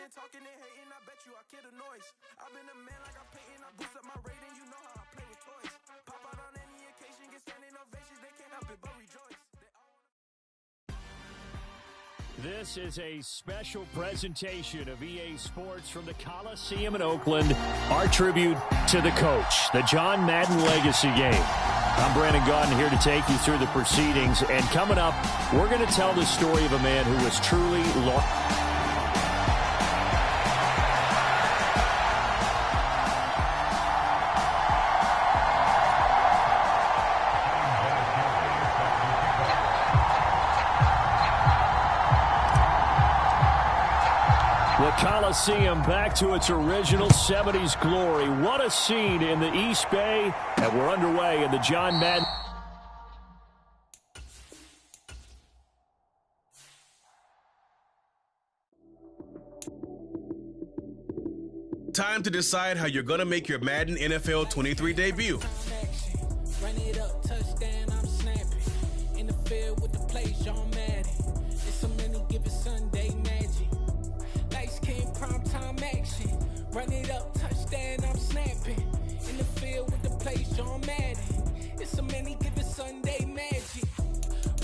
and talking and hating, I bet you I kill the noise. I've been a man like I'm painting, I boost up my rating, you know how I play with toys. Pop out on any occasion, get standing ovations, they can't help it but rejoice. This is a special presentation of EA Sports from the Coliseum in Oakland. Our tribute to the coach, the John Madden Legacy Game. I'm Brandon Gaudin here to take you through the proceedings. And coming up, we're going to tell the story of a man who was truly lost. Coliseum back to its original 70s glory. What a scene in the East Bay, and we're underway in the John Madden. Time to decide how you're going to make your Madden NFL 23 debut. Run it up, touchdown, I'm snapping. In the field with the play, John Madden. It's so many given Sunday magic. Prime time action. Run it up, touchdown, I'm snapping. In the field with the plays, John Madden. It's so many given Sunday magic.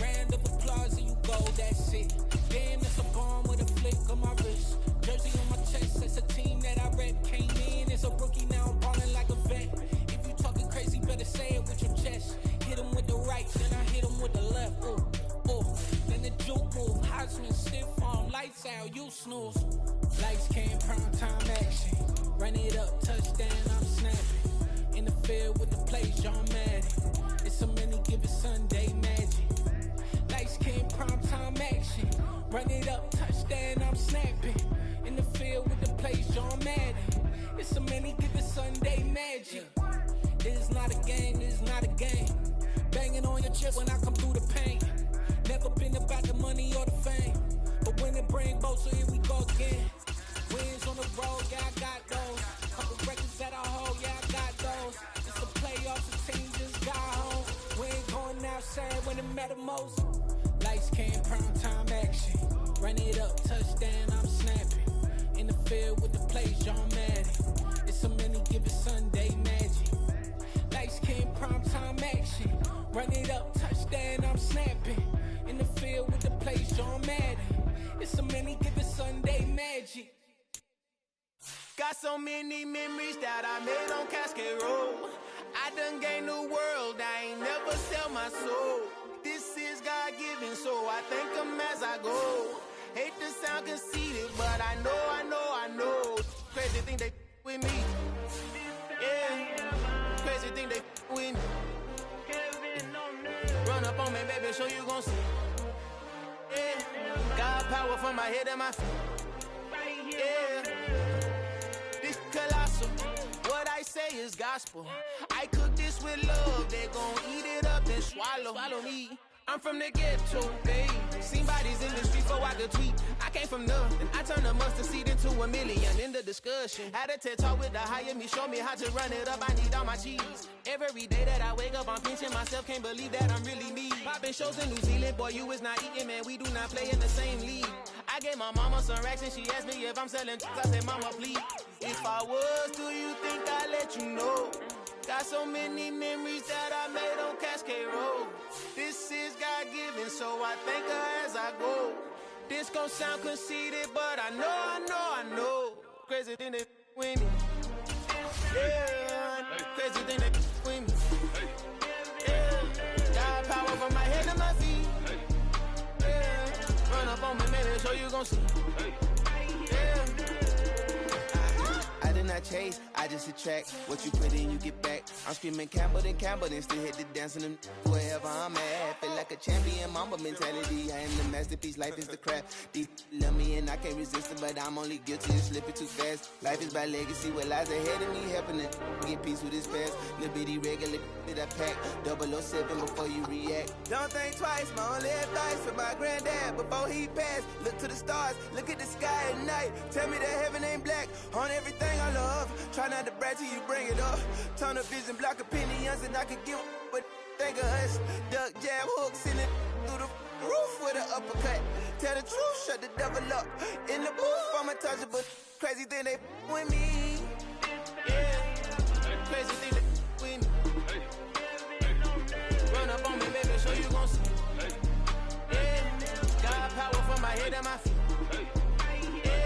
Round of applause and you go, that's it. Damn, that's a bomb with a flick on my wrist. Jersey on my chest, that's a team that I rep. Came in as a rookie, now I'm ballin' like a vet. If you talking crazy, better say it with your chest. Hit him with the right, then I hit him with the left. Then the juke move, Heisman stiff arm, lights out, you snooze. Lights came, prime time action. Run it up, touchdown, I'm snapping. In the field with the plays, John Madden. It's so many given Sunday magic. Lights came, prime time action. Run it up, touchdown, I'm snapping. In the field with the plays, John Madden. It's so many given Sunday magic. This is not a game, this is not a game. Banging on your chest when I come through the paint. Never been about the money or the fame. But when it bring both, so here we go again. Wins on the road, yeah, I got those. Couple records that I hold, yeah, I got those. It's the playoffs, the team just got home. We ain't going outside when it matter most. Lights came, prime time action. Run it up, touchdown, I'm snapping. In the field with the plays, John Madden. It's so many given Sunday magic. Lights came, prime time action. Run it up, touchdown, I'm snapping. In the field with the plays, John Madden. It's so many given Sunday magic. Got so many memories that I made on Cascade Road. I done gained the world, I ain't never sell my soul. This is God-given, so I thank him as I go. Hate to sound conceited, but I know. Crazy thing they with me. Yeah, crazy thing they with me. Run up on me, baby, show you gon' see. Yeah, got power from my head and my feet. Yeah. Colossal. What I say is gospel. I cook this with love. They gon' eat it up and swallow me. I'm from the ghetto, babe. Seen bodies in the street before I could tweet. I came from nothing. I turned a mustard seed into a million in the discussion. Had a TED talk with the higher me. Show me how to run it up. I need all my cheese. Every day that I wake up, I'm pinching myself. Can't believe that I'm really me. Popping shows in New Zealand. Boy, you is not eating, man. We do not play in the same league. I gave my mama some racks and she asked me if I'm selling. I said, mama, please. If I was, do you think I'd let you know? Got so many memories that I made on Cascade Road. This is God-given, so I thank her as I go. This gon' sound conceited, but I know. Crazy thing they with me. Yeah, crazy thing they with me. Yeah, got power from my head to my feet. Yeah, run up on me, maybe so you gon' see. Yeah. I did not chase, I just attract. What you put in, you get back. I'm screaming Campbell, then still hit the dance and wherever I'm at. Feel like a champion, mamba mentality. I am the masterpiece, life is the crap. Deep love me and I can't resist it, but I'm only guilty of slipping too fast. Life is by legacy, what lies ahead of me, helping to get peace with this past. Little bitty regular that I pack. 007 before you react. Don't think twice, my only advice for my granddad before he passed. Look to the stars, look at the sky at night. Tell me that heaven ain't black on everything I love. Try not to brag till you bring it up. Tunnel vision, block opinions, and I can give but think of us. Duck, jab, hooks in it through the roof with an uppercut. Tell the truth, shut the devil up. In the booth, I'ma untouchable. Crazy thing they with me. Yeah. Crazy thing they with me. Run up on me, baby, so you gon' see. Yeah. Got power from my head and my feet. Yeah.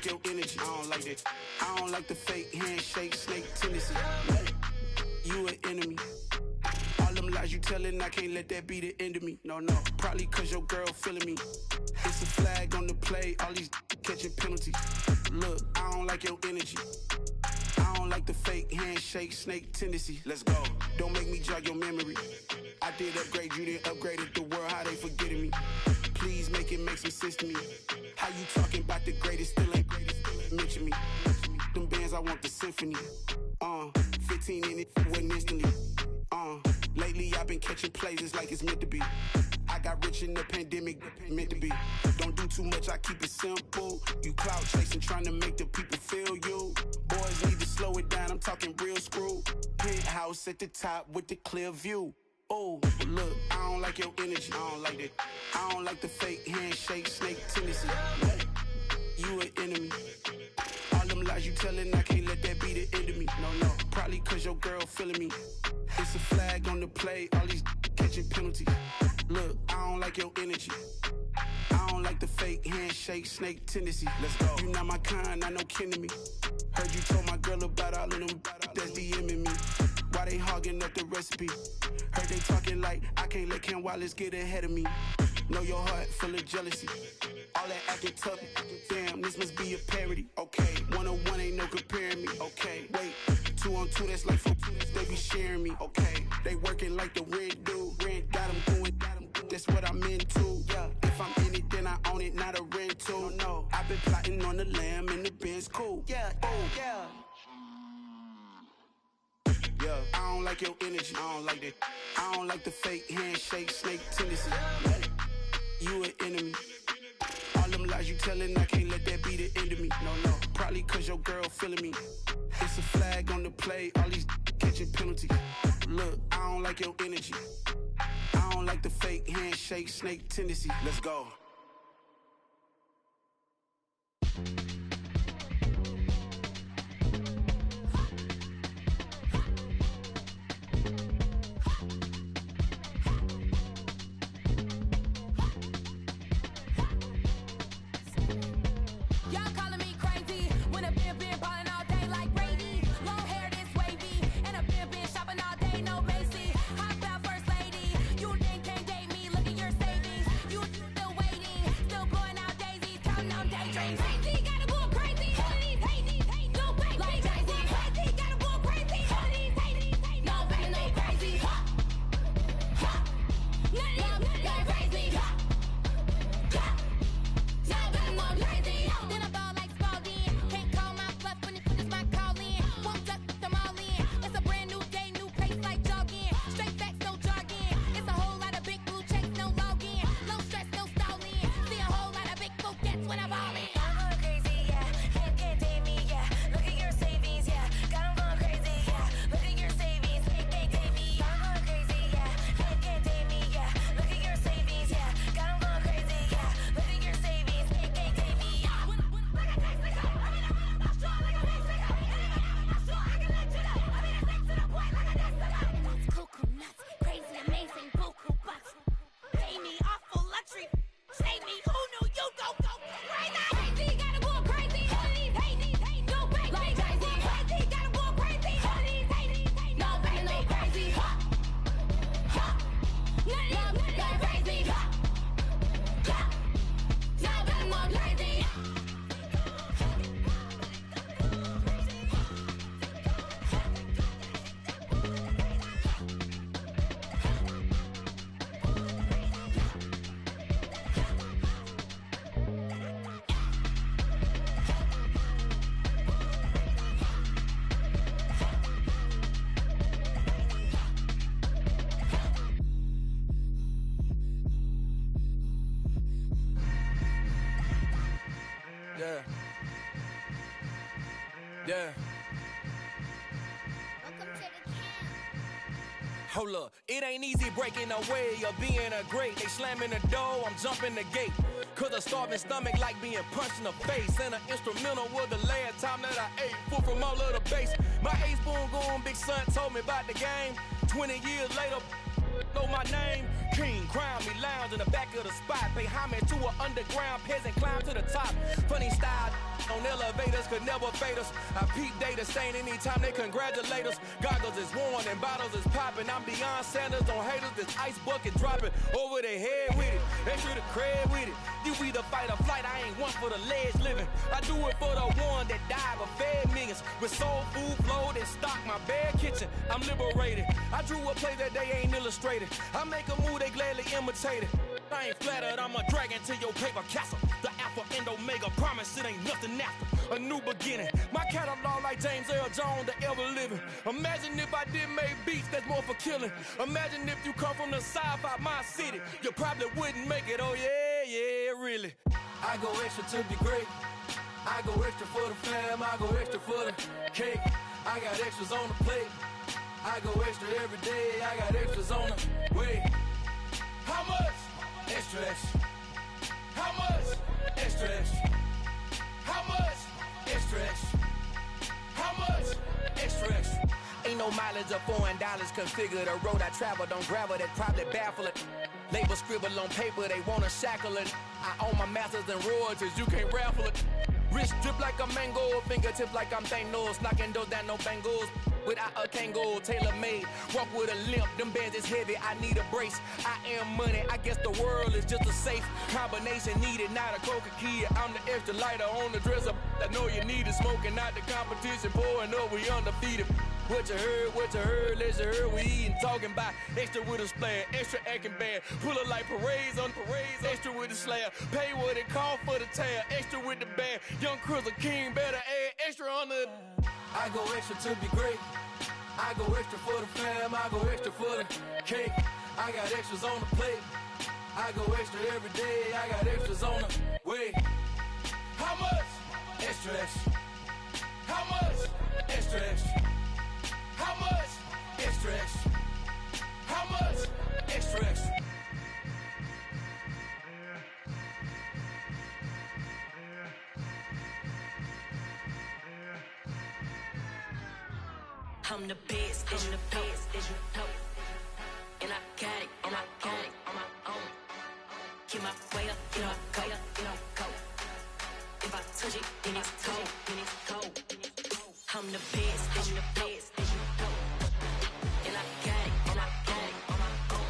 Your energy, I don't like that. I don't like the fake handshake, snake tendency. You an enemy. All them lies you telling, I can't let that be the end of me. No, probably cause your girl feeling me. It's a flag on the play, all these catching penalties. Look, I don't like your energy. I don't like the fake handshake, snake tendency. Let's go. Don't make me jog your memory. I did upgrade, you didn't upgrade it. The world, how they forgetting me. Please make it make some sense to me. How you talking about the greatest, still ain't greatest, mention me. Them bands, I want the symphony. 15 in it, wasn't instantly. Lately I've been catching plays, it's like it's meant to be. I got rich in the pandemic, meant to be. Don't do too much, I keep it simple. You clout chasing, trying to make the people feel you. Boys need to slow it down, I'm talking real screw. Penthouse at the top with the clear view. Oh, look, I don't like your energy, I don't like that. I don't like the fake handshake, snake tendency. You an enemy. All them lies you telling, I can't let that be the end of me. No, probably cause your girl feeling me. It's a flag on the play, all these catching penalties. Look, I don't like your energy. I don't like the fake handshake, snake tendency. Let's go. You not my kind, I know kin to me. Heard you told my girl about all of them that's DMing me. Why they hogging up the recipe? Heard they talking like I can't let Ken Wallace get ahead of me. Know your heart full of jealousy. All that acting tough, damn, this must be a parody. Okay, 1-on-1 ain't no comparing me. Okay, wait, 2-on-2, that's like 4, they be sharing me. Okay, they working like the rent do. Rent got them going, that's what I'm into. Yeah, if I'm in it, then I own it, not a rental. No, I've been plotting on the lamb and the Benz cool. Yeah, oh, yeah. Yeah, I don't like your energy, I don't like that. I don't like the fake handshake, snake tendency. You an enemy. All them lies you telling, I can't let that be the end of me. No, probably cause your girl feeling me. It's a flag on the play, all these catching penalties. Look, I don't like your energy. I don't like the fake handshake, snake tendency. Let's go. Yeah. Yeah. Hold up, it ain't easy breaking away or being a great. They slamming the door, I'm jumping the gate. Cause a starving stomach like being punched in the face. And an instrumental was the last time that I ate. Full from all of the bass. My ace boom goon, big son told me about the game. 20 years later, know my name. King, crown me, lounge in the back of the spot. Pay homage to an underground peasant, climb to the top. Funny style on elevators could never fade us. I peep data stain anytime they congratulate us. Goggles is worn and bottles is popping. I'm beyond Sanders on haters, this ice bucket dropping over their head with it. Extra the cred with it. You either fight or flight, I ain't one for the ledge living. I do it for the one that died but fed millions. With soul food flowed and stock my bare kitchen. I'm liberated. I drew a play that they ain't illustrated. I make a move, they gladly imitate it. I ain't flattered, I'm a dragon to your paper castle. The Alpha and Omega, promise it ain't nothing after. A new beginning. My catalog like James Earl Jones, the ever living. Imagine if I did make beats that's more for killing. Imagine if you come from the south out my city. You probably wouldn't make it, oh yeah, really. I go extra to be great. I go extra for the fam, I go extra for the cake. I got extras on the plate. I go extra every day, I got extras on the way. How much? Extra, extra. How much? Extra, extra. How much? Extra, extra. How much? Extra, extra. Ain't no mileage of $4 configure the road I travel. Don't gravel that probably baffle it. Label scribble on paper, they wanna shackle it. I own my masters and royalties, you can't raffle it. Wrist drip like a mango, fingertips like I'm Thanos. Knocking those down, no bangles. Without a Kango, tailor-made. Walk with a limp, them bands is heavy, I need a brace. I am money, I guess the world is just a safe combination needed, not a coca key. I'm the extra lighter on the dresser. I know you need it, smoking out the competition, pouring up, we undefeated. What you heard, let's you heard, we eating, talking about extra with a splash, extra acting bad. Pull it like parades on parades, extra with the slab. Pay what it cost for the tab, extra with the bag. Young Cruz a king, better add extra on the. I go extra to be great. I go extra for the fam, I go extra for the cake. I got extras on the plate. I go extra every day, I got extras on the way. How much? Extra, extra. How much? Extra, extra. How much? Extra, extra. How much? Extra, extra. I'm the best, and the best, as you know. And I got it, and I got it on my own. Get my way up, get my go, get my go. If I touch it, then it's cold, then it's cold. I'm the best, and the best, as you know. And I got it, and I got it on my own.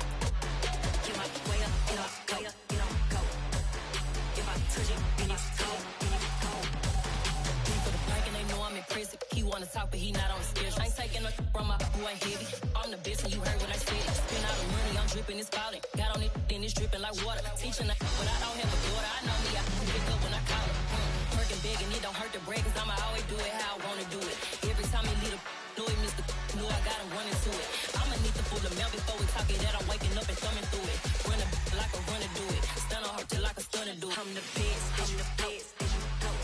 Get my way up, get my go, get my go. If I touch it, then it's cold, then it's cold. He for the blank and they know I'm in prison. He wanna talk, but he not on the schedule. I ain't taking a from my boy heavy. I'm the best and you heard what I said. Spend all the money, I'm dripping, it's falling. Got on it, then it's dripping like water. Teaching the but I don't have a daughter. I know me, I can pick up when I call her. Working big and it don't hurt the break, cause I'ma always do it how I wanna do it. Every time he lead a know it, Mr. Know I got him running to it. I'ma need to pull the mail before we talk it that I'm waking up and thumbing through it. Run a like a runner do it. Stun on her till like a stunner do it. I'm the best, I'm the best, as you know.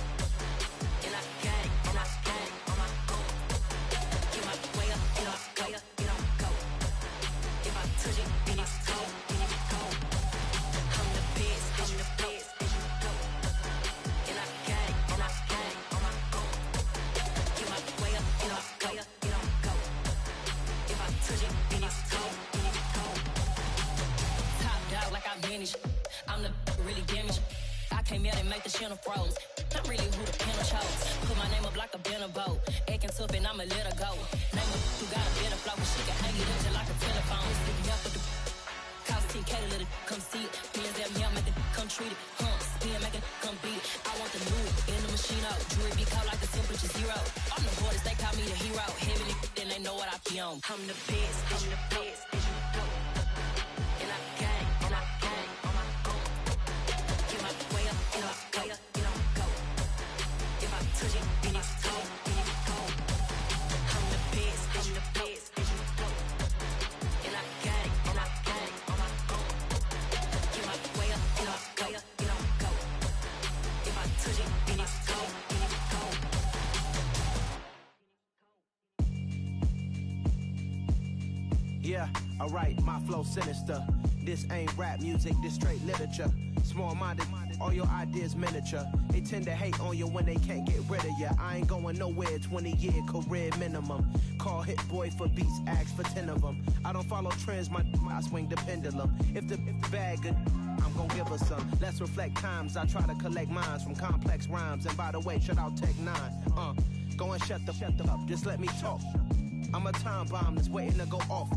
And I got it, and I got it on my own. Get my way up, get my go, get my go. If I touch it, then it's cold, then it's cold. I'm the best, I'm the best, as you know. And I got it, and I got it on my own. Get my way up, get my go, get my go. If I touch it, then it's cold, then it's cold. Top dog like I manage. I'm the really damaged. I came out and make the channel froze. I'm really who the panel chose. Put my name up like a banner boat. Acting tough and I'ma let her go. Name her who got a better flow, but she can hang it up just like a telephone. Stick me up with the cost 10K to let it come see it. Bands that me, I make it come treat it. Spin, make it come beat it. I want the new in the machine out. Jewelry be cold like the temperature zero. I'm the hardest, they call me the hero. Heavy then they know what I be on. I'm the best, I'm the best, as you know. And I got it, and I got it on my own. Get my way up, get my go, get my go. If I touch it, then it's cold, then it's cold. I'm the best, I'm the best, as you know. And I got it, and I got it on my own. Get my way up, get my go, get my go. If I touch it, then it's Yeah, alright, my flow sinister. This ain't rap music, this straight literature. Small-minded, all your ideas miniature. They tend to hate on you when they can't get rid of you. I ain't going nowhere, 20-year career minimum. Call hit boy for beats, ask for 10 of them. I don't follow trends, I swing the pendulum. If the bag good, I'm gon' give her some. Let's reflect times, I try to collect minds from complex rhymes. And by the way, shout out Tech 9. Go and shut the up, just let me talk. I'm a time bomb that's waiting to go off.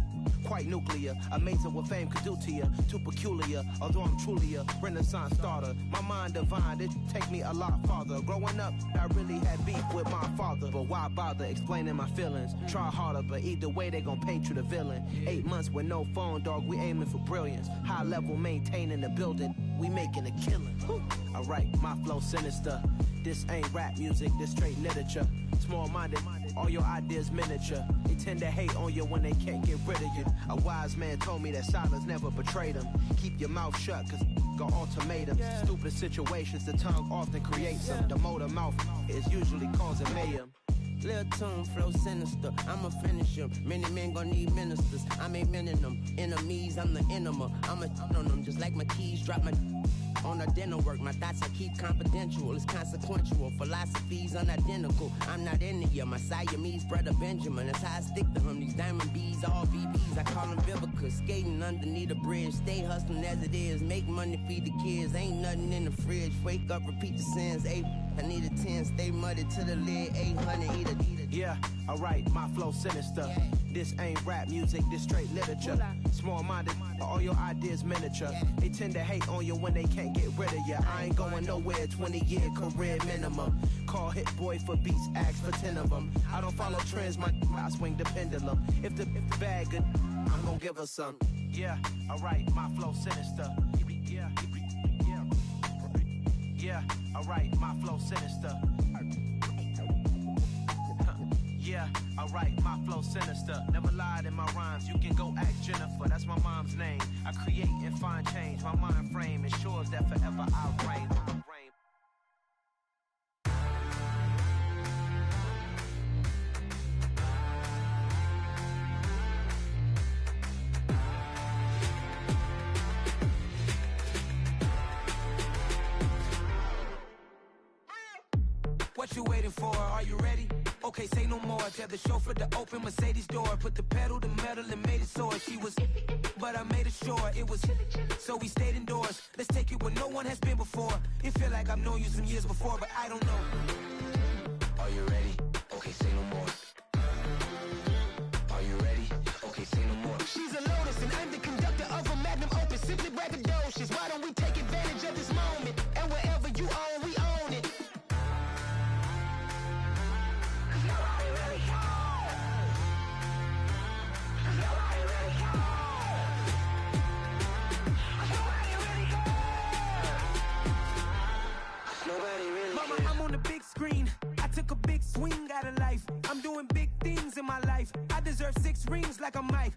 Quite nuclear, amazing what fame could do to you. Too peculiar, although I'm truly a renaissance starter. My mind divine, it take me a lot farther. Growing up, I really had beef with my father. But why bother explaining my feelings? Try harder, but either way they gon' paint you the villain. 8 months with no phone, dog, we aiming for brilliance. High level maintaining the building, we making a killing. Alright, my flow sinister. This ain't rap music, this straight literature. Small-minded, all your ideas miniature. They tend to hate on you when they can't get rid of you. A wise man told me that silence never betrayed him. Keep your mouth shut, cause got ultimatums. Stupid situations, the tongue often creates them. The motor mouth is usually causing mayhem. Lil' tune, flow sinister, I'ma finish him. Many men gon' need ministers, I'm aiming them. Enemies, I'm the enema. I'ma on them, just like my keys, drop my on a dental work. My thoughts I keep confidential, it's consequential. Philosophies unidentical, I'm not into you. My Siamese brother Benjamin, that's how I stick to him. These diamond bees, all BBs, I call them Vivica. Skating underneath a bridge, stay hustling as it is. Make money, feed the kids, ain't nothing in the fridge. Wake up, repeat the sins, I need a 10, stay muddy to the lid, 800, eat a. Yeah, alright, my flow sinister. This ain't rap music, this straight literature. Small-minded, all your ideas miniature. They tend to hate on you when they can't get rid of you. I ain't going nowhere, 20-year career minimum. Call hit boy for beats, ask for 10 of them. I don't follow trends, I swing the pendulum. If the bag good, I'm gon' give her some. Yeah, alright, my flow sinister. Yeah, alright, my flow sinister. Yeah, alright, my flow sinister. Never lied in my rhymes, you can go ask Jennifer. That's my mom's name. I create and find change. My mind frame ensures that forever I reign. What you waiting for? Are you ready? Okay, say no more. Tell the chauffeur to open Mercedes door. Put the pedal to metal and made it soar. She was, but I made it sure it was. So we stayed indoors. Let's take it where no one has been before. It feel like I've known you some years before, but I don't know. Are you ready? Okay, say no more. Are you ready? Okay, say no more. She's a Lotus and I'm the conductor of a magnum opus. Simply braggadocious. Why don't we take advantage of this moment? And wherever you own, we own it. Mama, I'm on the big screen. I took a big swing out of life. I'm doing big things in my life. I deserve 6 rings like a Mike.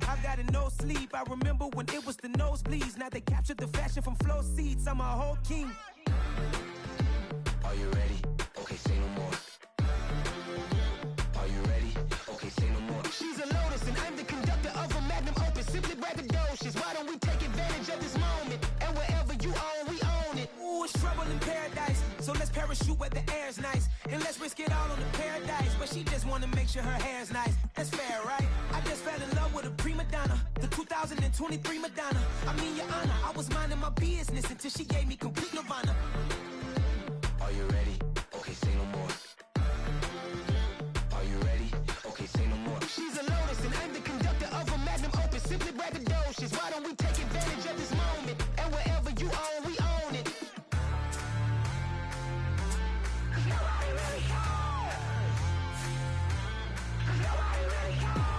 I've got no sleep. I remember when it was the nosebleeds. Now they captured the fashion from flow seats. I'm a whole king. Are you ready? Okay, say no more. Are you ready? Okay, say no more. She's a Lotus and I'm the conductor of a magnum opus. Simply braggadocious. Why don't we take advantage of this moment? And wherever you own, we own it. Ooh, it's trouble in paradise. So let's parachute where the air's nice. And let's risk it all on the paradise. But she just wanna make sure her hair's nice. That's fair, right? I just fell in love with a prima donna. The 2023 Madonna. I mean, your honor, I was minding my business until she gave me complete nirvana. Are you ready? Okay, say no more. Are you ready? Okay, say no more. She's a Lotus and I'm the conductor of a magnum opus. Simply braggadocious. Why don't we take advantage of this moment? And wherever you own, we own it. Nobody really cares. Nobody really cares.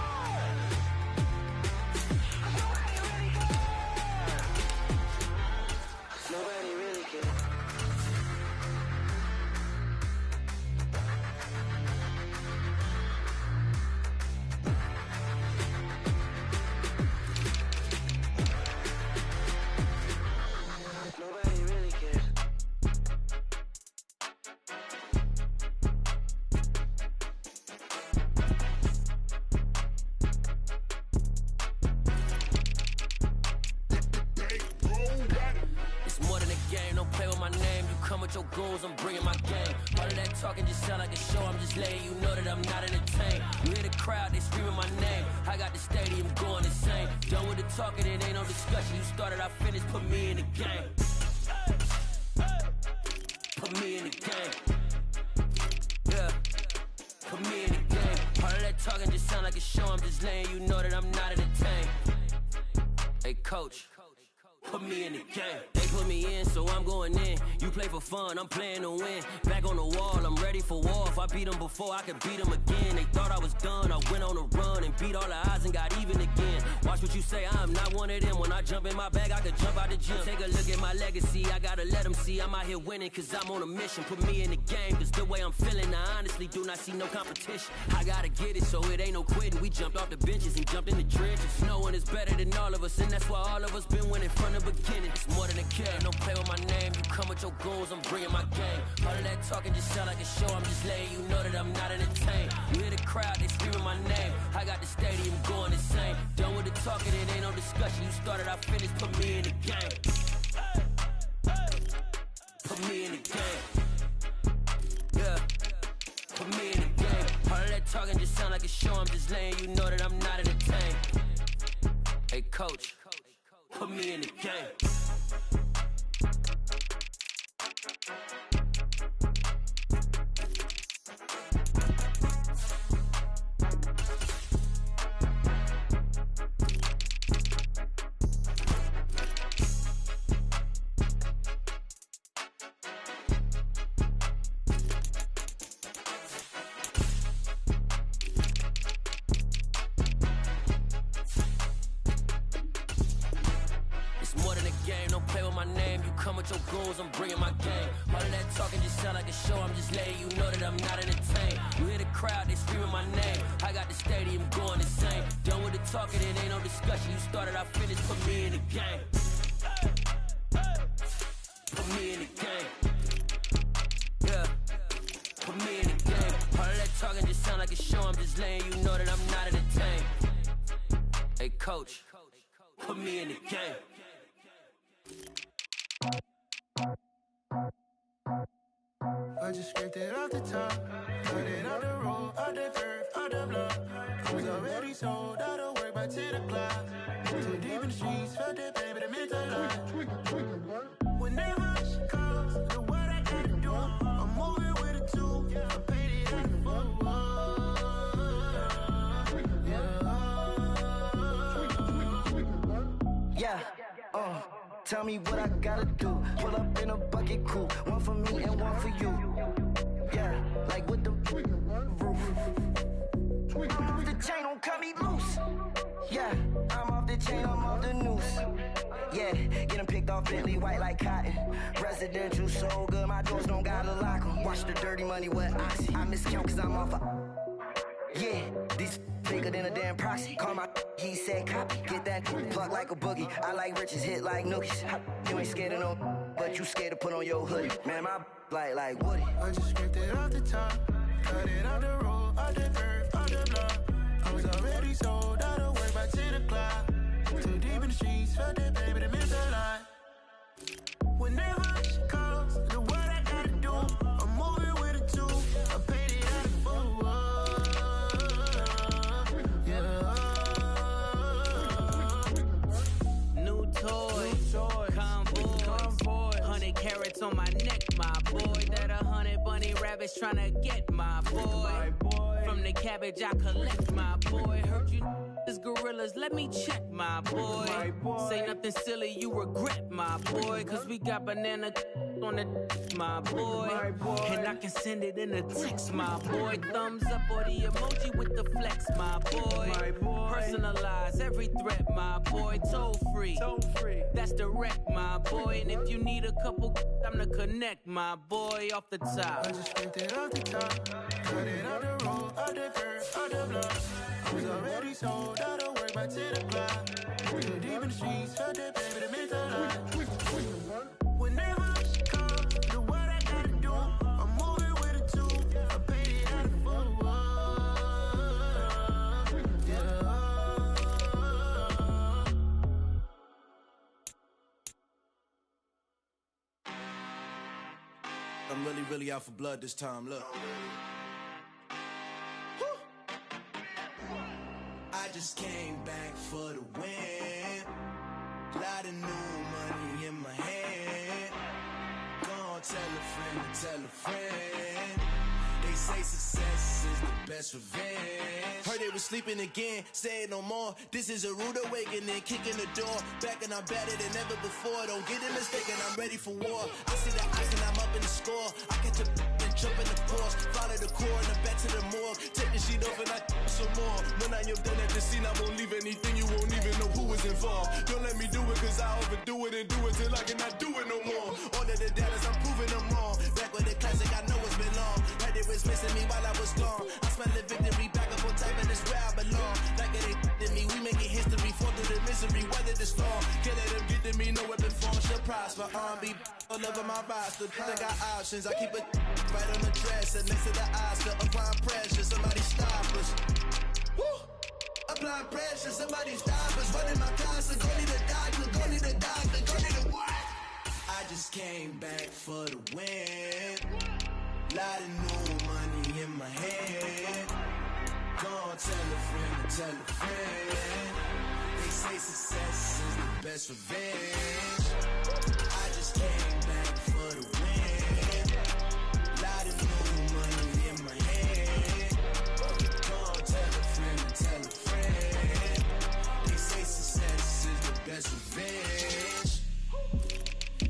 Nobody really cares. Nobody really cares. game, don't play with my name. You come with your goons, I'm bringing my game. All of that talking just sound like a show, I'm just letting you know that I'm not entertained. You hear the crowd, they screaming my name. I got the stadium going insane. Done with the talking, it ain't no discussion. You started, I finished, put me in the game. Put me in the game. Yeah. Put me in the game. All of that talking just sound like a show, I'm just letting you know that I'm not entertained. Hey, coach. Put me in the game. They put me in, so I'm going in. You play for fun, I'm playing to win. Back on the wall, I'm ready for war. If I beat them before, I could beat them again. They thought I was done, I went on a run and beat all the odds and got even again. Watch what you say, I'm not one of them. When I jump in my bag, I could jump out the gym. Take a look at my legacy, I gotta let them see I'm out here winning, cause I'm on a mission. Put me in the game, cause the way I'm feeling, I honestly do not see no competition. I gotta get it, so it ain't no quitting. We jumped off the benches and jumped in the trenches. No one is better than all of us, and that's why all of us been winning from the beginning. It's more than a game, don't play with my name. You come with your goons, I'm bringing my game. All of that talking just sound like a show, I'm just letting you know that I'm not entertained. You hear the crowd, they screaming my name. I got the stadium going insane. Done with the talking, it ain't no discussion. You started, I finished, put me in the game. Put me in the game. Yeah. Put me in the game. All of that talking just sound like a show, I'm just letting you know that I'm not entertained. Hey, coach. Put me in the game. I'm bringing my game. All of that talking just sound like a show, I'm just letting you know that I'm not entertained. You hear the crowd, they screaming my name. I got the stadium going insane. Done with the talking, it ain't no discussion. You started, I finished, put me in the game. Put me in the game. Yeah. Put me in the game. All of that talking just sound like a show, I'm just letting you know that I'm not entertained. Hey, coach, put me in the game. I just scraped it off the top, cut it off the road, off the curve, off the block. I was already sold out of work by 10 o'clock. Too deep in the streets, felt that pain, but it meant a lot. When they rush calls, the what I gotta do, I'm moving with a two. I paid it out the full. Yeah, tell me what I gotta do. Pull up in a bucket coupe, one for me and one for you. Yeah, like with the roof. I'm off the chain, don't cut me loose. Yeah, I'm off the chain, I'm off the noose. Yeah, get them picked off Bentley, white like cotton. Residential, so good, my doors don't gotta lock them. Watch the dirty money with Oxy. I miscount cause I'm off a... Yeah, these bigger than a damn proxy. Call my he said copy. Get that plug like a boogie. I like riches, hit like nookies. You ain't scared of no, but you scared to put on your hoodie. Man, my like Woody. I just scraped it off the top, cut it off the road, off the curve, off the block. I was already sold out of work by 10 o'clock. Too deep in the streets, felt that baby, it meant a lot. When they rush calls, the what I gotta do, I'm moving with a two. I paid it out the full. New toy, convoy, 100 carats on my neck, my boy. That 100 bunny rabbits tryna get my boy. From the cabbage I collect, my boy. Heard you is gorillas, let me check, my boy. Say nothing silly, you regret, my boy. Cause we got banana on the my boy. And I can send it in a text, my boy. Thumbs up or the emoji with the flex, my boy. Personalize every threat, my boy. Toll free, that's direct, my boy. And if you need a couple, I'm to connect, my boy. Off the top, I just scraped it off the top, cut it off the road, off the curve, off the block. I was already sold out of work by 10 o'clock. Too deep in the streets, felt that baby, it meant a lot. When they rush calls, the what I gotta do, I'm moving with a two. I paid it out the full. I'm really out for blood this time, look. I just came back for the win. Lot of new money in my hand. Gonna tell a friend. They say success is the best revenge. Heard they was sleeping again, say it no more. This is a rude awakening, kicking the door. Back and I'm better than ever before. Don't get it mistaken, I'm ready for war. I see the ice and I'm up in the score. I catch a and jump in the course. Follow the core and the back to the morgue. Take the sheet off and I some more. When I am done at the scene, I won't leave anything. You won't even know who was involved. Don't let me do it cause I overdo it and do it till I cannot do it no more. All of the dallas, I'm proving them wrong. Back with the classic, I know it's been long. Heard they was missing me while I was gone. I smell the victory back up on top and it's where I belong. Like it ain't to me, we making history. Fall through the misery, weather the storm. Can't let them get to me, no weapon form should prosper. R&B all over my roster. I got options, I keep it right on the dresser. Next to the Oscar, applying pressure. Somebody stop us. Woo! Applying pressure, somebody stop us. Running my concert, go need a doctor, go need a doctor, go need a what? I just came back for the win. Lot of new money in my hand. Gonna tell a friend. They say success is the best revenge. I just came back for the win. Lot of new money in my hand. Gonna tell a friend. They say success is the best revenge.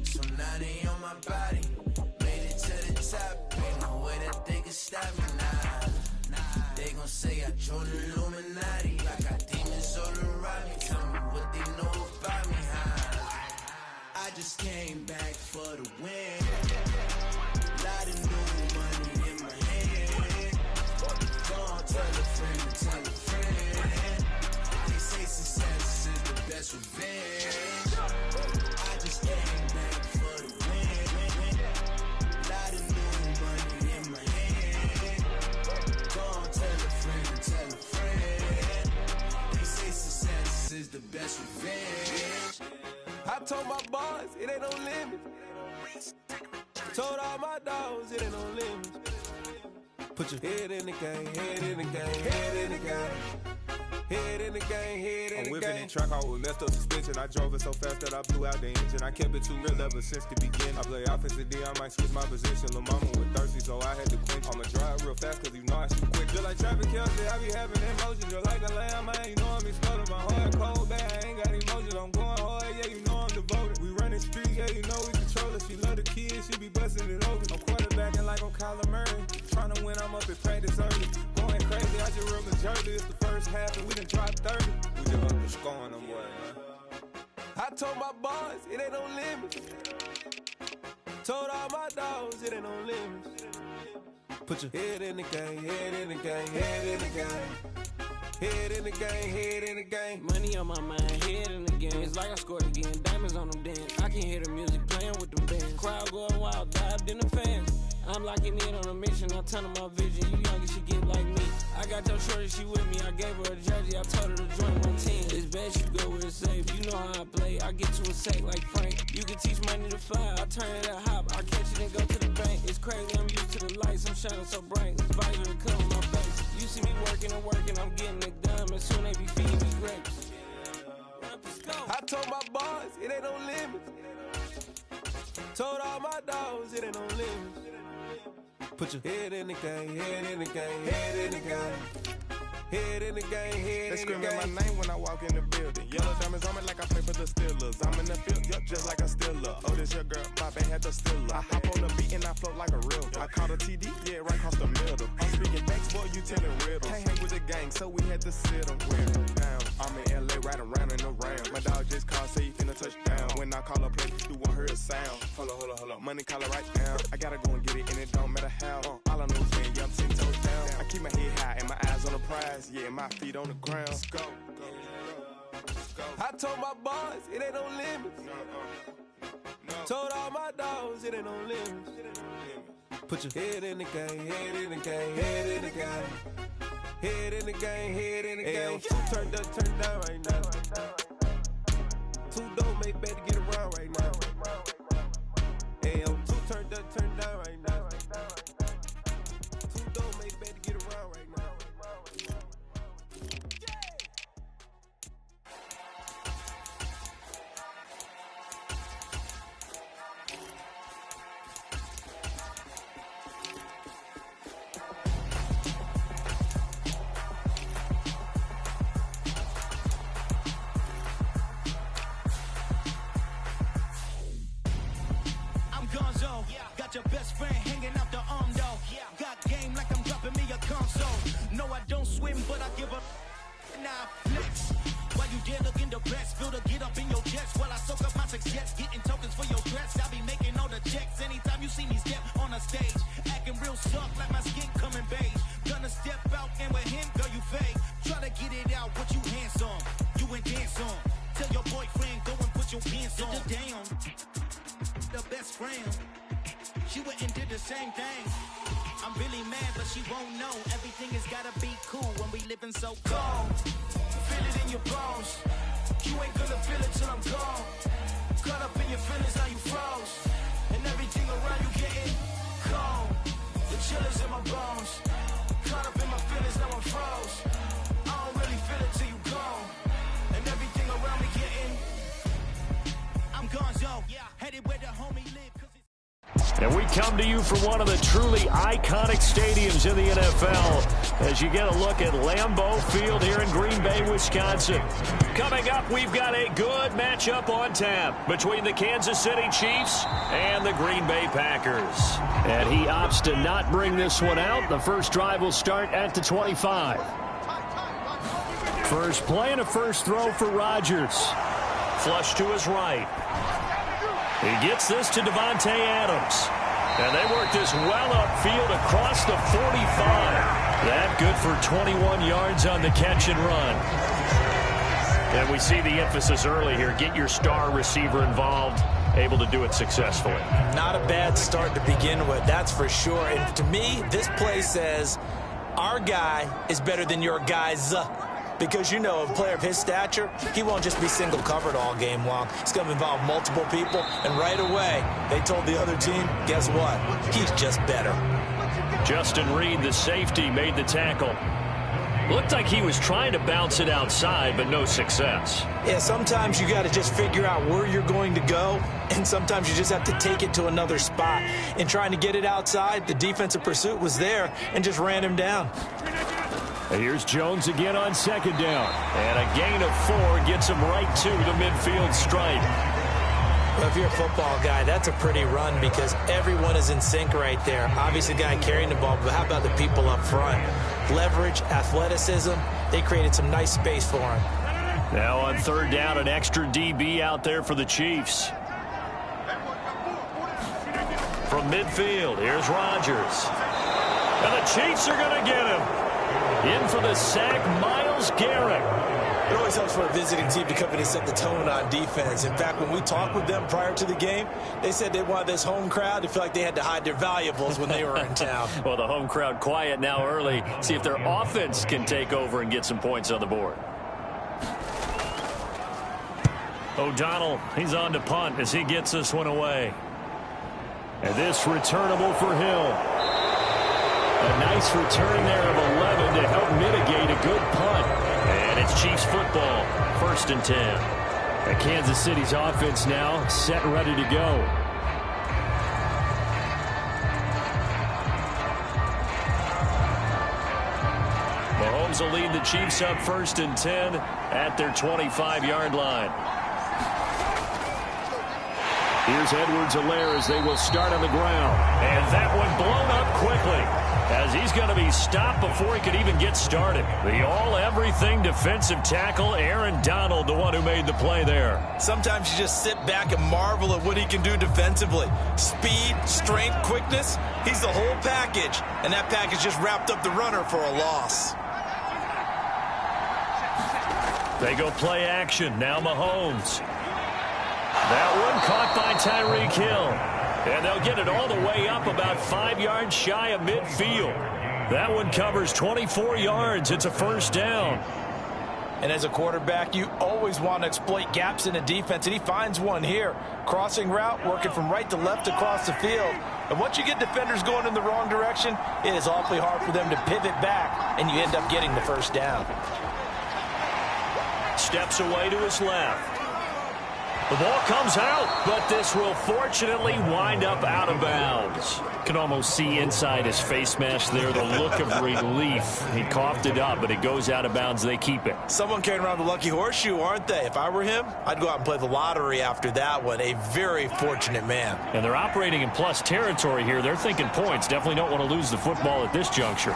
So now they on my body. Made it to the top. Ain't no way that they can stop me now. They gon' say I joined the Illuminati. I got demons all around me. Tell me what they know about me, huh? I just came back for the win. Lot of new money in my hand. Gonna tell a friend. They say success is the best revenge. I just came back for the win. Lot of new money in my hand. Gonna tell a friend. They say success is the best revenge. I told my boys it ain't no limit. Told all my dogs it ain't no limit. Put your head in the game, head in the game, head in the game. Head in the game, head in the game. I'm whipping and track out with messed up suspension. I drove it so fast that I blew out the engine. I kept it too real ever since the beginning. I play offensive D, I might switch my position. Lil' mama was thirsty, so I had to quench. I'ma drive real fast, cause you know I shoot quick. Just like traffic Kelsey, I be having emotions. Just like a lamb, man, you know I'm exploding. My heart cold, bad, I ain't got emotions. I'm going hard, yeah, you know I'm devoted. We running street, yeah, you know we control it. She love the kids, she be busting it open. I'm quarterbacking like I'm Kyler Murray. Trying to win, I'm up at practice early. Going crazy, I just real the jersey. It's the first half, and we done dropped 30. We just up to scoring them, boy, man. I told my boys, it ain't no limits. Told all my dogs, it ain't no limits. Put your head in the game, head in the game, head in the game. Head in the game, head in the game. Money on my mind, head in the game. It's like I scored again, diamonds on them dance. I can hear the music playing with them bands. Crowd going wild, dived in the fans. I'm locking in on a mission, I'm telling my vision. You young, you should get like me. I got your shorty, she with me. I gave her a jersey, I told her to join my team. It's best you go where it's safe. You know how I play, I get to a sack like Frank. You can teach money to fly, I turn it a hop. I catch it and go to the bank. It's crazy, I'm used to the lights, I'm shining so bright. This visor to cover my face. You see me working and working, I'm getting it done. And soon they be feeding me grapes. I told my boys, it ain't no limits. Told all my dogs, it ain't no limits. Put your head in the game, head in the game, head in the game. Head in the game, head in the game. They screaming my name when I walk in the building. Yellow diamonds on me like I play for the Steelers. I'm in the field, yup, just like a Steeler. Oh, this your girl, my band had the Steeler. I hop on the beat and I float like a real. I caught a TD, yeah, right across the middle. I'm speaking facts, boy, you telling riddles. Can't hang with the gang, so we had to sit them down. I'm in LA, riding round and around. My dog just called, say he finna touch down. When I call a play, you won't hear a sound. Hold up, money call it right now. I gotta go and get it, and it don't matter how. All I know is when, yeah, I'm 10 toes down. I keep my head high and my eyes on the prize. Yeah, my feet on the ground. Let's go. I told my boys, it ain't no limits. Told all my dogs, it ain't no limits. Put your head in the game, head in the game, head in the game. Head in the game, head in the game. Two turned up, turned down right now. Two dope, make better get around right now. Hey, two turned up, turned down right now. zone. Got your best friend hanging out the arm though. Got game like I'm dropping me a console. No, I don't swim, but I give up. Now flex. While you there looking the best, feel to get up in your chest while I soak up my success, getting tokens for your dress. I be making all the checks anytime you see me step on a stage, acting real soft like my skin coming beige. Gonna step out and with him, girl, you fake. Try to get it out, what you handsome, you ain't dance on. Tell your boyfriend, go and put your pants on. Down, the best friend, she went and did the same thing. I'm really mad, but she won't know. Everything has gotta be cool when we living so cold. Feel it in your bones. You ain't gonna feel it till I'm gone. Caught up in your feelings, now you froze. And everything around you getting cold. The chill is in my bones. Caught up in my feelings, now I'm froze. I don't really feel it till you gone. And everything around me getting, I'm gone, yo. Headed where the homie live. And we come to you from one of the truly iconic stadiums in the NFL as you get a look at Lambeau Field here in Green Bay, Wisconsin. Coming up, we've got a good matchup on tap between the Kansas City Chiefs and the Green Bay Packers. And he opts to not bring this one out. The first drive will start at the 25. First play and a first throw for Rodgers. Flush to his right. He gets this to Davante Adams. And they work this well upfield across the 45. That good for 21 yards on the catch and run. And we see the emphasis early here. Get your star receiver involved. Able to do it successfully. Not a bad start to begin with, that's for sure. And to me, this play says our guy is better than your guys. Because, you know, a player of his stature, he won't just be single covered all game long. It's going to involve multiple people. And right away, they told the other team, guess what? He's just better. Justin Reed, the safety, made the tackle. Looked like he was trying to bounce it outside, but no success. Yeah, sometimes you got to just figure out where you're going to go, and sometimes you just have to take it to another spot. In trying to get it outside, the defensive pursuit was there and just ran him down. Here's Jones again on second down. And a gain of 4 gets him right to the midfield stripe. Well, if you're a football guy, that's a pretty run because everyone is in sync right there. Obviously, the guy carrying the ball, but how about the people up front? Leverage, athleticism, they created some nice space for him. Now on third down, an extra DB out there for the Chiefs. From midfield, here's Rodgers. And the Chiefs are going to get him. In for the sack, Myles Garrett. It always helps for a visiting team to come in and set the tone on defense. In fact, when we talked with them prior to the game, they said they wanted this home crowd to feel like they had to hide their valuables when they were in town. Well, the home crowd quiet now early. See if their offense can take over and get some points on the board. O'Donnell, he's on to punt as he gets this one away. And this returnable for Hill. A nice return there of 11 to help mitigate a good punt. And it's Chiefs football, 1st and 10. And Kansas City's offense now set and ready to go. Mahomes will lead the Chiefs up 1st and 10 at their 25-yard line. Here's Edwards-Helaire as they will start on the ground. And that one blown up quickly as he's going to be stopped before he could even get started. The all-everything defensive tackle, Aaron Donald, the one who made the play there. Sometimes you just sit back and marvel at what he can do defensively. Speed, strength, quickness, he's the whole package. And that package just wrapped up the runner for a loss. They go play action. Now Mahomes. That one caught by Tyreek Hill. And they'll get it all the way up about 5 yards shy of midfield. That one covers 24 yards. It's a 1st down. And as a quarterback, you always want to exploit gaps in a defense, and he finds one here. Crossing route, working from right to left across the field. And once you get defenders going in the wrong direction, it is awfully hard for them to pivot back, and you end up getting the 1st down. Steps away to his left. The ball comes out, but this will fortunately wind up out of bounds. Can almost see inside his face mask there the look of relief. He coughed it up, but it goes out of bounds. They keep it. Someone carrying around the lucky horseshoe, aren't they? If I were him, I'd go out and play the lottery after that one. A very fortunate man. And they're operating in plus territory here. They're thinking points. Definitely don't want to lose the football at this juncture.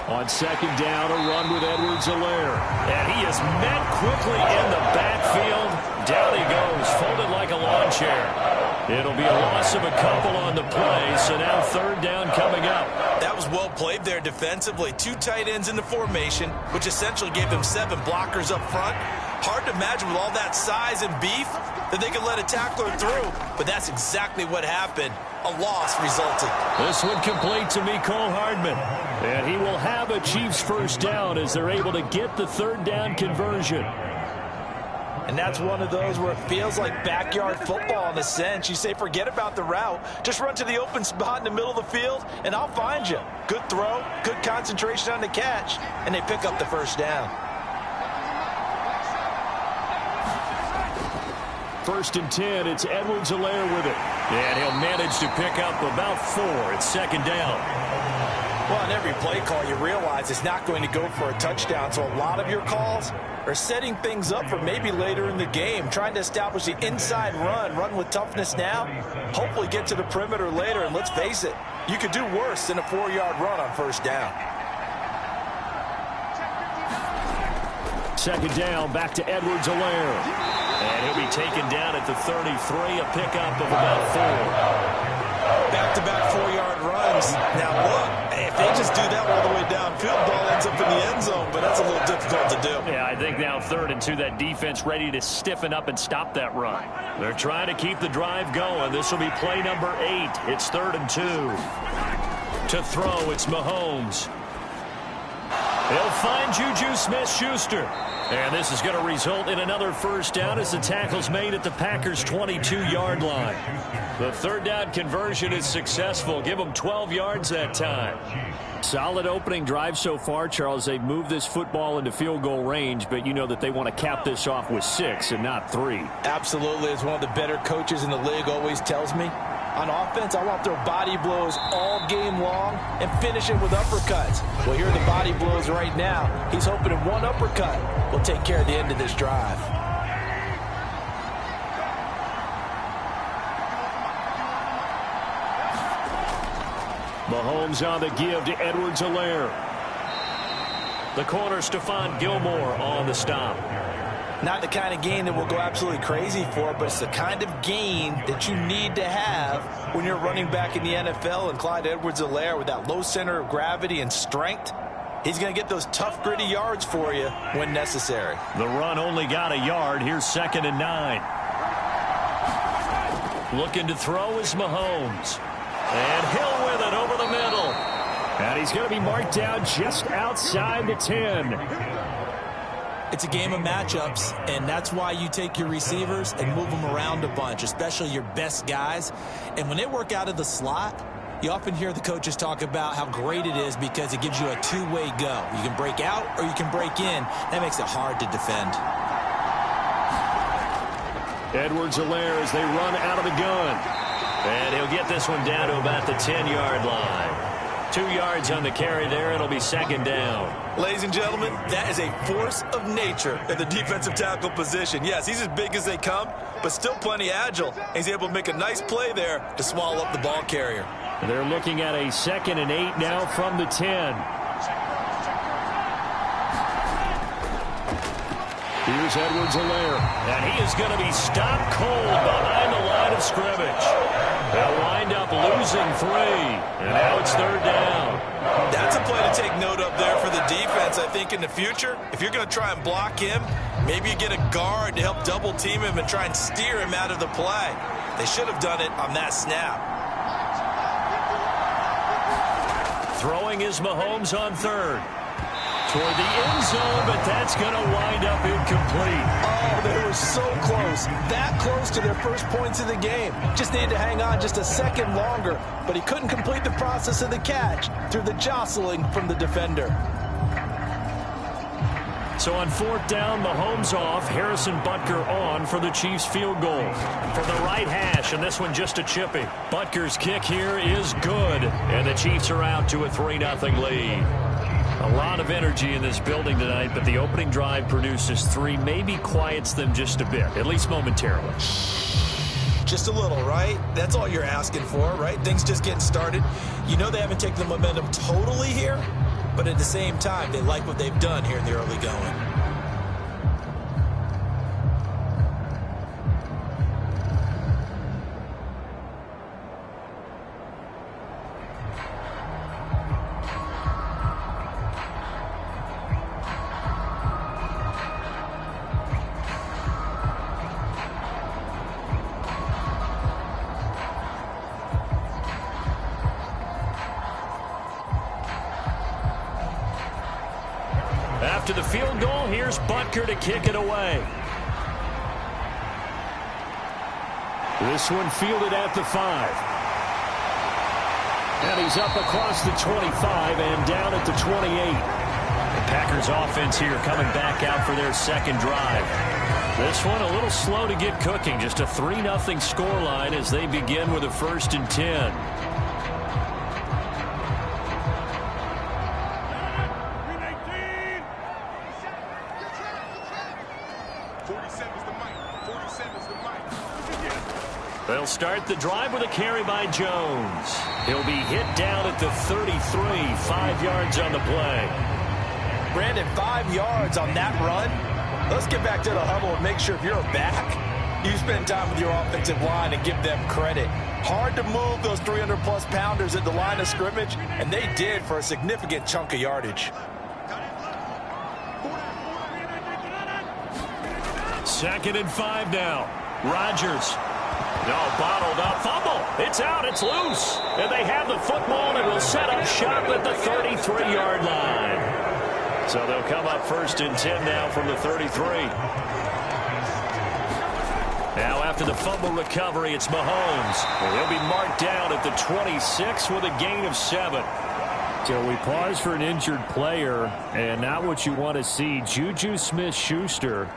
On second down, a run with Edwards-Helaire. And he is met quickly in the backfield. Down he goes, folded like a lawn chair. It'll be a loss of a couple on the play, so now third down coming up. That was well played there defensively. 2 tight ends in the formation, which essentially gave him 7 blockers up front. Hard to imagine with all that size and beef that they could let a tackler through, but that's exactly what happened. A loss resulted. This one complete to Mecole Hardman. And he will have a Chiefs first down as they're able to get the third down conversion. And that's one of those where it feels like backyard football in a sense. You say, forget about the route. Just run to the open spot in the middle of the field, and I'll find you. Good throw, good concentration on the catch, and they pick up the first down. First and 10, it's Edwards-Helaire with it. And he'll manage to pick up about 4. It's second down. Well, on every play call, you realize it's not going to go for a touchdown. So a lot of your calls are setting things up for maybe later in the game, trying to establish the inside run with toughness now, hopefully get to the perimeter later. And let's face it, you could do worse than a 4-yard run on first down. Second down, back to Edwards-Helaire. And he'll be taken down at the 33, a pickup of about 4. Back-to-back 4-yard runs. Now, look, if they just do that all the way downfield, ball ends up in the end zone, but that's a little difficult to do. Yeah, I think now 3rd and 2, that defense ready to stiffen up and stop that run. They're trying to keep the drive going. This will be play number 8. It's 3rd and 2. To throw, it's Mahomes. He'll find Juju Smith-Schuster. And this is going to result in another first down as the tackle's made at the Packers' 22-yard line. The third down conversion is successful. Give them 12 yards that time. Solid opening drive so far, Charles. They've moved this football into field goal range, but you know that they want to cap this off with 6 and not 3. Absolutely. As one of the better coaches in the league always tells me, on offense, I want to throw body blows all game long and finish it with uppercuts. Well, here are the body blows right now. He's hoping in one uppercut will take care of the end of this drive. Mahomes on the give to Edwards-Helaire. The corner, Stephon Gilmore, on the stop. Not the kind of gain that we'll go absolutely crazy for, but it's the kind of gain that you need to have when you're running back in the NFL. And Clyde Edwards-Helaire, with that low center of gravity and strength, he's going to get those tough, gritty yards for you when necessary. The run only got a yard. Here's 2nd and 9. Looking to throw is Mahomes. And Hill with it over the middle. And he's going to be marked down just outside the 10. It's a game of matchups, and that's why you take your receivers and move them around a bunch, especially your best guys. And when they work out of the slot, you often hear the coaches talk about how great it is because it gives you a two-way go. You can break out or you can break in. That makes it hard to defend. Edwards-Helaire as they run out of the gun. And he'll get this one down to about the 10-yard line. 2 yards on the carry there. It'll be 2nd down. Ladies and gentlemen, that is a force of nature in the defensive tackle position. Yes, he's as big as they come, but still plenty agile. He's able to make a nice play there to swallow up the ball carrier. They're looking at a 2nd and 8 now from the 10. Here's Edwards-Helaire. And he is going to be stopped cold behind the line of scrimmage. They'll wind up losing 3. And now it's 3rd down. That's a play to take note of there for the defense. I think in the future, if you're going to try and block him, maybe you get a guard to help double team him and try and steer him out of the play. They should have done it on that snap. Throwing is Mahomes on 3rd. Toward the end zone, but that's going to wind up incomplete. Oh, they were so close. That close to their first points of the game. Just needed to hang on just a second longer, but he couldn't complete the process of the catch through the jostling from the defender. So on 4th down, Mahomes off, Harrison Butker on for the Chiefs field goal. From the right hash, and this one just a chippy. Butker's kick here is good, and the Chiefs are out to a 3-0 lead. A lot of energy in this building tonight, but the opening drive produces 3, maybe quiets them just a bit, at least momentarily. Just a little, right? That's all you're asking for, right? Things just getting started. You know they haven't taken the momentum totally here, but at the same time, they like what they've done here in the early going. After the field goal, here's Butker to kick it away. This one fielded at the 5. And he's up across the 25 and down at the 28. The Packers offense here coming back out for their second drive. This one a little slow to get cooking. Just a 3-0 scoreline as they begin with a 1st and 10. They'll start the drive with a carry by Jones. He'll be hit down at the 33, 5 yards on the play. Brandon, 5 yards on that run. Let's get back to the huddle and make sure if you're a back, you spend time with your offensive line and give them credit. Hard to move those 300-plus pounders at the line of scrimmage, and they did for a significant chunk of yardage. 2nd and 5 now. Rodgers. No, bottled up. Fumble. It's out. It's loose. And they have the football and will set up shop at the 33-yard line. So they'll come up 1st and 10 now from the 33. Now after the fumble recovery, it's Mahomes. And he'll be marked down at the 26 with a gain of 7. So we pause for an injured player, and not what you want to see. Juju Smith-Schuster,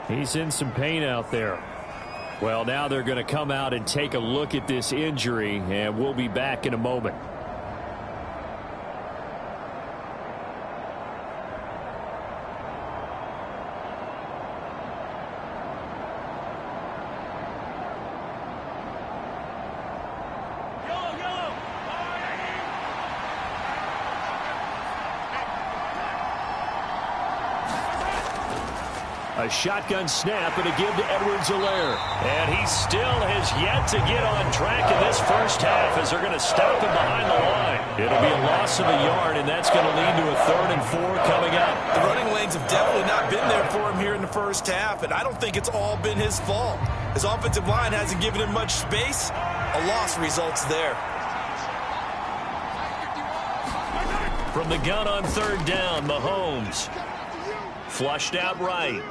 he's in some pain out there. Well, now they're going to come out and take a look at this injury, and we'll be back in a moment. A shotgun snap and a give to Edwards-Helaire. And he still has yet to get on track in this first half as they're going to stop him behind the line. It'll be a loss of a yard, and that's going to lead to a 3rd and 4 coming up. The running lanes have definitely not been there for him here in the first half, and I don't think it's all been his fault. His offensive line hasn't given him much space. A loss results there. From the gun on 3rd down, Mahomes. Flushed out right.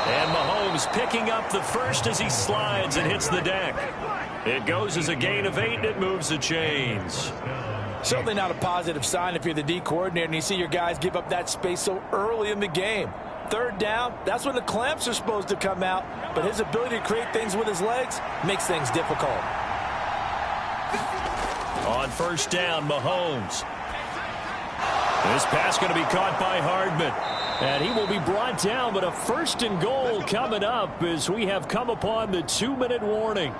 And Mahomes picking up the first as he slides and hits the deck. It goes as a gain of 8, and it moves the chains. Certainly not a positive sign if you're the D coordinator and you see your guys give up that space so early in the game. 3rd down, that's when the clamps are supposed to come out, but his ability to create things with his legs makes things difficult. On 1st down, Mahomes. This pass going to be caught by Hardman. And he will be brought down, but a 1st and goal coming up as we have come upon the 2-minute warning.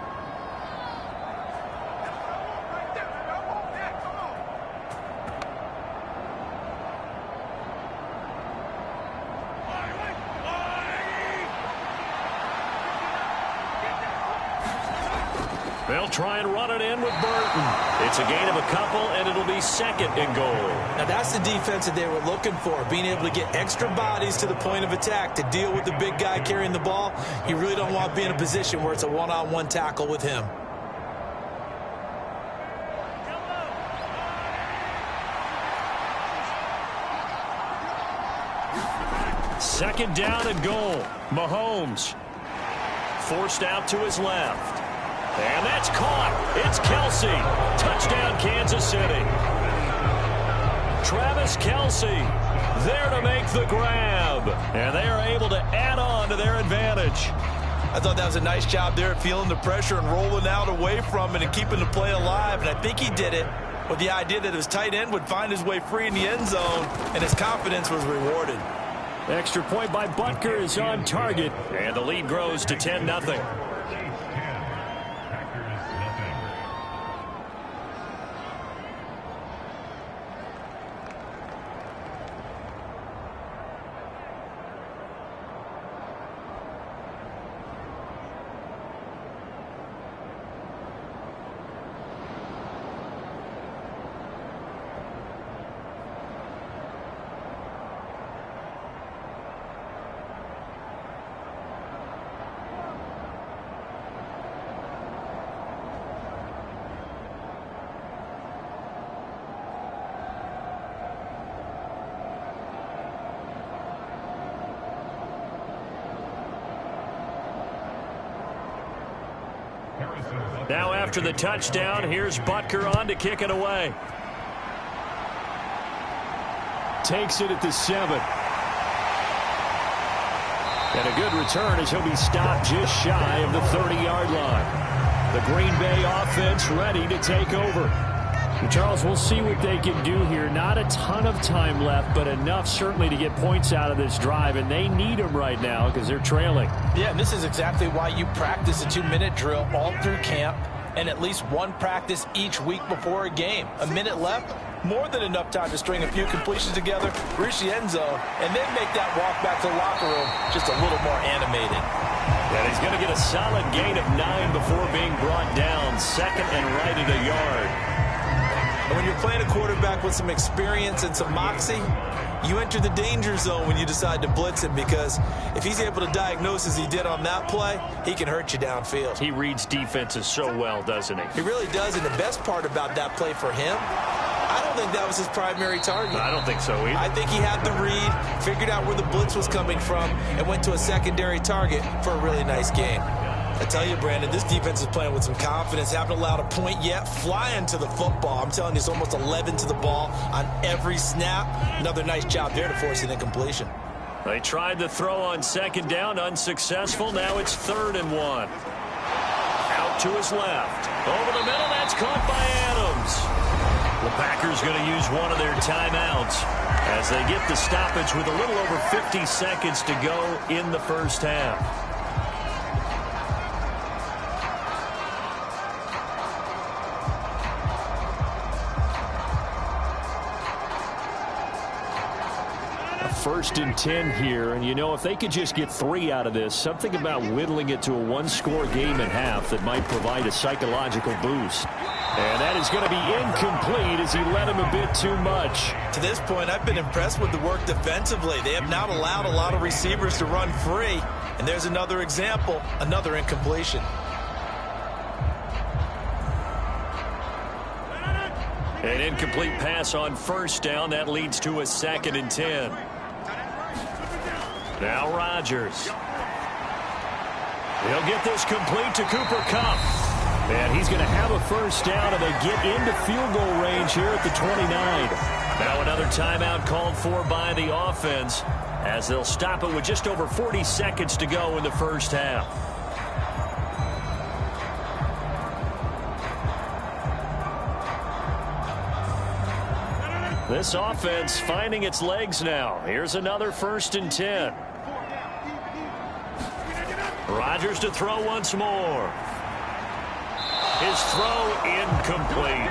They'll try and run it in with Burton. It's a gain of a couple, and it'll be 2nd and goal. Now that's the defense that they were looking for, being able to get extra bodies to the point of attack to deal with the big guy carrying the ball. You really don't want to be in a position where it's a one-on-one tackle with him. Second down and goal. Mahomes forced out to his left. And that's caught. It's Kelsey. Touchdown, Kansas City. Travis Kelce there to make the grab. And they are able to add on to their advantage. I thought that was a nice job there at feeling the pressure and rolling out away from it and keeping the play alive. And I think he did it with the idea that his tight end would find his way free in the end zone, and his confidence was rewarded. Extra point by Butker is on target, and the lead grows to 10-0. Now after the touchdown, here's Butker on to kick it away. Takes it at the 7. And a good return as he'll be stopped just shy of the 30-yard line. The Green Bay offense ready to take over. Charles, we'll see what they can do here. Not a ton of time left, but enough certainly to get points out of this drive, and they need them right now because they're trailing. Yeah, and this is exactly why you practice a 2-minute drill all through camp and at least one practice each week before a game. A minute left, more than enough time to string a few completions together, reach the end zone, and then make that walk back to the locker room just a little more animated. And he's going to get a solid gain of 9 before being brought down. Second and right at a yard. And when you're playing a quarterback with some experience and some moxie, you enter the danger zone when you decide to blitz him, because if he's able to diagnose as he did on that play, he can hurt you downfield. He reads defenses so well, doesn't he? He really does, and the best part about that play for him, I don't think that was his primary target. I don't think so either. I think he had the read, figured out where the blitz was coming from, and went to a secondary target for a really nice game. I tell you, Brandon, this defense is playing with some confidence. Haven't allowed a point yet. Flying to the football. I'm telling you, it's almost 11 to the ball on every snap. Another nice job there to force an incompletion. They tried the throw on second down, unsuccessful. Now it's 3rd and 1. Out to his left. Over the middle, that's caught by Adams. The Packers going to use one of their timeouts as they get the stoppage with a little over 50 seconds to go in the first half. First and 10 here, and you know, if they could just get 3 out of this, something about whittling it to a one-score game at half that might provide a psychological boost. And that is going to be incomplete as he led him a bit too much. To this point, I've been impressed with the work defensively. They have not allowed a lot of receivers to run free, and there's another example, another incompletion. An incomplete pass on first down. That leads to a 2nd and 10. Now Rodgers. He'll get this complete to Cooper Kupp. And he's going to have a first down, and they get into field goal range here at the 29. Now another timeout called for by the offense as they'll stop it with just over 40 seconds to go in the first half. This offense finding its legs now. Here's another 1st and 10. Rodgers to throw once more. His throw incomplete.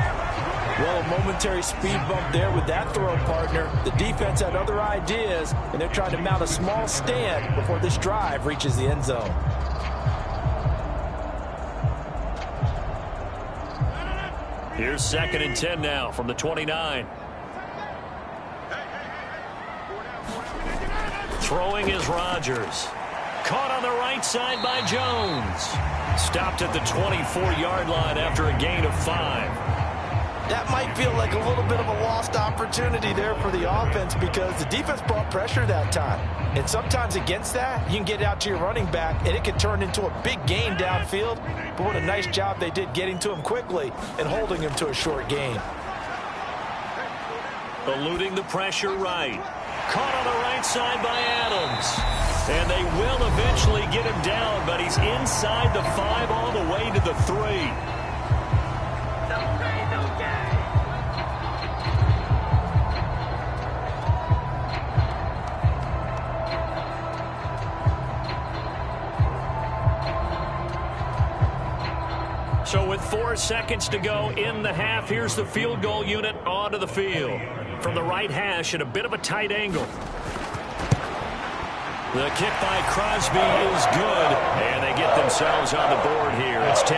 Well, a momentary speed bump there with that throw, partner. The defense had other ideas, and they're trying to mount a small stand before this drive reaches the end zone. Here's 2nd and 10 now from the 29. Throwing is Rodgers. Caught on the right side by Jones. Stopped at the 24-yard line after a gain of 5. That might feel like a little bit of a lost opportunity there for the offense because the defense brought pressure that time. And sometimes against that, you can get out to your running back, and it can turn into a big gain downfield. But what a nice job they did getting to him quickly and holding him to a short gain. eluding the pressure right. Caught on the right side by Adams. And they will eventually get him down, but he's inside the 5 all the way to the 3. So with 4 seconds to go in the half, here's the field goal unit onto the field. From the right hash at a bit of a tight angle. The kick by Crosby is good, and they get themselves on the board here. It's 10-3.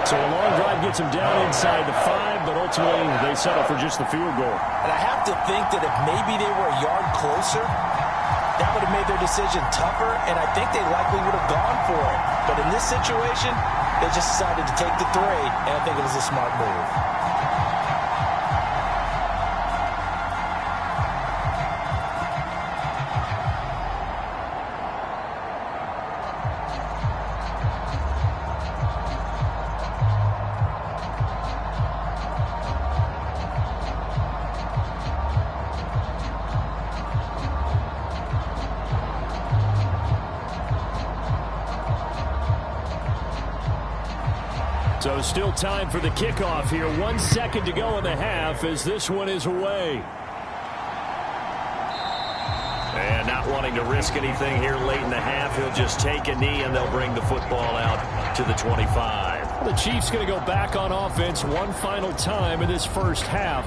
So a long drive gets them down inside the 5, but ultimately they settle for just the field goal. And I have to think that if maybe they were a yard closer, that would have made their decision tougher, and I think they likely would have gone for it. But in this situation, they just decided to take the 3, and I think it was a smart move. So still time for the kickoff here. 1 second to go in the half as this one is away. And not wanting to risk anything here late in the half, he'll just take a knee and they'll bring the football out to the 25. The Chiefs going to go back on offense one final time in this first half.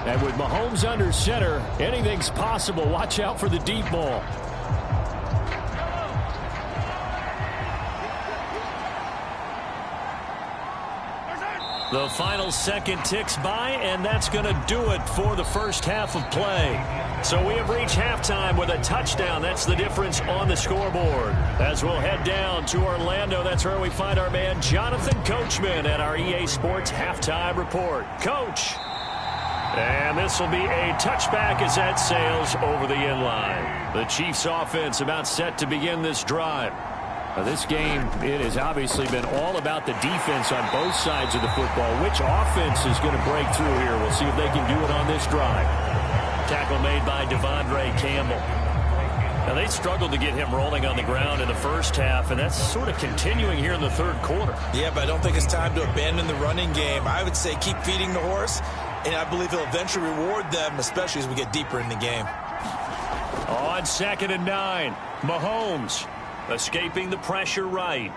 And with Mahomes under center, anything's possible. Watch out for the deep ball. The final second ticks by, and that's going to do it for the first half of play. So we have reached halftime with a touchdown. That's the difference on the scoreboard. As we'll head down to Orlando, that's where we find our man Jonathan Coachman at our EA Sports Halftime Report. Coach. And this will be a touchback as that sails over the inline. The Chiefs offense about set to begin this drive. This game, it has obviously been all about the defense on both sides of the football. Which offense is going to break through here? We'll see if they can do it on this drive. Tackle made by Devondre Campbell. Now, they struggled to get him rolling on the ground in the first half, and that's sort of continuing here in the third quarter. Yeah, but I don't think it's time to abandon the running game. I would say keep feeding the horse, and I believe he'll eventually reward them, especially as we get deeper in the game. On 2nd and 9, Mahomes. Escaping the pressure right.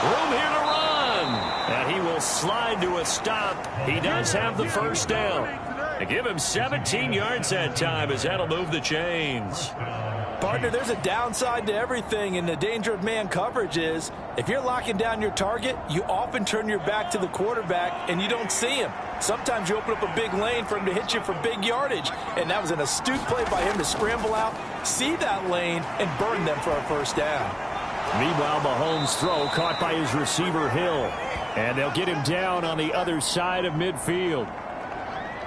Room here to run. And he will slide to a stop. He does have the first down. They give him 17 yards that time as that'll move the chains. Partner, there's a downside to everything, and the danger of man coverage is if you're locking down your target, you often turn your back to the quarterback and you don't see him. Sometimes you open up a big lane for him to hit you for big yardage, and that was an astute play by him to scramble out, see that lane, and burn them for a first down. Meanwhile, Mahomes' throw caught by his receiver Hill, and they'll get him down on the other side of midfield.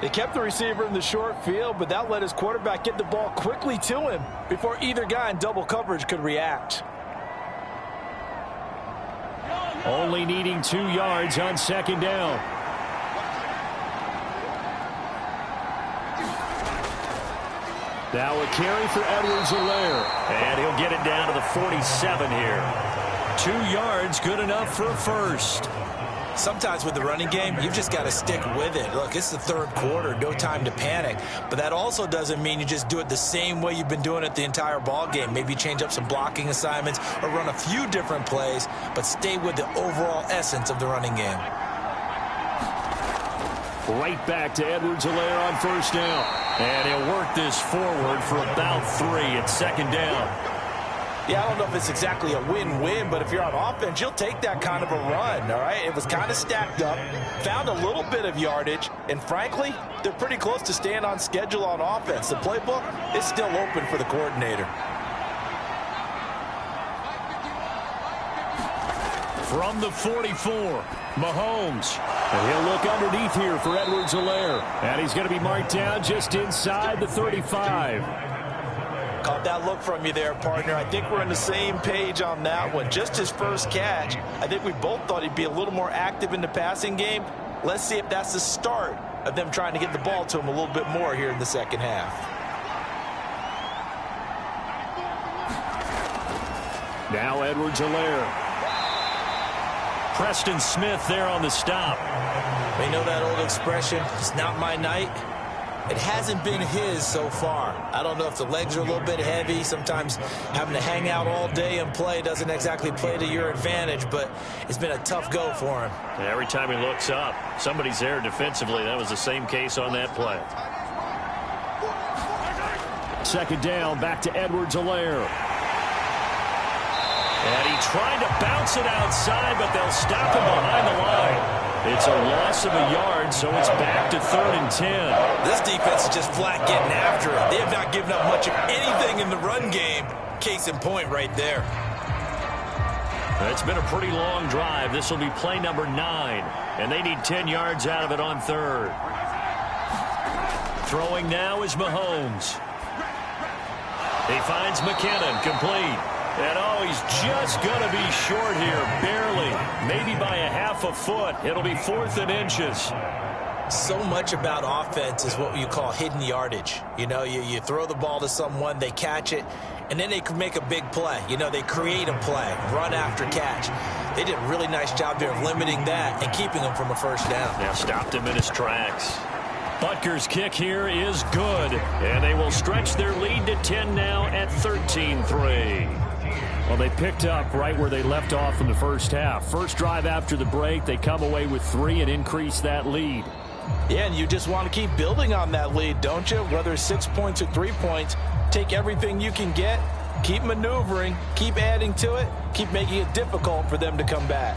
They kept the receiver in the short field, but that let his quarterback get the ball quickly to him before either guy in double coverage could react. Only needing 2 yards on 2nd down. Now a carry for Edwards-Helaire, and he'll get it down to the 47 here. 2 yards, good enough for a first. Sometimes with the running game, you've just got to stick with it. Look, it's the third quarter, no time to panic. But that also doesn't mean you just do it the same way you've been doing it the entire ball game. Maybe change up some blocking assignments or run a few different plays, but stay with the overall essence of the running game. Right back to Edwards-Helaire on first down. And he'll work this forward for about 3 at 2nd down. Yeah, I don't know if it's exactly a win-win, but if you're on offense, you'll take that kind of a run, all right? It was kind of stacked up, found a little bit of yardage, and frankly, they're pretty close to staying on schedule on offense. The playbook is still open for the coordinator. From the 44, Mahomes. And he'll look underneath here for Edwards-Helaire. And he's going to be marked down just inside the 35. Caught that look from you there, partner. I think we're on the same page on that one. Just his first catch. I think we both thought he'd be a little more active in the passing game. Let's see if that's the start of them trying to get the ball to him a little bit more here in the second half. Now Edwards-Helaire. Preston Smith there on the stop. We know that old expression, it's not my night. It hasn't been his so far. I don't know if the legs are a little bit heavy. Sometimes having to hang out all day and play doesn't exactly play to your advantage, but it's been a tough go for him. Every time he looks up, somebody's there defensively. That was the same case on that play. Second down, back to Edwards-Helaire. And he tried to bounce it outside, but they'll stop him behind the line. It's a loss of a yard, so it's back to 3rd and 10. This defense is just flat getting after it. They have not given up much of anything in the run game. Case in point right there. It's been a pretty long drive. This will be play number 9, and they need 10 yards out of it on 3rd. Throwing now is Mahomes. He finds McKinnon, complete. And oh, he's just going to be short here, barely. Maybe by a half a foot. It'll be 4th and inches. So much about offense is what you call hidden yardage. You know, you throw the ball to someone, they catch it, and then they can make a big play. You know, they create a play, run after catch. They did a really nice job there of limiting that and keeping him from a first down. Now stopped him in his tracks. Butker's kick here is good, and they will stretch their lead to 10 now at 13-3. Well, they picked up right where they left off in the first half. First drive after the break, they come away with 3 and increase that lead. Yeah, and you just want to keep building on that lead, don't you? Whether it's 6 points or 3 points, take everything you can get, keep maneuvering, keep adding to it, keep making it difficult for them to come back.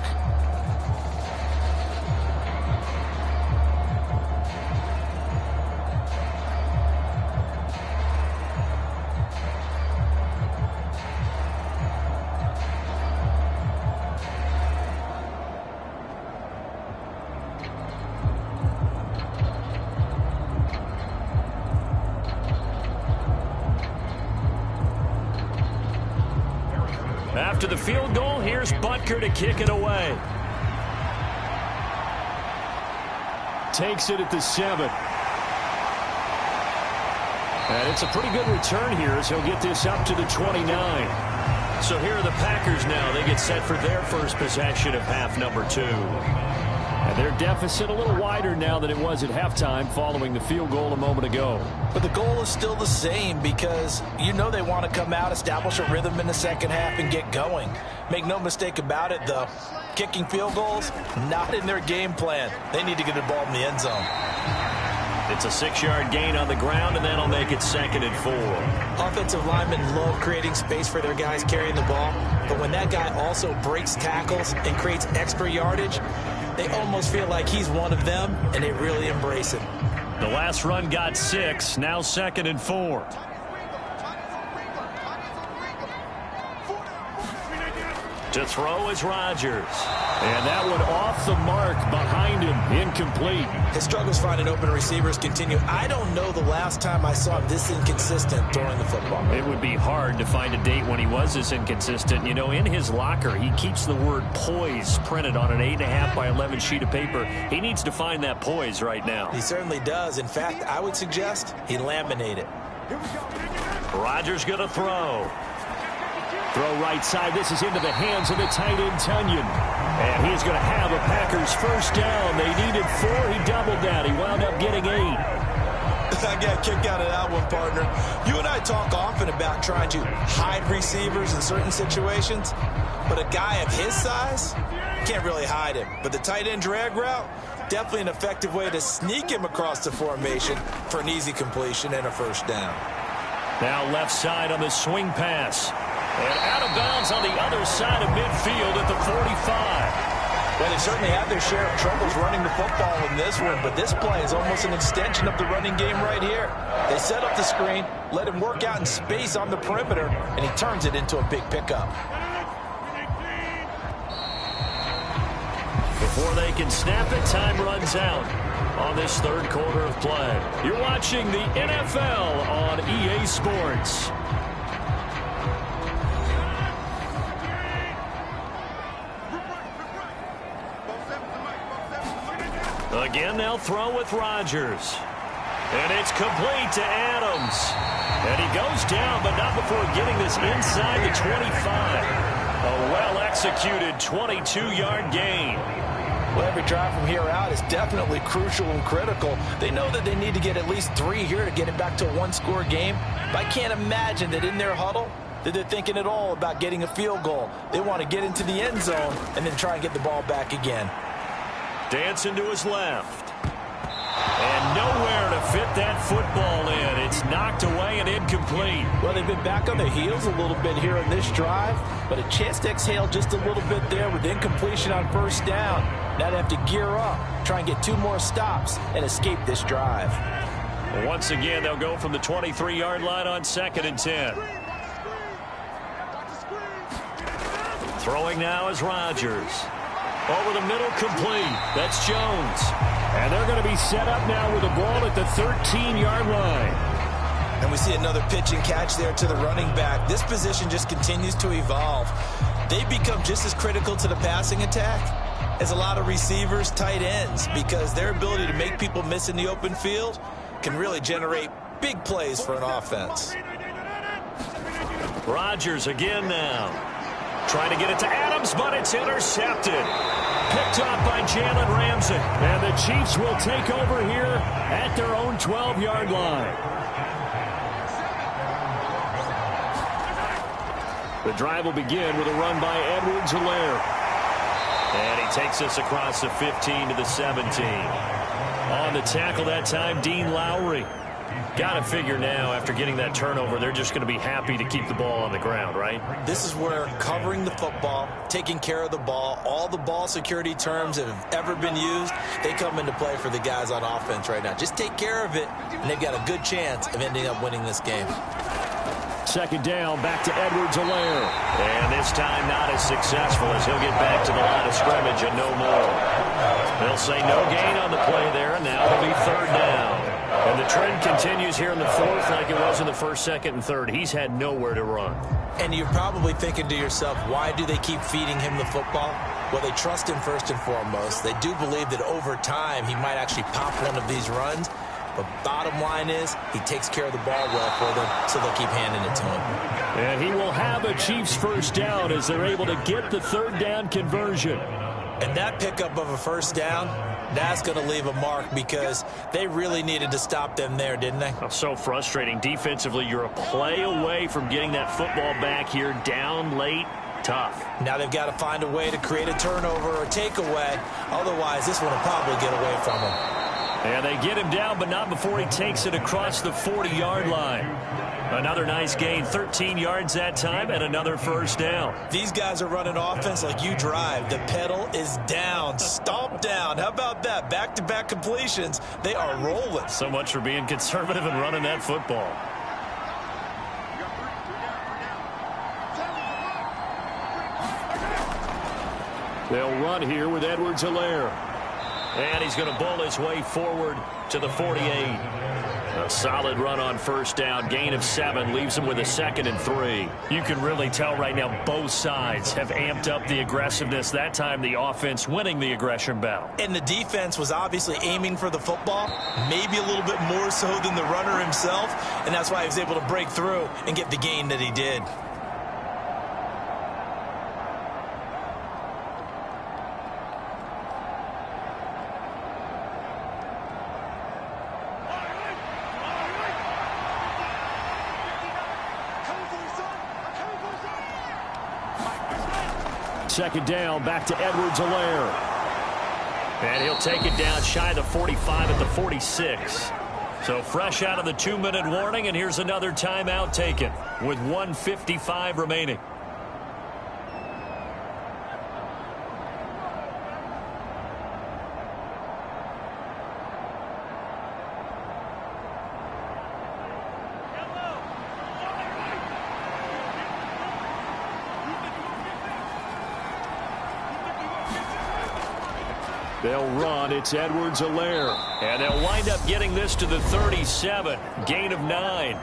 After the field goal, here's Butker to kick it away. Takes it at the 7. And it's a pretty good return here as he'll get this up to the 29. So here are the Packers now. They get set for their first possession of half number 2. And their deficit a little wider now than it was at halftime following the field goal a moment ago. But the goal is still the same because you know they want to come out, establish a rhythm in the second half, and get going. Make no mistake about it, though. Kicking field goals, not in their game plan. They need to get the ball in the end zone. It's a 6-yard gain on the ground, and that'll make it 2nd and 4. Offensive linemen love creating space for their guys carrying the ball, but when that guy also breaks tackles and creates extra yardage, they almost feel like he's one of them, and they really embrace it. The last run got 6, now 2nd and 4. To throw is Rodgers. And that one off the mark behind him, incomplete. His struggles finding open receivers continue. I don't know the last time I saw him this inconsistent throwing the football. It would be hard to find a date when he was this inconsistent. You know, in his locker, he keeps the word poise printed on an 8.5 by 11 sheet of paper. He needs to find that poise right now. He certainly does. In fact, I would suggest he laminate it. Rodgers going to throw. Throw right side. This is into the hands of the tight end, Tunyon. And he's going to have a Packers first down. They needed 4. He doubled that. He wound up getting 8. I got a kick out of that one, partner. You and I talk often about trying to hide receivers in certain situations. But a guy of his size, can't really hide him. But the tight end drag route, definitely an effective way to sneak him across the formation for an easy completion and a first down. Now left side on the swing pass. And out of bounds on the other side of midfield at the 45. Well, they certainly had their share of troubles running the football in this one, but this play is almost an extension of the running game right here. They set up the screen, let him work out in space on the perimeter, and he turns it into a big pickup. Before they can snap it, time runs out on this third quarter of play. You're watching the NFL on EA Sports. Again, they'll throw with Rodgers. And it's complete to Adams. And he goes down, but not before getting this inside the 25. A well-executed 22-yard gain. Well, every drive from here out is definitely crucial and critical. They know that they need to get at least 3 here to get it back to a one-score game. But I can't imagine that in their huddle that they're thinking at all about getting a field goal. They want to get into the end zone and then try and get the ball back again. Dancing to his left. And nowhere to fit that football in. It's knocked away and incomplete. Well, they've been back on their heels a little bit here in this drive, but a chance to exhale just a little bit there with incompletion on first down. Now they have to gear up, try and get 2 more stops, and escape this drive. Once again, they'll go from the 23-yard line on 2nd and 10. Throwing now is Rodgers. Over the middle, complete. That's Jones. And they're going to be set up now with the ball at the 13-yard line. And we see another pitch and catch there to the running back. This position just continues to evolve. They become just as critical to the passing attack as a lot of receivers, tight ends, because their ability to make people miss in the open field can really generate big plays for an offense. Rodgers again now. Trying to get it to Adams, but it's intercepted. Picked off by Jalen Ramsey. And the Chiefs will take over here at their own 12-yard line. The drive will begin with a run by Edwards-Helaire. And he takes us across the 15 to the 17. On the tackle that time, Dean Lowry. Got to figure now, after getting that turnover, they're just going to be happy to keep the ball on the ground, right? This is where covering the football, taking care of the ball, all the ball security terms that have ever been used, they come into play for the guys on offense right now. Just take care of it, and they've got a good chance of ending up winning this game. 2nd down, back to Edwards-Helaire. And this time not as successful as he'll get back to the line of scrimmage and no more. They'll say no gain on the play there, and now it'll be 3rd down. And the trend continues here in the 4th like it was in the 1st, 2nd, and 3rd. He's had nowhere to run. And you're probably thinking to yourself, why do they keep feeding him the football? Well, they trust him first and foremost. They do believe that over time he might actually pop one of these runs. But bottom line is, he takes care of the ball well for them, so they'll keep handing it to him. And he will have a Chiefs 1st down as they're able to get the 3rd down conversion. And that pickup of a 1st down, that's going to leave a mark because they really needed to stop them there, didn't they? Oh, so frustrating. Defensively, you're a play away from getting that football back here down late. Tough. Now they've got to find a way to create a turnover or takeaway. Otherwise, this one will probably get away from them. And they get him down, but not before he takes it across the 40-yard line. Another nice gain, 13 yards that time, and another 1st down. These guys are running offense like you drive. The pedal is down, stomp down. How about that? Back-to-back completions. They are rolling. So much for being conservative and running that football. They'll run here with Edwards-Helaire. And he's going to bowl his way forward to the 48. A solid run on 1st down. Gain of 7 leaves him with a 2nd and 3. You can really tell right now both sides have amped up the aggressiveness. That time the offense winning the aggression battle. And the defense was obviously aiming for the football, maybe a little bit more so than the runner himself. And that's why he was able to break through and get the gain that he did. Second down, back to Edwards-Helaire. And he'll take it down shy of the 45 at the 46. So fresh out of the 2-minute warning, and here's another timeout taken with 1:55 remaining. They'll run. It's Edwards-Helaire. And they'll wind up getting this to the 37. Gain of 9.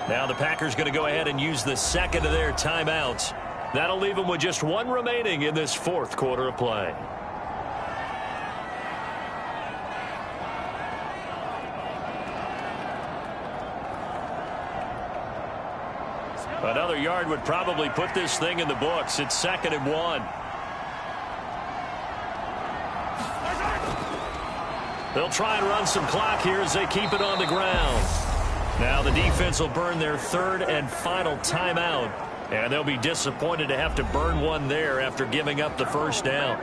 Now the Packers going to go ahead and use the 2nd of their timeouts. That'll leave them with just 1 remaining in this 4th quarter of play. Another yard would probably put this thing in the books. It's 2nd and 1. They'll try and run some clock here as they keep it on the ground. Now the defense will burn their 3rd and final timeout. And they'll be disappointed to have to burn one there after giving up the first down.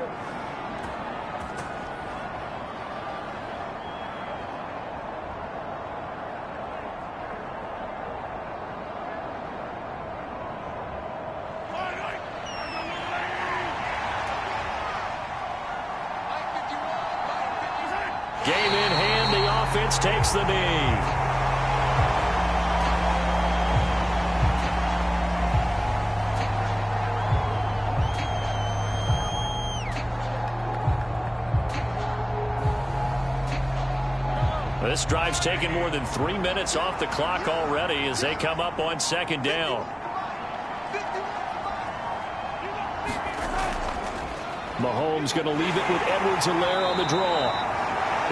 Game in hand, the offense takes the knee. This drive's taken more than 3 minutes off the clock already as they come up on 2nd down. Mahomes going to leave it with Edwards-Helaire on the draw.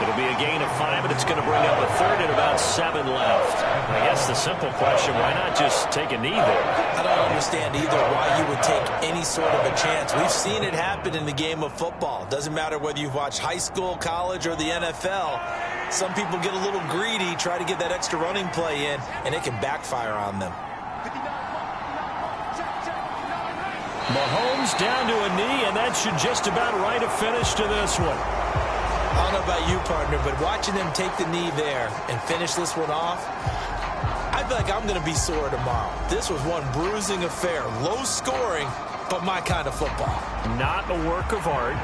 It'll be a gain of 5, and it's going to bring up a 3rd and about 7 left. I guess the simple question, why not just take a knee there? I don't understand either why you would take any sort of a chance. We've seen it happen in the game of football. Doesn't matter whether you've watched high school, college, or the NFL. Some people get a little greedy, try to get that extra running play in, and it can backfire on them. Mahomes down to a knee, and that should just about write a finish to this one. I don't know about you, partner, but watching them take the knee there and finish this one off, I feel like I'm going to be sore tomorrow. This was one bruising affair. Low scoring, but my kind of football. Not a work of art,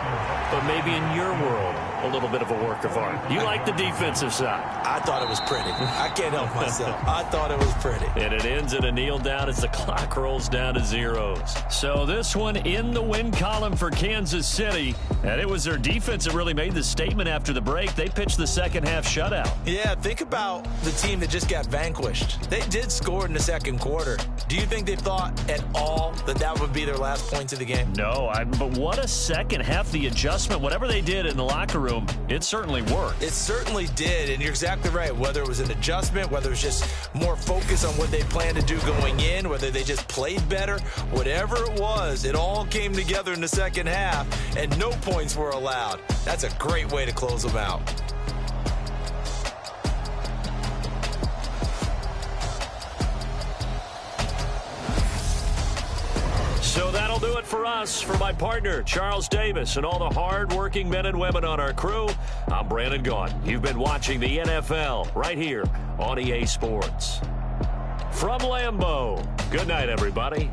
but maybe in your world, a little bit of a work of art. You like the defensive side. I thought it was pretty. I can't help myself. I thought it was pretty. And it ends in a kneel down as the clock rolls down to zeros. So this one in the win column for Kansas City. And it was their defense that really made the statement after the break. They pitched the second half shutout. Yeah, think about the team that just got vanquished. They did score in the second quarter. Do you think they thought at all that that would be their last points of the game? No, but what a second half. The adjustment, whatever they did in the locker room, it certainly worked. It certainly did, and you're exactly right. Whether it was an adjustment, whether it was just more focus on what they planned to do going in, whether they just played better, whatever it was, it all came together in the second half, and no points were allowed. That's a great way to close them out. So that'll do it for us. For my partner, Charles Davis, and all the hard-working men and women on our crew, I'm Brandon Gaudin. You've been watching the NFL right here on EA Sports. From Lambeau, good night, everybody.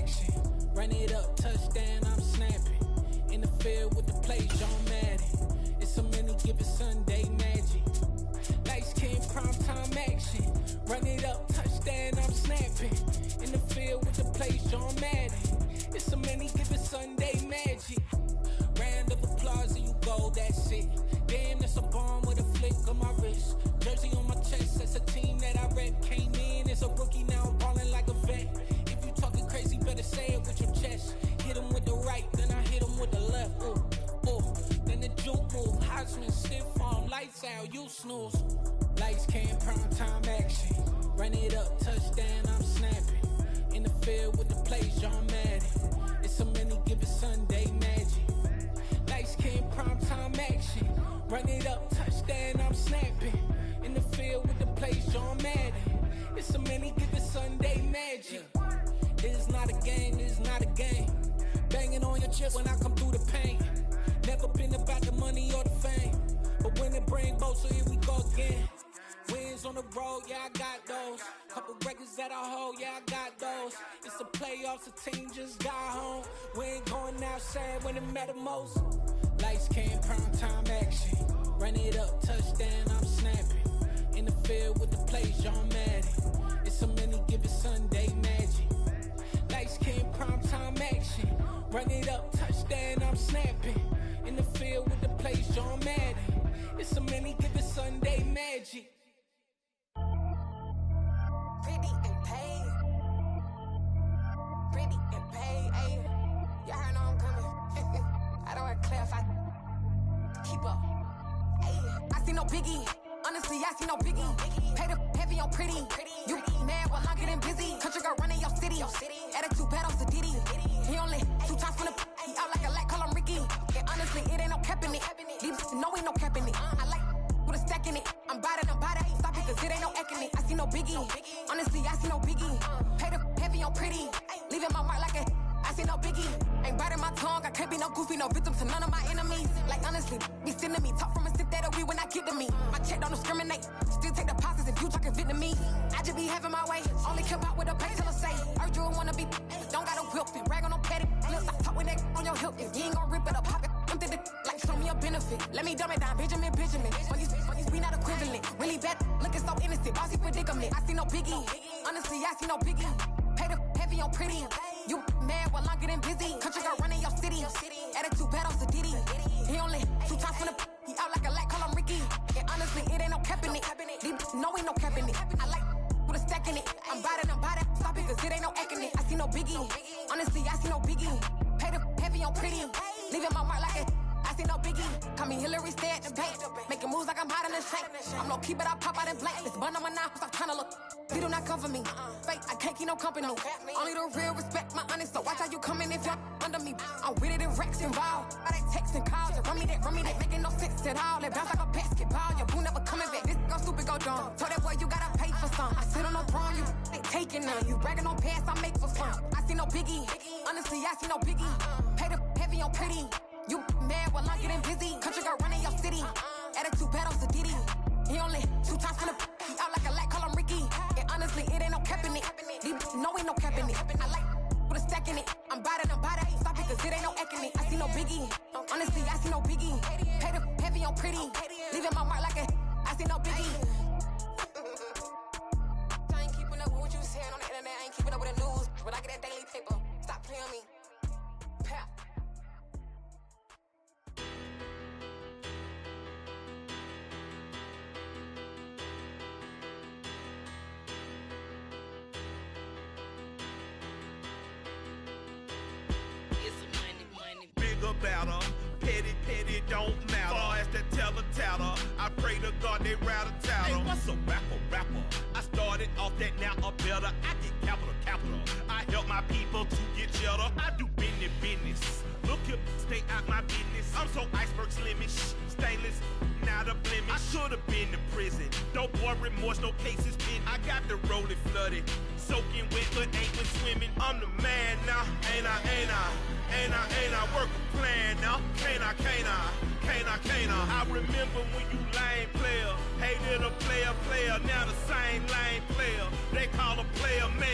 action. Run it up, touchdown, I'm snapping. In the field with the play, John Madden. It's a many given Sunday magic. Light skin, prime time action. Run it up, touchdown, I'm snapping. In the field with the play, John Madden. It's a many given Sunday magic. Round of applause and you go, that's it. Damn, that's a bomb with a flick on my wrist. Jersey on my chest, that's a team that I rep. Came in as a rookie, now I'm ballin' like a vet. If you talking crazy, better say it with your chest. Hit him with the right, then I hit him with the left. Ooh, ooh. Then the juke move, Heisman, stiff arm, lights out, you snooze. Lights came, prime time action. Run it up, touchdown, I'm snapping. In the field with the play, John Madden. It's a many given Sunday magic. Lights came, prime time action. Run it up, touchdown, I'm snapping. In the field with the play, John Madden. It's a many given Sunday magic. It is not a game, it is not a game. Banging on your chip when I come through the pain. Never been about the money or the fame. But when it bring both, so here we go again. Wins on the road, yeah, I got those. Couple records that I hold, yeah, I got those. It's the playoffs, the team just got home. We ain't going outside when it matter most. Lights came, prime time action. Run it up, touchdown, I'm snapping. In the field with the play, John Madden. It's a many given Sunday magic. Lights came, prime time action. Run it up, touchdown, I'm snapping. In the field with the play, John Madden. It's a many given Sunday magic. Pretty and paid. Pretty and paid, ayy. Y'all heard I'm coming. I don't want to clarify. Keep up. Ayy. I see no biggie. Honestly, I see no biggie. Pay the heavy on pretty. You mad while I'm getting busy. Country girl running your city. Attitude bad off the Diddy. He only 2 times from the he out like a light, call him Ricky. And honestly, it ain't no cap in it. These no ain't no cap in it. I like with a stack in it. I'm bad it. Stop it, cause it ain't no acting it. I see no biggie. Honestly, I see no biggie. Pay the heavy on pretty. Leaving my mark like a I see no biggie. Ain't biting my tongue. I can't be no goofy, no victim to none of my enemies. Like honestly, be sending me talk from a sit that we when I get to me. My check don't discriminate. Still take deposits if you talking Vietnamese. I just be having my way. Only come out with a pay till I say. Heard you wanna be. Don't gotta whip it. Brag on no petty. Flips. I talk with that on your hip. If you ain't gon' rip it up, pop it. I'm the like show me a benefit. Let me dumb it down, Benjamin. When we not equivalent. Really bad, looking so innocent. Bossy predicament. I see no biggie. Honestly, I see no biggie. Pay the heavy on pretty. You mad while I'm getting busy. Country girl running your city. Attitude bad off the Diddy. He only 2 times from the he out like a light, call him Ricky. And honestly, it ain't no cap in it. No ain't no cap in it. I like with a stack in it. I'm bad it. Stop it, cause it ain't no acting it. I see no biggie. Honestly, I see no biggie. Pay the heavy on pretty. Leaving my mark like a I see no biggie. Call me Hillary, stay at the bank. Making moves like I'm hiding in the shank. I'm low key, but I pop out in blank. This bun on my knife, I'm trying to look. He do not come for me. Fake, I can't keep no company. Only the real respect my honest. So watch how you coming if you're under me. I'm with it in Rex involved. All they text and calls. Run me that making no sense at all. They bounce like a basketball. Your boo never coming back. This go stupid, go dumb. Told that boy you gotta pay for some. I sit on no throne, you ain't taking none. You bragging on past, I make for fun. I see no biggie. Honestly, I see no biggie. Pay the heavy on pretty. You mad while I'm getting busy. Country girl running your city. Attitude bad off the Diddy. He only 2 times from the he out like a light, call him Ricky. And honestly, it ain't no cap in it. No ain't no cap in it. I like with a stack in it. I'm bad it. Stop it, cause it ain't no acting it. I see no biggie. Honestly, I see no biggie. Pay the heavy on pretty. Leaving my mark like a I see no biggie. I ain't keeping up with what you saying on the internet. I ain't keeping up with the news. When I get that daily paper, stop playing me. Pap. About her. Petty, don't matter. Far as that tell-a-tatter, I pray to God they rat-a-tatter. Hey, what's a rapper? I started off that, now a better. I get capital. I help my people to get cheddar. I do business. Look here, stay out my business. I'm so iceberg slimish, stainless, not a blemish. I should've been to prison. No boy remorse, no cases pinned. I got the rolling flooded, soaking wet, but ain't been swimming. I'm the man now, ain't I? Work a plan now, can't I? I remember when you lame player, hated a player, now the same lame player. They call a player man.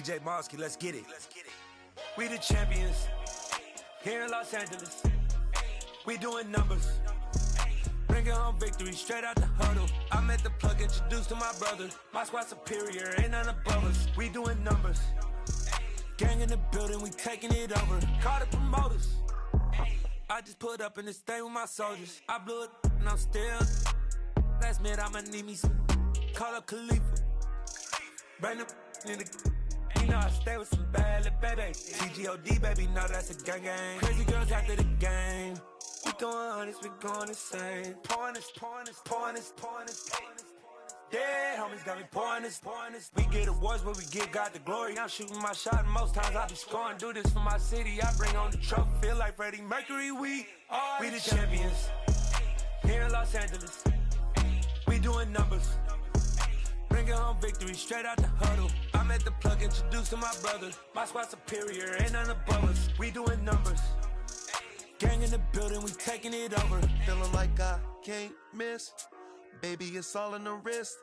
DJ Mosky, let's get it. We the champions here in Los Angeles. We doing numbers. Bringing home victory straight out the huddle. I'm at the plug, introduced to my brother. My squad superior, ain't none above us. We doing numbers. Gang in the building, we taking it over. Call the promoters. I just put up in this thing with my soldiers. I blew it and I'm still. Last minute I'ma need me some. Call up Khalifa. Bring them in the. You know I stay with some bad little baby. TGOD baby, know that's a gang gang. Crazy girls after the game. We going honest, we going insane. Pouring this. Yeah, homies got me pouring this. We get awards, but we give God the glory. I'm shooting my shot, and most times I be scoring. Do this for my city, I bring on the trophy. Feel like Freddie Mercury, we the champions. Here in Los Angeles, we doing numbers. Bringing home victory straight out the huddle. I'm at the plug, introduced to my brother. My squad superior, ain't none above us. We doing numbers. Gang in the building, we taking it over. Feeling like I can't miss. Baby, it's all in the wrist.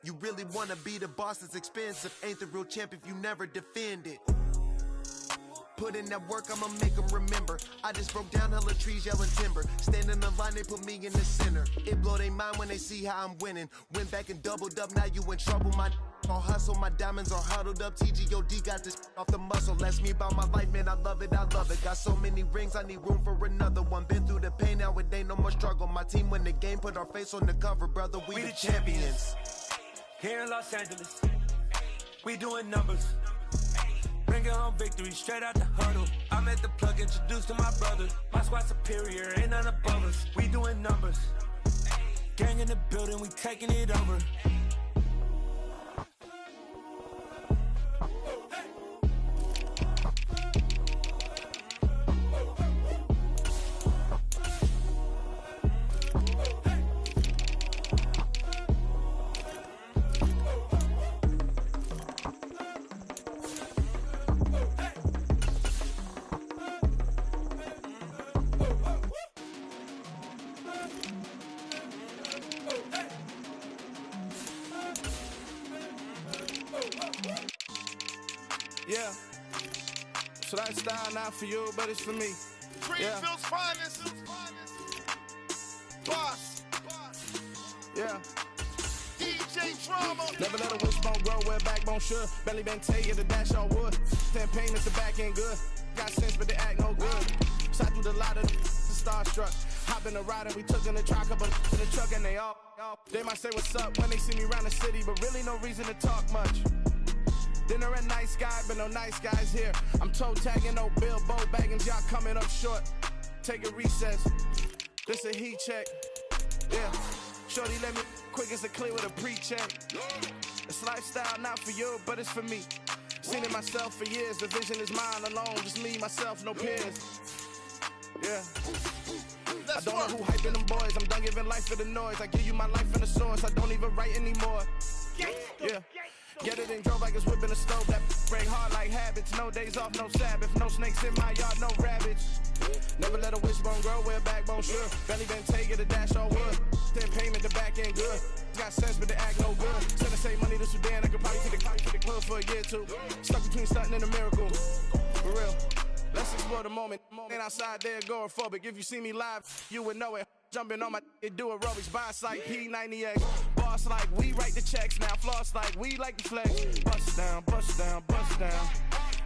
You really wanna be the boss, it's expensive. Ain't the real champ if you never defend it. Put in that work, I'ma make them remember. I just broke down hella trees, yelling timber. Stand in the line, they put me in the center. It blow they mind when they see how I'm winning. Went back and doubled up, now you in trouble. My all hustle, my diamonds are huddled up. TGOD got this off the muscle. That's me about my life, man, I love it. Got so many rings, I need room for another one. Been through the pain, now it ain't no more struggle. My team win the game, put our face on the cover, brother. We the champions. Here in Los Angeles, we doing numbers. Bringing home victory straight out the huddle. I'm at the plug, introduced to my brother. My squad superior, ain't none above us. We doing numbers. Gang in the building, we taking it over. Yeah, so that style not for you, but it's for me. Greenfield's finest. Boss. Yeah. DJ Drama. Never let a wishbone grow where backbone should. Belly been taking the dash all wood. 10 pain is the back end good. Got sense, but they act no good. Sat through the lot of the starstruck. Hop in the ride and we took in the truck up in the truck and they all. They might say what's up when they see me around the city, but really no reason to talk much. Dinner a nice guy, but no nice guys here. I'm toe tagging, no Bilbo baggins, y'all coming up short. Take a recess. This a heat check. Yeah. Shorty let me quick as a clear with a pre-check. This lifestyle not for you, but it's for me. Seen it myself for years. The vision is mine alone. Just me, myself, no peers. Yeah. I don't know who hyping them boys. I'm done giving life for the noise. I give you my life in the source. I don't even write anymore. Yeah. Get it and drove like it's whipping a stove. That break hard like habits. No days off, no Sabbath. No snakes in my yard, no rabbits. Never let a wishbone grow where backbone should. Belly been taking the dash all wood. 10 payment, the back end good. Got sense, but they act no good. Send the same money to Sudan. I could probably take the club for a year or two. Stuck between stunting and a miracle. For real. Let's explore the moment. Ain't outside there agoraphobic. If you see me live, you would know it. Jumping on my do aerobics. Boss like P90X. Boss like we write the checks now. Floss like we like the flex. Bust down, bust down, bust down.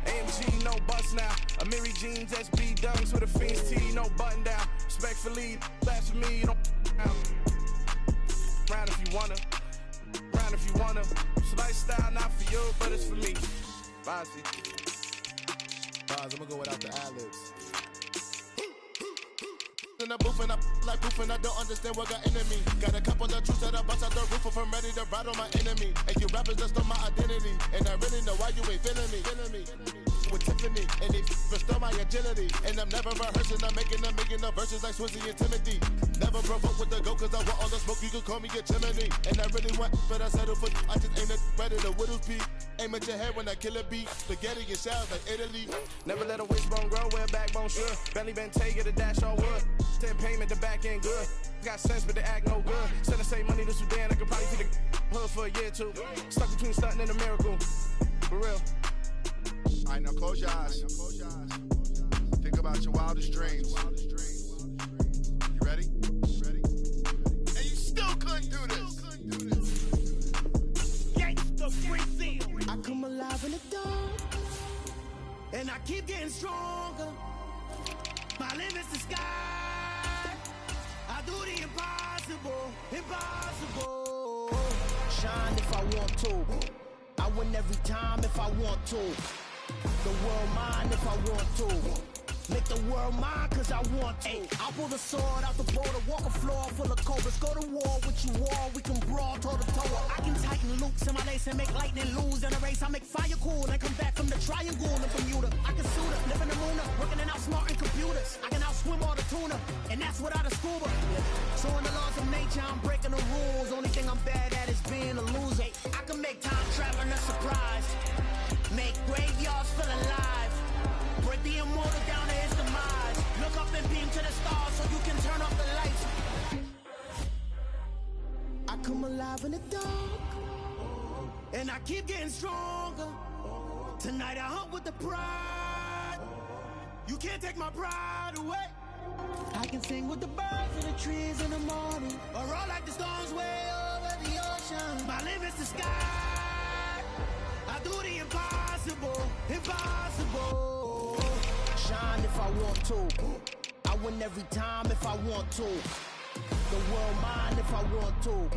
AMG, no bust now. Amiri jeans, SB dunks with a Fiends T, no button down. Respectfully, that's for me, you don't down. Round if you wanna. Round if you wanna. It's lifestyle not for you, but it's for me. Bossy. I'm gonna go without the ad-libs. In the booth and I like proof and I don't understand what got into me. Got a couple of truths that I bust out the roof if I'm ready to ride on my enemy. And you rappers just on my identity. And I really know why you ain't feeling me. With Tiffany and they restore my agility. And I'm never rehearsing, I'm making a million of verses like Swizzy and Timothy. Never provoke with the go cause I want all the smoke, you can call me a chimney. And I really want, but I settle for I just ain't ready to Whittles Peak. Aim at your head when I kill a beat. Spaghetti and shells like Italy. Never let a wishbone grow where backbone should. Belly been taking the dash all wood. 10 payment, the back end good. Got sense, but they act no good. Send the same money to Sudan, I could probably take the hood for a year or two. Stuck between stunting and a miracle. For real. All right, now close your eyes. Think about your wildest dreams. You ready? And you still couldn't do this. I come alive in the dark, and I keep getting stronger. My limit's the sky. I do the impossible. Shine if I want to. I win every time if I want to. The world mine if I want to. Make the world mine cause I want to. I pull the sword out the border, walk a floor full of cobras. Go to war with you all, we can brawl toe to toe. I can tighten loops in my lace and make lightning lose in a race. I make fire cool and come back from the triangle in Bermuda. I can suit up, live in the moon up, working and outsmarting computers. I can outswim all the tuna, and that's without a scuba. So in the laws of nature, I'm breaking the rules. Only thing I'm bad at is being a loser. I can make time traveling a surprise. Make graveyards feel alive. Break the immortal down to his demise. Look up and beam to the stars so you can turn off the lights. I come alive in the dark, and I keep getting stronger. Tonight I hunt with the pride. You can't take my pride away. I can sing with the birds and the trees in the morning, or roll like the storms way over the ocean. My limit's the sky. I do the impossible. Shine if I want to. I win every time if I want to. The world mine if I want to.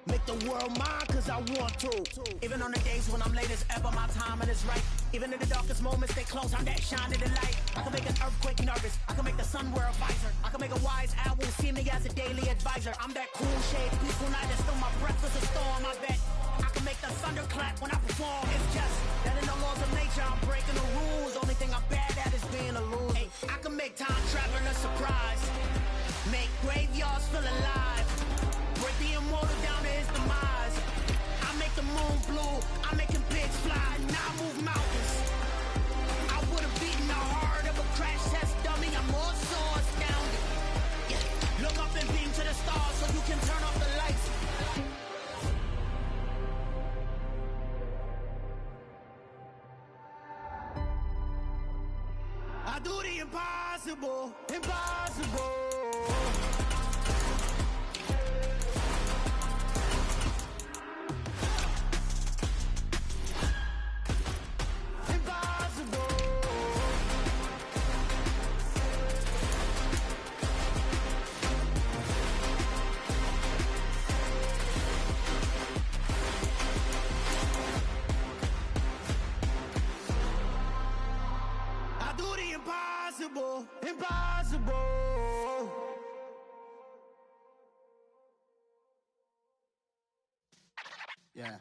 Make the world mine cause I want to. Even on the days when I'm late as ever, my timing is right. Even in the darkest moments, they close, I'm that shine in the light. I can make an earthquake nervous, I can make the sun wear a visor. I can make a wise owl see me as a daily advisor. I'm that cool shade, peaceful night, and still my breath is a storm, I bet. I can make the thunder clap when I perform. It's just that in the laws of nature, I'm breaking the rules. Only thing I'm bad at is being a loser. Hey, I can make time traveling a surprise. Make graveyards feel alive. Break the immortal down to his demise. I make the moon blue. I'm making pigs fly. Now I move mountains. I would have beaten the heart of a crash test dummy. I'm more so astounded. Yeah. Look up and beam to the stars so you can turn off the lights. I do the impossible. Impossible. Yeah.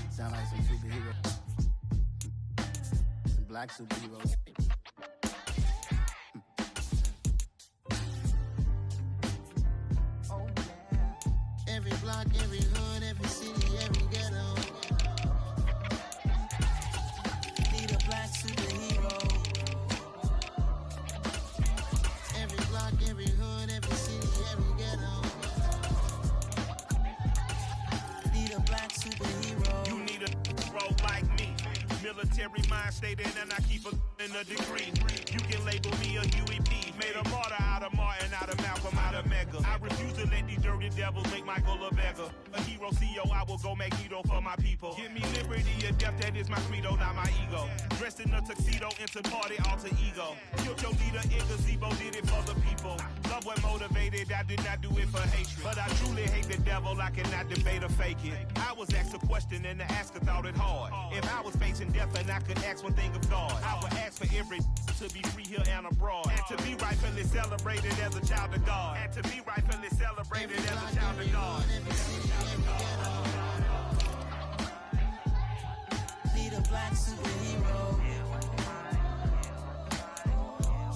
Sound like some superheroes. Some black superheroes. Every block, every hood, every city, every ghetto. Need a black superhero. Every block, every hood, every city, every ghetto. Need a black superhero. You need a hero like me. Military mind stated, and I keep a in a degree. You can label me a Huey P. Made a martyr out of Martin, out of Malcolm, out of Mega. I refuse to let these dirty devils make Michael a beggar. A hero CEO, I will go Magneto for my people. Give me liberty or death, that is my credo, not my ego. Dressed in a tuxedo, into party, alter ego. Killed your leader in gazebo, did it for the people. Love what motivated, I did not do it for hatred. But I truly hate the devil, I cannot debate or fake it. I was asked a question and the asker thought it hard. If I was facing death and I could ask one thing of God, I would ask for every to be free here and abroad. And to be rightfully celebrated as a child of God. And to be rightfully celebrated as a child of God. Need a black superhero.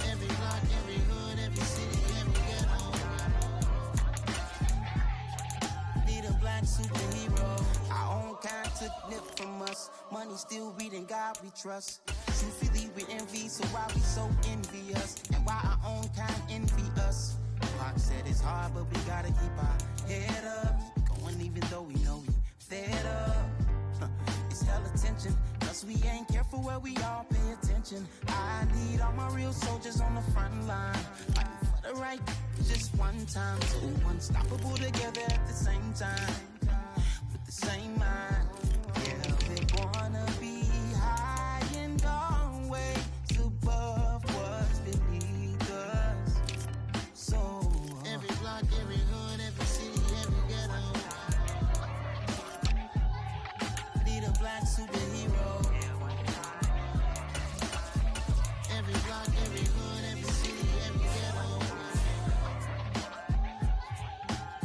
Every block, every hood, every city, every ghetto. Need a black superhero. Our own kind took nip from us. Money still reading God we trust. Truthfully we envy, so why we so envious? And why our own kind envy us? Pac said it's hard, but we gotta keep our head up. Going even though we know we fed up. It's hella tension, cause we ain't careful where we all pay attention. I need all my real soldiers on the front line, fighting for the right just one time. So unstoppable together at the same time, with the same mind. Yeah, we wanna be high and always above what's beneath us. So every block, every hood, every city, every ghetto need a black superhero. Every block, every hood, every city, every ghetto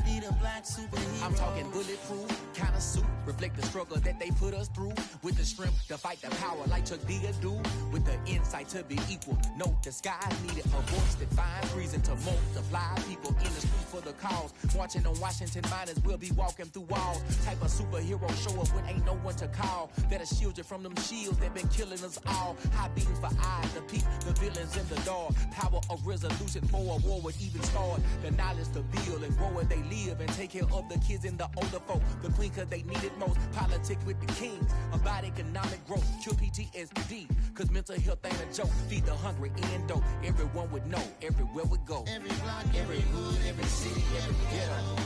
need a black superhero. I'm talking bulletproof kind of suit, reflect the struggle that they put us through, with the strength to fight the power like Chuck D do, with the insight to be equal. No disguise needed, a voice that finds reason to multiply people in the street for the cause. Marching on Washington miners, we'll be walking through walls. Type of superhero show up when ain't no one to call. That'll shield you from them shields that been killing us all. High beams for eyes to peep the villains in the dark. Power of resolution for a war would even start. The knowledge to build and grow where they live and take care of the kids and the older folk. The queen cause they need it most. Politic with the kings about economic growth. Cure PTSD cause mental health ain't a joke. Feed the hungry and dope. Everyone would know everywhere we go. Every block, every hood, every city, every ghetto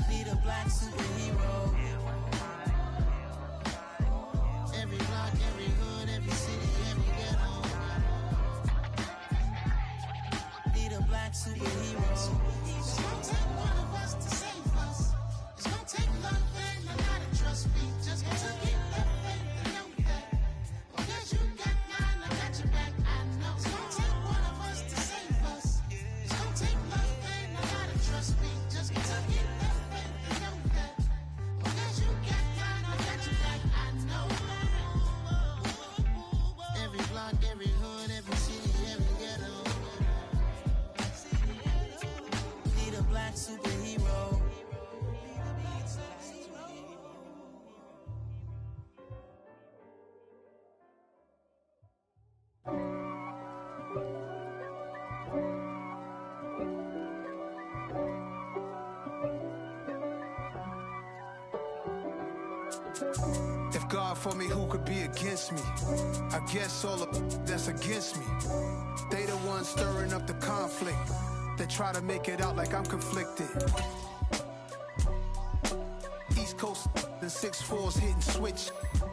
need a black superhero. Every block, every hood, every city, every ghetto need a black superhero. It's gonna take one of us to save us. It's gonna take love and a lot of trust. We just got to get that faith and know that. Because you got mine, I got your back, I know. It's gonna take one of us to save us. It's gonna take love and a lot of trust. We just got to get that faith and know that. Because you got mine, I got your back, I know. Every block, every hood, every city, every ghetto need a black superhero. If God for me, who could be against me? I guess all of that's against me. They the ones stirring up the conflict. They try to make it out like I'm conflicted. East Coast, the 6'4's hitting switch.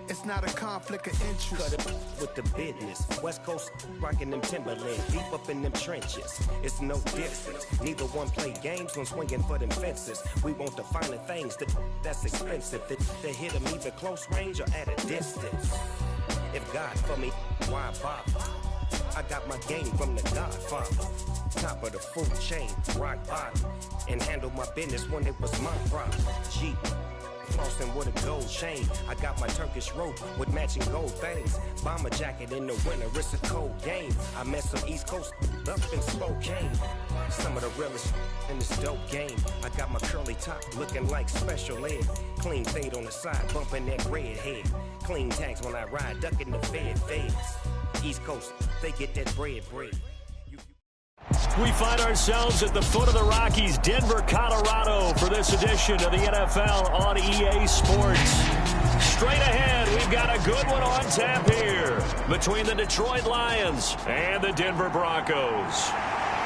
It's not a conflict of interest. Cut it with the business. West Coast rocking them Timberlands, deep up in them trenches. It's no difference. Neither one play games when swinging for them fences. We want the finer things that's expensive. That hit them either close range or at a distance. If God for me, why bother? I got my game from the Godfather. Top of the food chain, rock bottom. And handle my business when it was my problem. G. Flossing with a gold chain. I got my Turkish rope with matching gold things. Bomber jacket in the winter, it's a cold game. I met some East Coast up in Spokane. Some of the realest in this dope game. I got my curly top looking like special ed. Clean fade on the side, bumping that red head. Clean tags when I ride, ducking the feds. East Coast, they get that bread. We find ourselves at the foot of the Rockies, Denver, Colorado, for this edition of the NFL on EA Sports. Straight ahead, we've got a good one on tap here between the Detroit Lions and the Denver Broncos.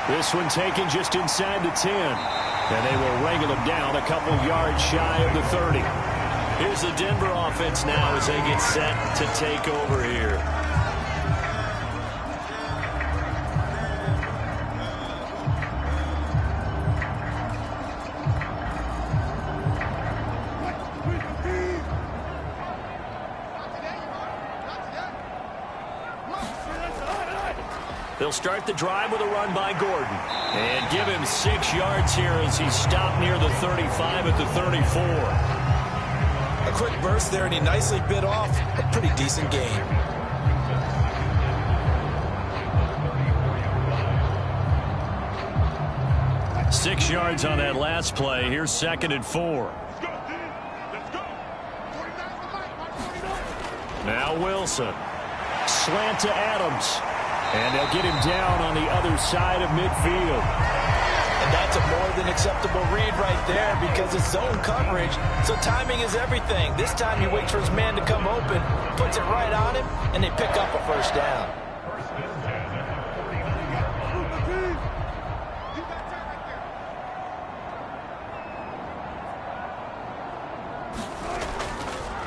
This one taken just inside the 10, and they will wrangle them down a couple yards shy of the 30. Here's the Denver offense now as they get set to take over here. They'll start the drive with a run by Gordon. And give him 6 yards here as he stopped near the 35 at the 34. A quick burst there, and he nicely bit off a pretty decent gain. Six yards on that last play. Here's 2nd and 4. Now Wilson. Slant to Adams. And they'll get him down on the other side of midfield. And that's a more than acceptable read right there because it's zone coverage, so timing is everything. This time he waits for his man to come open, puts it right on him, and they pick up a first down.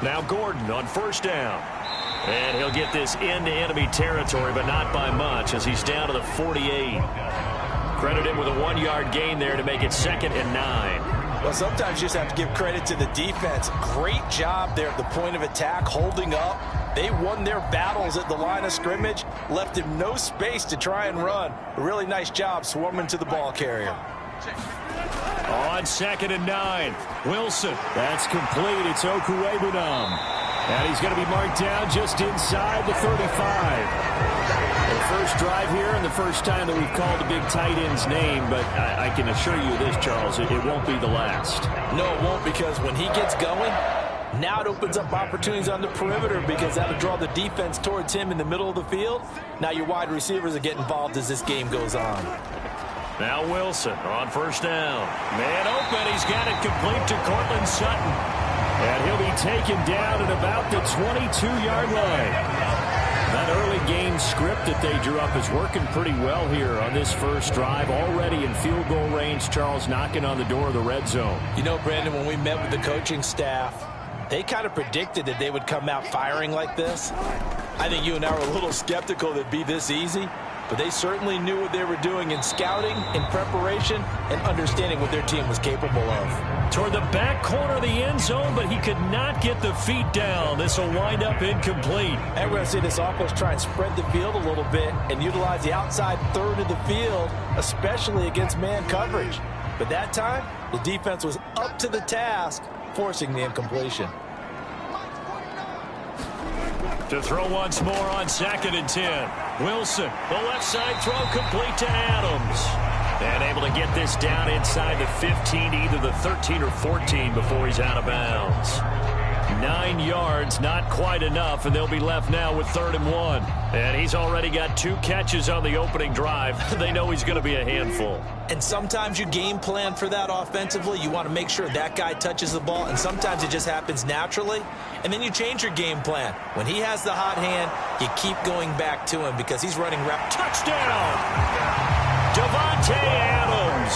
Now Gordon on first down. And he'll get this into enemy territory, but not by much as he's down to the 48. Credit him with a 1-yard gain there to make it 2nd and 9. Well, sometimes you just have to give credit to the defense. Great job there at the point of attack, holding up. They won their battles at the line of scrimmage, left him no space to try and run. A really nice job swarming to the ball carrier. On 2nd and 9, Wilson. That's complete. It's Okuwebunam. And he's going to be marked down just inside the 35. The first drive here and the first time that we've called the big tight end's name, but I can assure you this, Charles, it won't be the last. No, it won't, because when he gets going, now it opens up opportunities on the perimeter because that'll draw the defense towards him in the middle of the field. Now your wide receivers will get involved as this game goes on. Now Wilson on first down. Man open. He's got it complete to Cortland Sutton. And he'll be taken down at about the 22-yard line. That early game script that they drew up is working pretty well here on this first drive. Already in field goal range, Charles, knocking on the door of the red zone. You know, Brandon, when we met with the coaching staff, they kind of predicted that they would come out firing like this. I think you and I were a little skeptical that it'd be this easy. But they certainly knew what they were doing in scouting, in preparation, and understanding what their team was capable of. Toward the back corner of the end zone, but he could not get the feet down. This will wind up incomplete. And we're going to see this offense try and spread the field a little bit and utilize the outside third of the field, especially against man coverage. But that time, the defense was up to the task, forcing the incompletion. To throw once more on 2nd and 10. Wilson, the left side throw complete to Adams. And able to get this down inside the 15, either the 13 or 14 before he's out of bounds. 9 yards, not quite enough, and they'll be left now with 3rd and 1. And he's already got 2 catches on the opening drive. They know he's going to be a handful. And sometimes you game plan for that offensively. You want to make sure that guy touches the ball, and sometimes it just happens naturally. And then you change your game plan. When he has the hot hand, you keep going back to him because he's running rep. Touchdown! Devontae Adams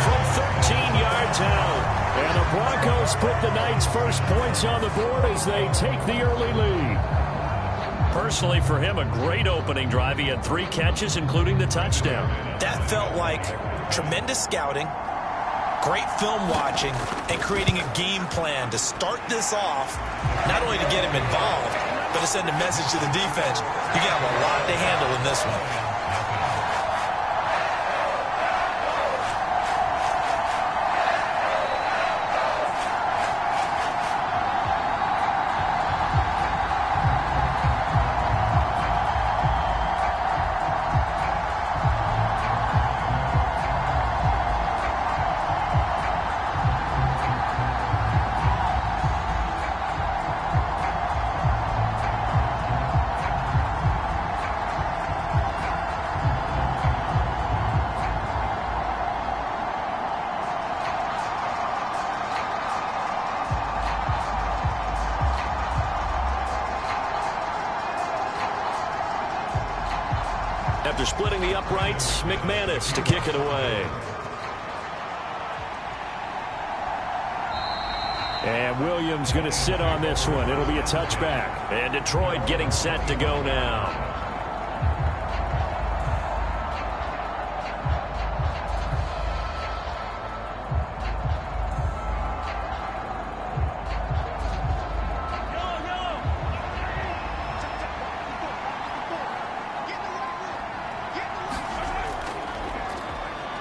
from 13 yards out. And the Broncos put the night's first points on the board as they take the early lead. Personally, for him, a great opening drive. He had 3 catches, including the touchdown. That felt like tremendous scouting, great film watching, and creating a game plan to start this off, not only to get him involved, but to send a message to the defense. You got a lot to handle in this one. After splitting the uprights, McManus to kick it away. And Williams going to sit on this one. It'll be a touchback. And Detroit getting set to go now.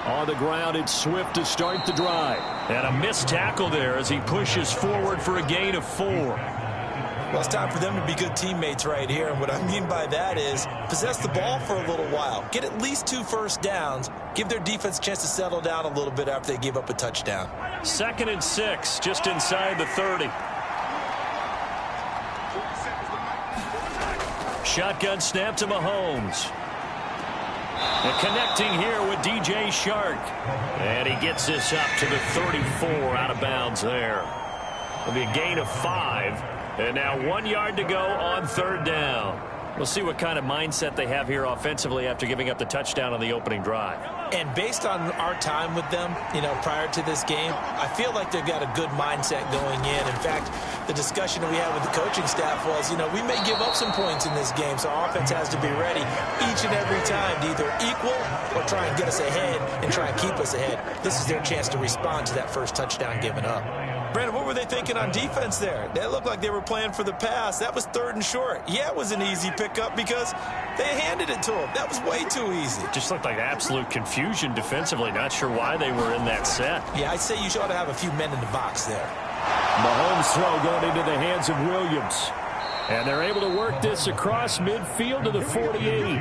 On the ground, it's Swift to start the drive. And a missed tackle there as he pushes forward for a gain of 4. Well, it's time for them to be good teammates right here. And what I mean by that is possess the ball for a little while. Get at least 2 first downs. Give their defense a chance to settle down a little bit after they give up a touchdown. 2nd and 6, just inside the 30. Shotgun snap to Mahomes. And connecting here with DJ Shark. And he gets this up to the 34 out of bounds there. It'll be a gain of 5. And now 1 yard to go on 3rd down. We'll see what kind of mindset they have here offensively after giving up the touchdown on the opening drive. And based on our time with them, prior to this game, I feel like they've got a good mindset going in. In fact, the discussion that we had with the coaching staff was, we may give up some points in this game, so our offense has to be ready each and every time to either equal or try and get us ahead and try and keep us ahead. This is their chance to respond to that first touchdown given up. Brandon, what were they thinking on defense there? That looked like they were playing for the pass. That was 3rd and short. Yeah, it was an easy pickup because they handed it to them. That was way too easy. Just looked like absolute confusion defensively. Not sure why they were in that set. Yeah, I'd say you ought to have a few men in the box there. Mahomes' throw going into the hands of Williams. And they're able to work this across midfield to the 48.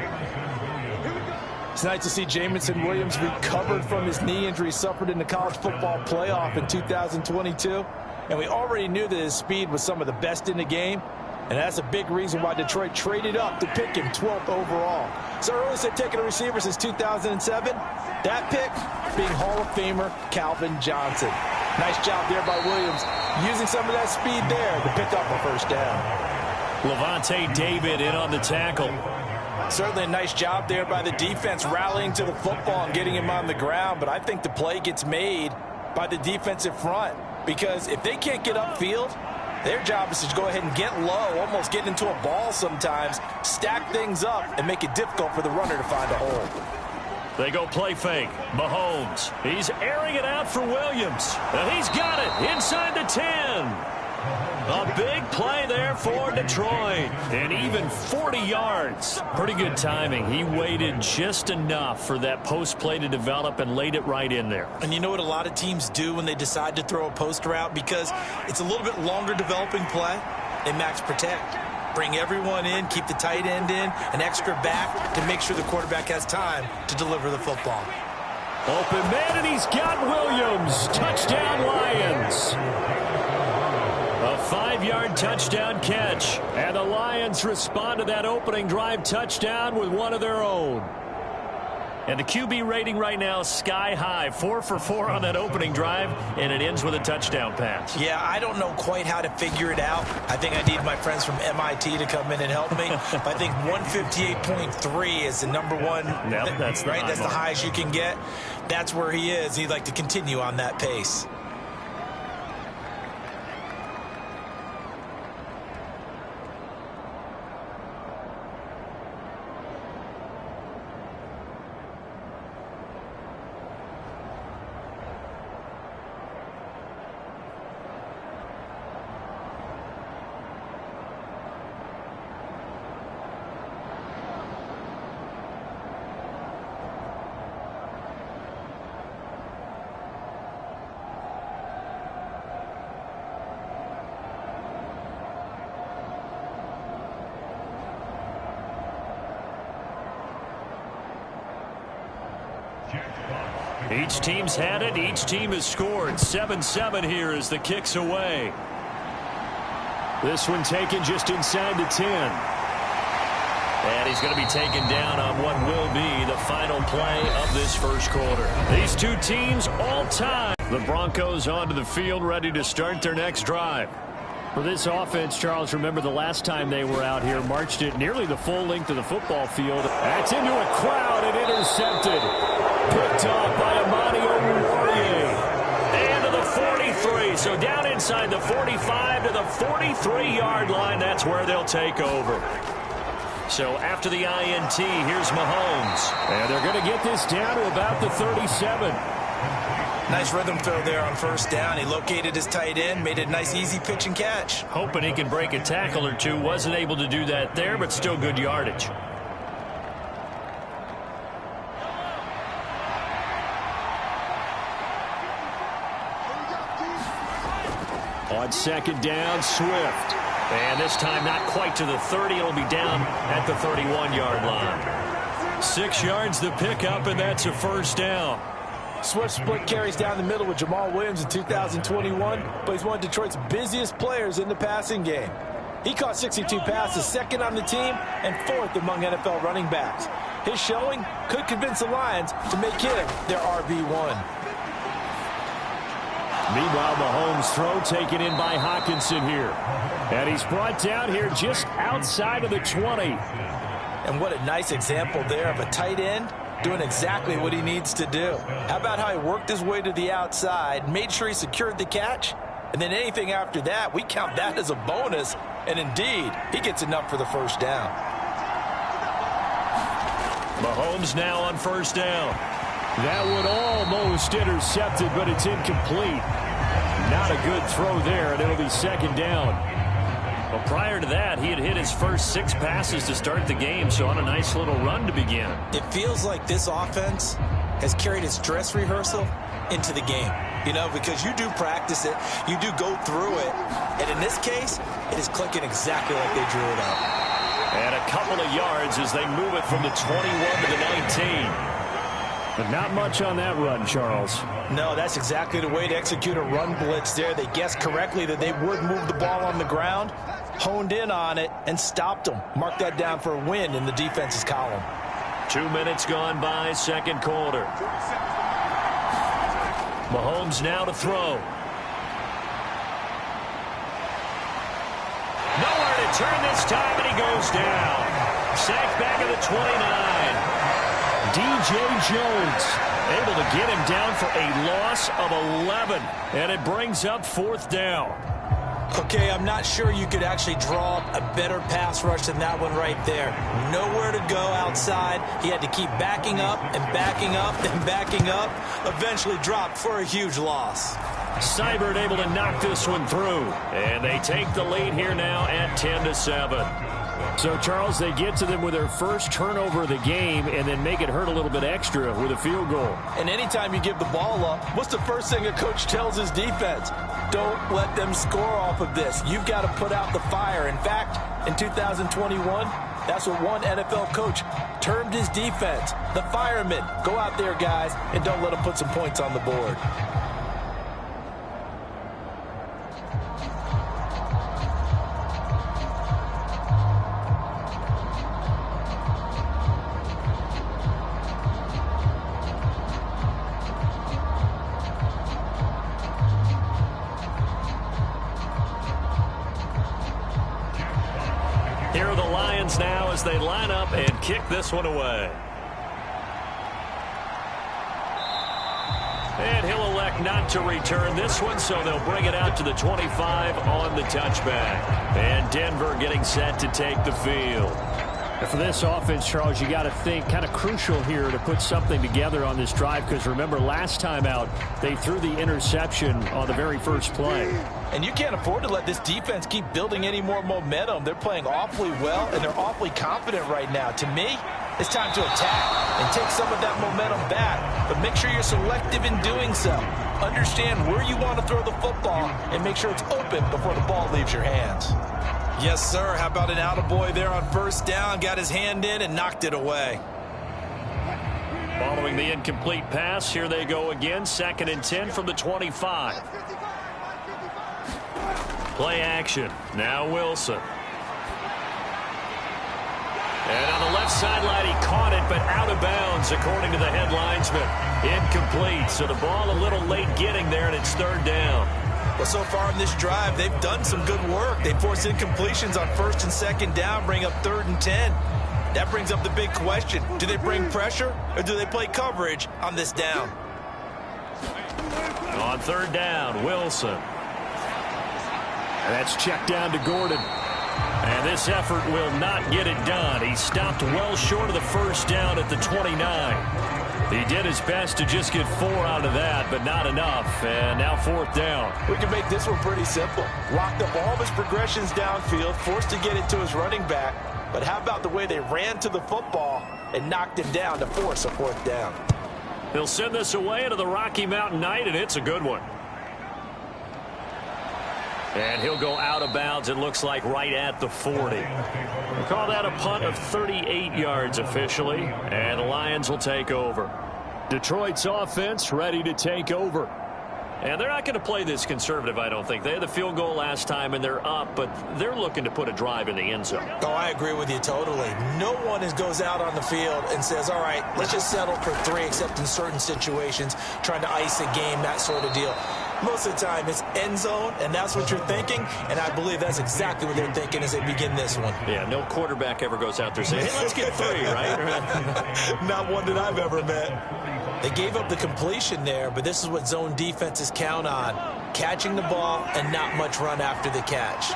It's nice to see Jamison Williams recovered from his knee injury suffered in the college football playoff in 2022. And we already knew that his speed was some of the best in the game. And that's a big reason why Detroit traded up to pick him 12th overall. So early said taking a receiver since 2007. That pick being Hall of Famer Calvin Johnson. Nice job there by Williams, using some of that speed there to pick up a 1st down. Levante David in on the tackle. Certainly a nice job there by the defense, rallying to the football and getting him on the ground. But I think the play gets made by the defensive front, because if they can't get upfield, their job is to go ahead and get low, almost get into a ball sometimes, stack things up, and make it difficult for the runner to find a hole. They go play fake. Mahomes. He's airing it out for Williams. And he's got it inside the 10. A big play there for Detroit. And even 40 yards. Pretty good timing. He waited just enough for that post play to develop and laid it right in there. And you know what a lot of teams do when they decide to throw a post route? Because it's a little bit longer developing play. They max protect. Bring everyone in, keep the tight end in, an extra back to make sure the quarterback has time to deliver the football. Open man, and he's got Williams. Touchdown, Lions. A 5-yard touchdown catch. And the Lions respond to that opening drive touchdown with one of their own. And the QB rating right now is sky high. 4 for 4 on that opening drive, and it ends with a touchdown pass. Yeah, I don't know quite how to figure it out. I think I need my friends from MIT to come in and help me. But I think 158.3 is the number one. Yep, that's right. That's the highest you can get. That's where he is. He'd like to continue on that pace. Each team's had it. Each team has scored. 7-7 here as the kick's away. This one taken just inside the 10. And he's going to be taken down on what will be the final play of this first quarter. These two teams all time. The Broncos onto the field, ready to start their next drive. For this offense, Charles, remember the last time they were out here, marched it nearly the full length of the football field. That's into a crowd and intercepted. Picked off by Amani Oruwariye. And to the 43. So down inside the 45 to the 43-yard line. That's where they'll take over. So after the INT, here's Mahomes. And they're going to get this down to about the 37. Nice rhythm throw there on first down. He located his tight end, made it a nice easy pitch and catch. Hoping he can break a tackle or two. Wasn't able to do that there, but still good yardage. On second down, Swift. And this time not quite to the 30. It'll be down at the 31-yard line. 6 yards the pickup, and that's a first down. Swift split carries down the middle with Jamal Williams in 2021, but he's one of Detroit's busiest players in the passing game. He caught 62 passes, second on the team, and fourth among NFL running backs. His showing could convince the Lions to make him their RB1. Meanwhile, Mahomes' throw taken in by Hawkinson here. And he's brought down here just outside of the 20. And what a nice example there of a tight end doing exactly what he needs to do. How about how he worked his way to the outside, made sure he secured the catch, and then anything after that, we count that as a bonus. And indeed, he gets enough for the first down. Mahomes now on first down. That one almost intercepted, but it's incomplete. Not a good throw there, and it'll be second down. Well, prior to that, he had hit his first 6 passes to start the game, so on a nice little run to begin. It feels like this offense has carried its dress rehearsal into the game. You know, because you do practice it, you do go through it, and in this case, it is clicking exactly like they drew it up. And a couple of yards as they move it from the 21 to the 19. But not much on that run, Charles. No, that's exactly the way to execute a run blitz there. They guessed correctly that they would move the ball on the ground, honed in on it, and stopped them. Mark that down for a win in the defense's column. 2 minutes gone by, second quarter. Mahomes now to throw. Nowhere to turn this time, and he goes down. Sacked back at the 29. DJ Jones able to get him down for a loss of 11. And it brings up fourth down. Okay, I'm not sure you could actually draw a better pass rush than that one right there. Nowhere to go outside. He had to keep backing up and backing up and backing up. Eventually dropped for a huge loss. Seibert able to knock this one through. And they take the lead here now at 10-7. So, Charles, they get to them with their first turnover of the game and then make it hurt a little bit extra with a field goal. And anytime you give the ball up, what's the first thing a coach tells his defense? Don't let them score off of this. You've got to put out the fire. In fact, in 2021, that's what one NFL coach termed his defense. The firemen. Go out there, guys, and don't let them put some points on the board. Here are the Lions now as they line up and kick this one away. And he'll elect not to return this one, so they'll bring it out to the 25 on the touchback. And Denver getting set to take the field. And for this offense, Charles, you got to think kind of crucial here to put something together on this drive, because remember last time out they threw the interception on the very first play. And you can't afford to let this defense keep building any more momentum. They're playing awfully well, and they're awfully confident right now. To me, it's time to attack and take some of that momentum back. But make sure you're selective in doing so. Understand where you want to throw the football and make sure it's open before the ball leaves your hands. Yes, sir. How about an attaboy there on first down? Got his hand in and knocked it away. Following the incomplete pass, here they go again. 2nd and 10 from the 25. Play action. Now Wilson. And on the left sideline, he caught it, but out of bounds, according to the head linesman. Incomplete. So the ball a little late getting there, and it's 3rd down. Well, so far in this drive, they've done some good work. They forced incompletions on 1st and 2nd down, bring up 3rd and 10. That brings up the big question. Do they bring pressure, or do they play coverage on this down? On 3rd down, Wilson. That's checked down to Gordon. And this effort will not get it done. He stopped well short of the first down at the 29. He did his best to just get 4 out of that, but not enough. And now 4th down. We can make this one pretty simple. Locked up all of his progressions downfield, forced to get it to his running back. But how about the way they ran to the football and knocked him down to force a 4th down? He'll send this away into the Rocky Mountain Night, and it's a good one. And he'll go out of bounds, it looks like, right at the 40. We'll call that a punt of 38 yards officially, and the Lions will take over. Detroit's offense ready to take over. And they're not going to play this conservative, I don't think. They had the field goal last time, and they're up, but they're looking to put a drive in the end zone. Oh, I agree with you totally. No one goes out on the field and says, all right, let's just settle for 3, except in certain situations, trying to ice a game, that sort of deal. Most of the time, it's end zone, and that's what you're thinking, and I believe that's exactly what they're thinking as they begin this one. Yeah, no quarterback ever goes out there saying, hey, let's get 3, right? Not one that I've ever met. They gave up the completion there, but this is what zone defenses count on, catching the ball and not much run after the catch.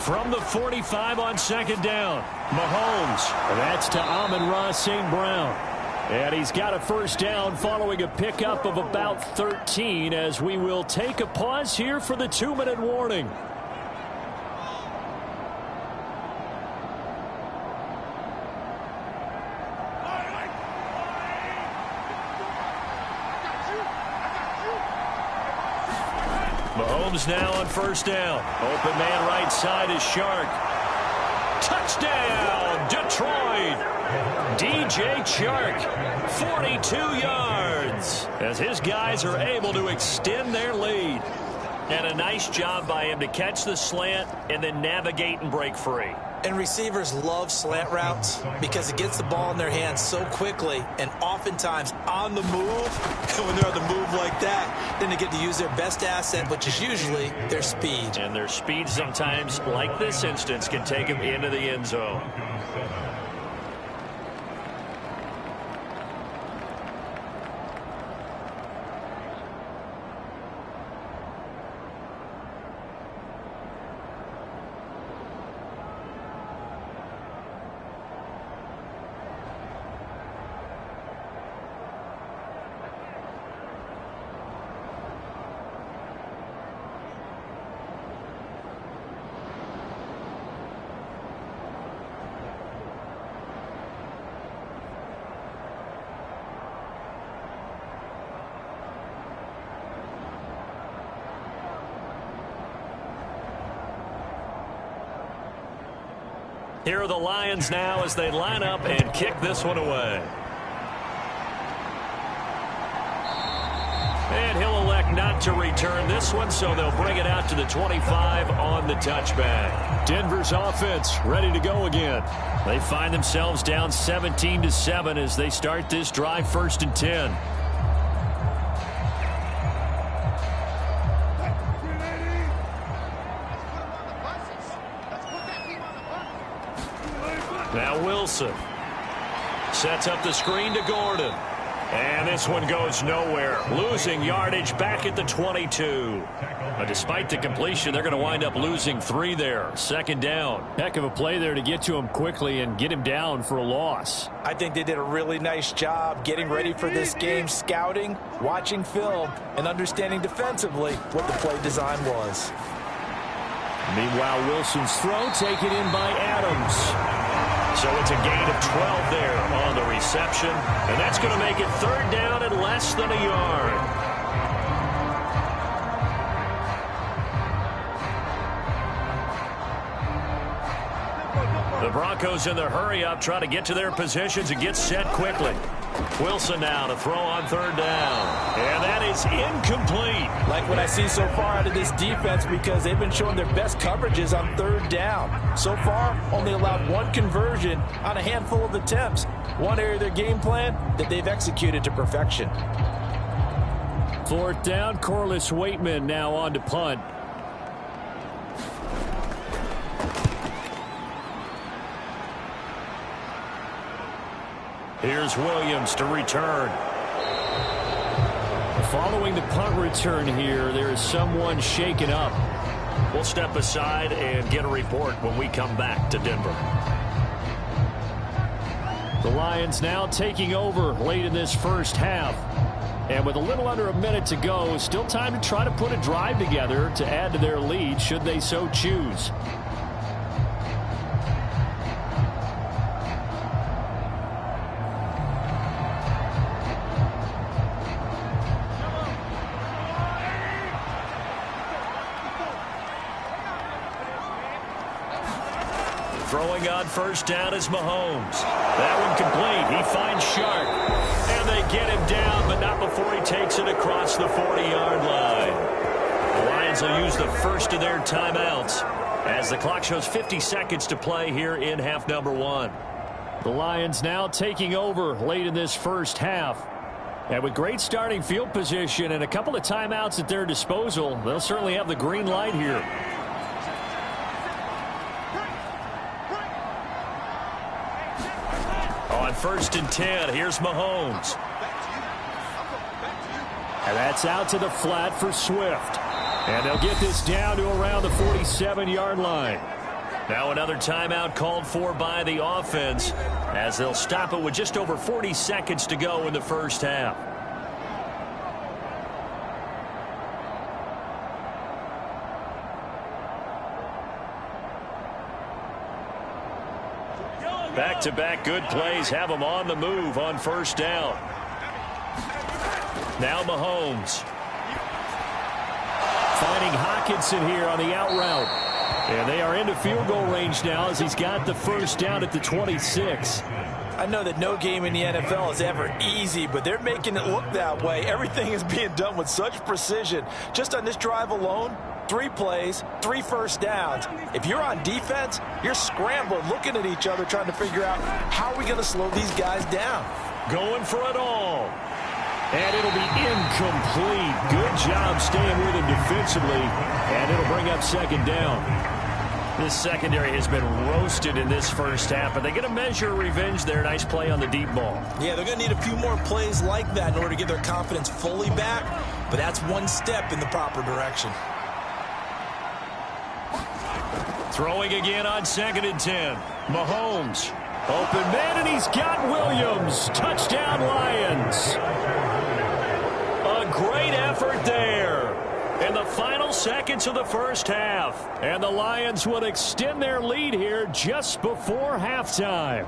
From the 45 on second down, Mahomes. That's to Amon-Ra St. Brown. And he's got a first down following a pickup of about 13 as we will take a pause here for the 2-minute warning. Mahomes now on first down. Open man right side is Shark. Touchdown, Detroit. DJ Chark, 42 yards, as his guys are able to extend their lead. And a nice job by him to catch the slant and then navigate and break free. And receivers love slant routes because it gets the ball in their hands so quickly and oftentimes on the move. And when they're on the move like that, then they get to use their best asset, which is usually their speed. And their speed sometimes, like this instance, can take them into the end zone. Here are the Lions now as they line up and kick this one away. And he'll elect not to return this one, so they'll bring it out to the 25 on the touchback. Denver's offense ready to go again. They find themselves down 17-7 as they start this drive, 1st and 10. Now Wilson sets up the screen to Gordon. And this one goes nowhere. Losing yardage back at the 22. But despite the completion, they're going to wind up losing 3 there. 2nd down. Heck of a play there to get to him quickly and get him down for a loss. I think they did a really nice job getting ready for this game, scouting, watching film, and understanding defensively what the play design was. Meanwhile, Wilson's throw taken in by Adams. So it's a gain of 12 there on the reception. And that's going to make it 3rd down and less than a yard. The Broncos in the hurry-up try to get to their positions and get set quickly. Wilson now to throw on 3rd down. And that is incomplete. Like what I see so far out of this defense because they've been showing their best coverages on 3rd down. So far, only allowed 1 conversion on a handful of attempts. One area of their game plan that they've executed to perfection. 4th down, Corliss Waitman now on to punt. Here's Williams to return. Following the punt return here, there is someone shaken up. We'll step aside and get a report when we come back to Denver. The Lions now taking over late in this first half. And with a little under a minute to go, still time to try to put a drive together to add to their lead should they so choose. Throwing on 1st down is Mahomes. That one complete. He finds Shark. And they get him down, but not before he takes it across the 40-yard line. The Lions will use the first of their timeouts as the clock shows 50 seconds to play here in half number 1. The Lions now taking over late in this first half. And with great starting field position and a couple of timeouts at their disposal, they'll certainly have the green light here. On 1st and 10, here's Mahomes. And that's out to the flat for Swift. And they'll get this down to around the 47-yard line. Now another timeout called for by the offense as they'll stop it with just over 40 seconds to go in the first half. Back-to-back good plays have them on the move on 1st down. Now Mahomes. Finding Hockenson here on the out route. And they are into field goal range now as he's got the 1st down at the 26. I know that no game in the NFL is ever easy, but they're making it look that way. Everything is being done with such precision. Just on this drive alone, 3 plays, 3 first downs. If you're on defense, you're scrambling, looking at each other, trying to figure out how are we going to slow these guys down. Going for it all. And it'll be incomplete. Good job staying with him defensively. And it'll bring up 2nd down. This secondary has been roasted in this first half, but they're going to measure revenge there. Nice play on the deep ball. Yeah, they're going to need a few more plays like that in order to get their confidence fully back, but that's one step in the proper direction. Throwing again on 2nd and 10. Mahomes. Open man, and he's got Williams. Touchdown, Lions. A great effort there in the final seconds of the first half. And the Lions would extend their lead here just before halftime.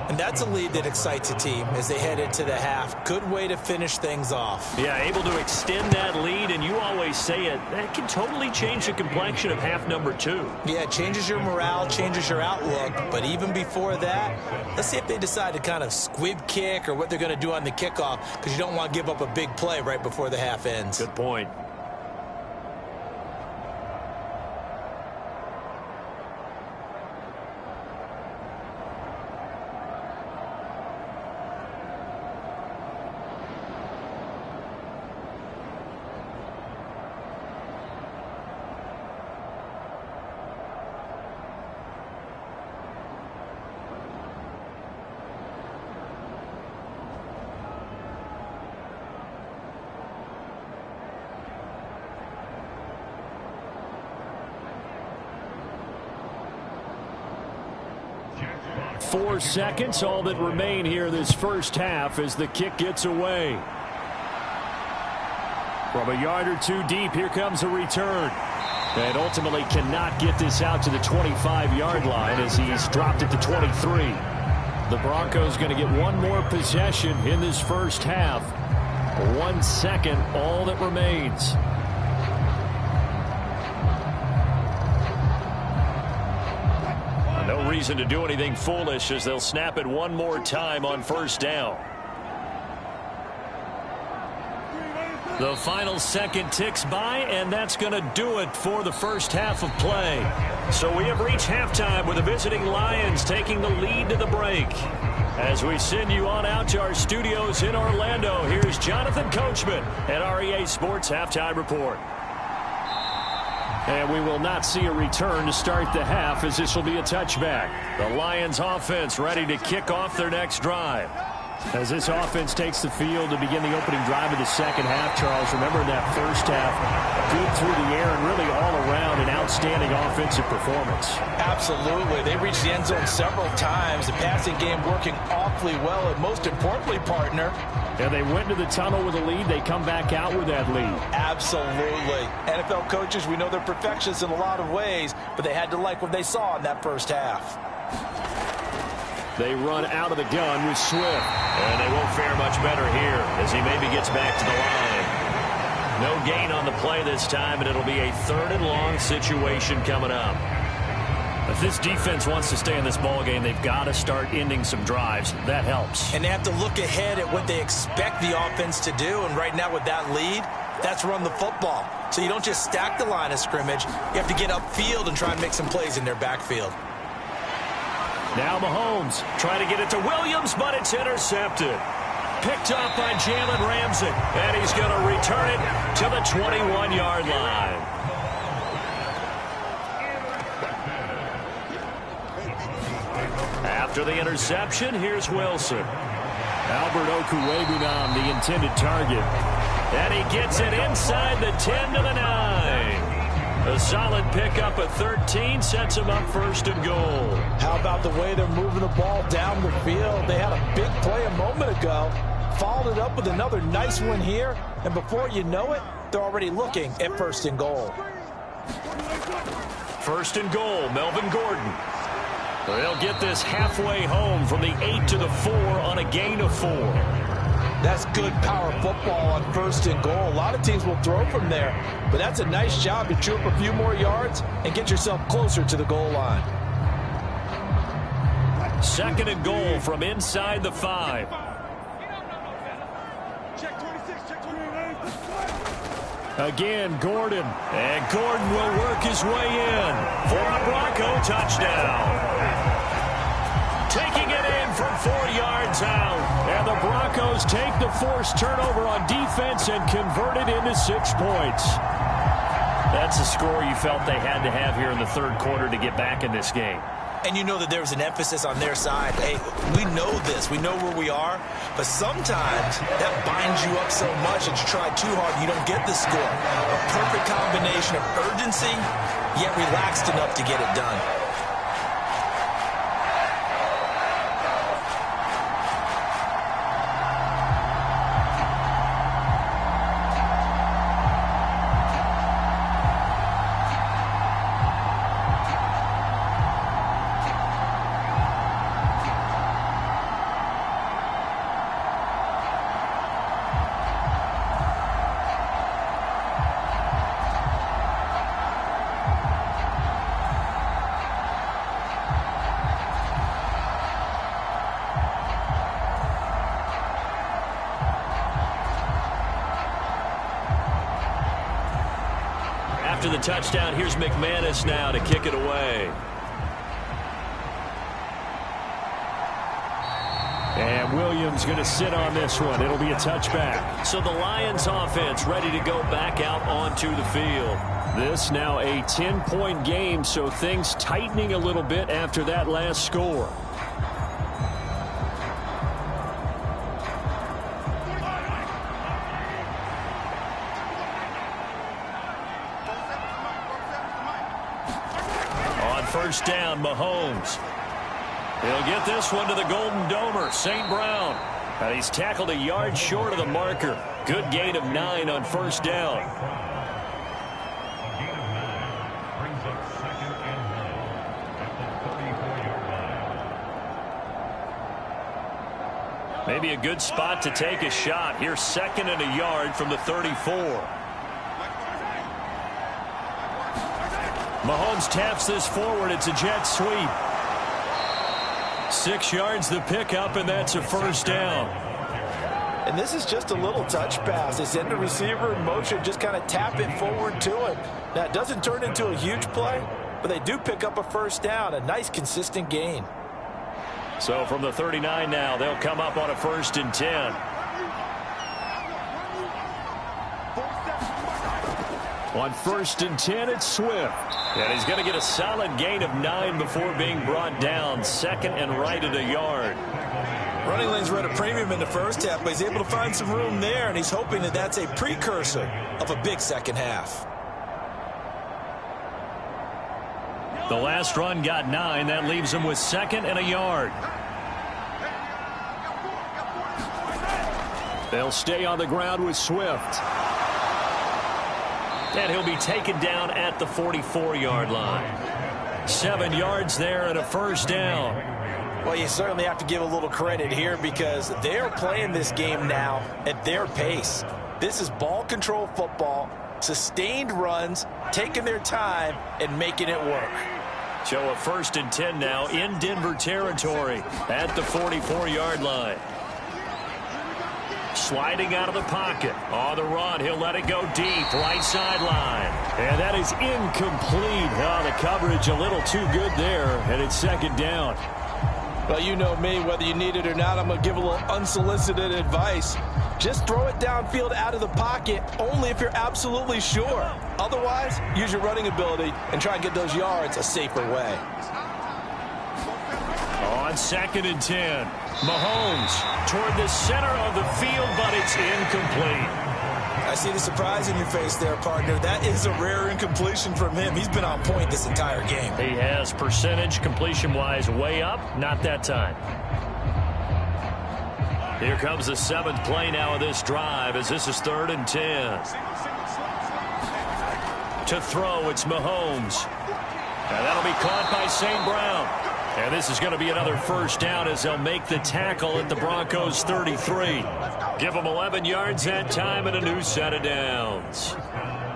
And that's a lead that excites a team as they head into the half. Good way to finish things off. Yeah, able to extend that lead, and you always say it, that can totally change the complexion of half number 2. Yeah, it changes your morale, changes your outlook. But even before that, let's see if they decide to kind of squib kick or what they're going to do on the kickoff, because you don't want to give up a big play right before the half ends. Good point. Four seconds, all that remain here this first half as the kick gets away. From a yard or 2 deep, here comes a return. And ultimately cannot get this out to the 25-yard line as he's dropped it to 23. The Broncos going to get one more possession in this first half. 1 second, all that remains. No reason to do anything foolish as they'll snap it one more time on 1st down. The final second ticks by, and that's going to do it for the first half of play. So we have reached halftime with the visiting Lions taking the lead to the break. As we send you on out to our studios in Orlando, here's Jonathan Coachman at REA Sports Halftime Report. And we will not see a return to start the half as this will be a touchback. The Lions offense ready to kick off their next drive. As this offense takes the field to begin the opening drive of the second half, Charles, remember in that first half, good through the air and really all around an outstanding offensive performance. Absolutely. They reached the end zone several times. The passing game working awfully well, and most importantly, partner. And they went to the tunnel with a lead. They come back out with that lead. Absolutely. NFL coaches, we know they're perfectionists in a lot of ways, but they had to like what they saw in that first half. They run out of the gun with Swift. And they won't fare much better here as he maybe gets back to the line. No gain on the play this time, and it'll be a 3rd and long situation coming up. this defense wants to stay in this ball game, they've got to start ending some drives. That helps. And they have to look ahead at what they expect the offense to do. And right now with that lead, that's run the football. So you don't just stack the line of scrimmage. You have to get upfield and try and make some plays in their backfield. Now Mahomes trying to get it to Williams, but it's intercepted. Picked up by Jalen Ramsey, and he's going to return it to the 21-yard line. After the interception, here's Wilson. Albert Okwuegbunam, the intended target. And he gets it inside the 10 to the 9. A solid pickup at 13 sets him up 1st and goal. How about the way they're moving the ball down the field? They had a big play a moment ago. Followed it up with another nice one here. And before you know it, they're already looking at 1st and goal. 1st and goal, Melvin Gordon. They'll get this halfway home from the 8 to the 4 on a gain of 4. That's good power football on 1st and goal. A lot of teams will throw from there, but that's a nice job to chew up a few more yards and get yourself closer to the goal line. 2nd and goal from inside the 5. Again, Gordon. And Gordon will work his way in for a Bronco touchdown. Taking it in from 4 yards out. And the Broncos take the forced turnover on defense and convert it into 6 points. That's a score you felt they had to have here in the 3rd quarter to get back in this game. And you know that there's an emphasis on their side. Hey, we know this. We know where we are. But sometimes that binds you up so much that you try too hard, you don't get the score. A perfect combination of urgency, yet relaxed enough to get it done. After the touchdown, here's McManus now to kick it away. And Williams going to sit on this one. It'll be a touchback. So the Lions offense ready to go back out onto the field. This now a 10-point game, so things tightening a little bit after that last score. First down, Mahomes. He'll get this one to the Golden Domer, St. Brown. And he's tackled a yard short of the marker. Good gain of 9 on 1st down. Maybe a good spot to take a shot. Here's 2nd and a yard from the 34. Mahomes taps this forward. It's a jet sweep. 6 yards the pickup, and that's a 1st down. And this is just a little touch pass. They send the receiver in motion, just kind of tap it forward to him. Now, it doesn't turn into a huge play, but they do pick up a 1st down, a nice, consistent gain. So from the 39 now, they'll come up on a 1st and 10. On 1st and 10, it's Swift. And he's going to get a solid gain of 9 before being brought down. 2nd and right at a yard. Running lanes were at a premium in the first half, but he's able to find some room there, and he's hoping that that's a precursor of a big second half. The last run got 9. That leaves him with 2nd and a yard. They'll stay on the ground with Swift. And he'll be taken down at the 44-yard line. 7 yards there and a 1st down. Well, you certainly have to give a little credit here because they're playing this game now at their pace. This is ball control football, sustained runs, taking their time and making it work. So a 1st and 10 now in Denver territory at the 44-yard line. Sliding out of the pocket. On the run, he'll let it go deep. Right sideline. And that is incomplete. Oh, the coverage a little too good there, and it's 2nd down. Well, you know me, whether you need it or not, I'm going to give a little unsolicited advice. Just throw it downfield out of the pocket only if you're absolutely sure. Otherwise, use your running ability and try and get those yards a safer way. On 2nd and 10, Mahomes toward the center of the field, but it's incomplete. I see the surprise in your face there, partner. That is a rare incompletion from him. He's been on point this entire game. He has percentage completion-wise way up. Not that time. Here comes the 7th play now of this drive as this is 3rd and 10. To throw, it's Mahomes. And that'll be caught by St. Brown. And this is going to be another 1st down as they'll make the tackle at the Broncos 33. Give them 11 yards that time and a new set of downs.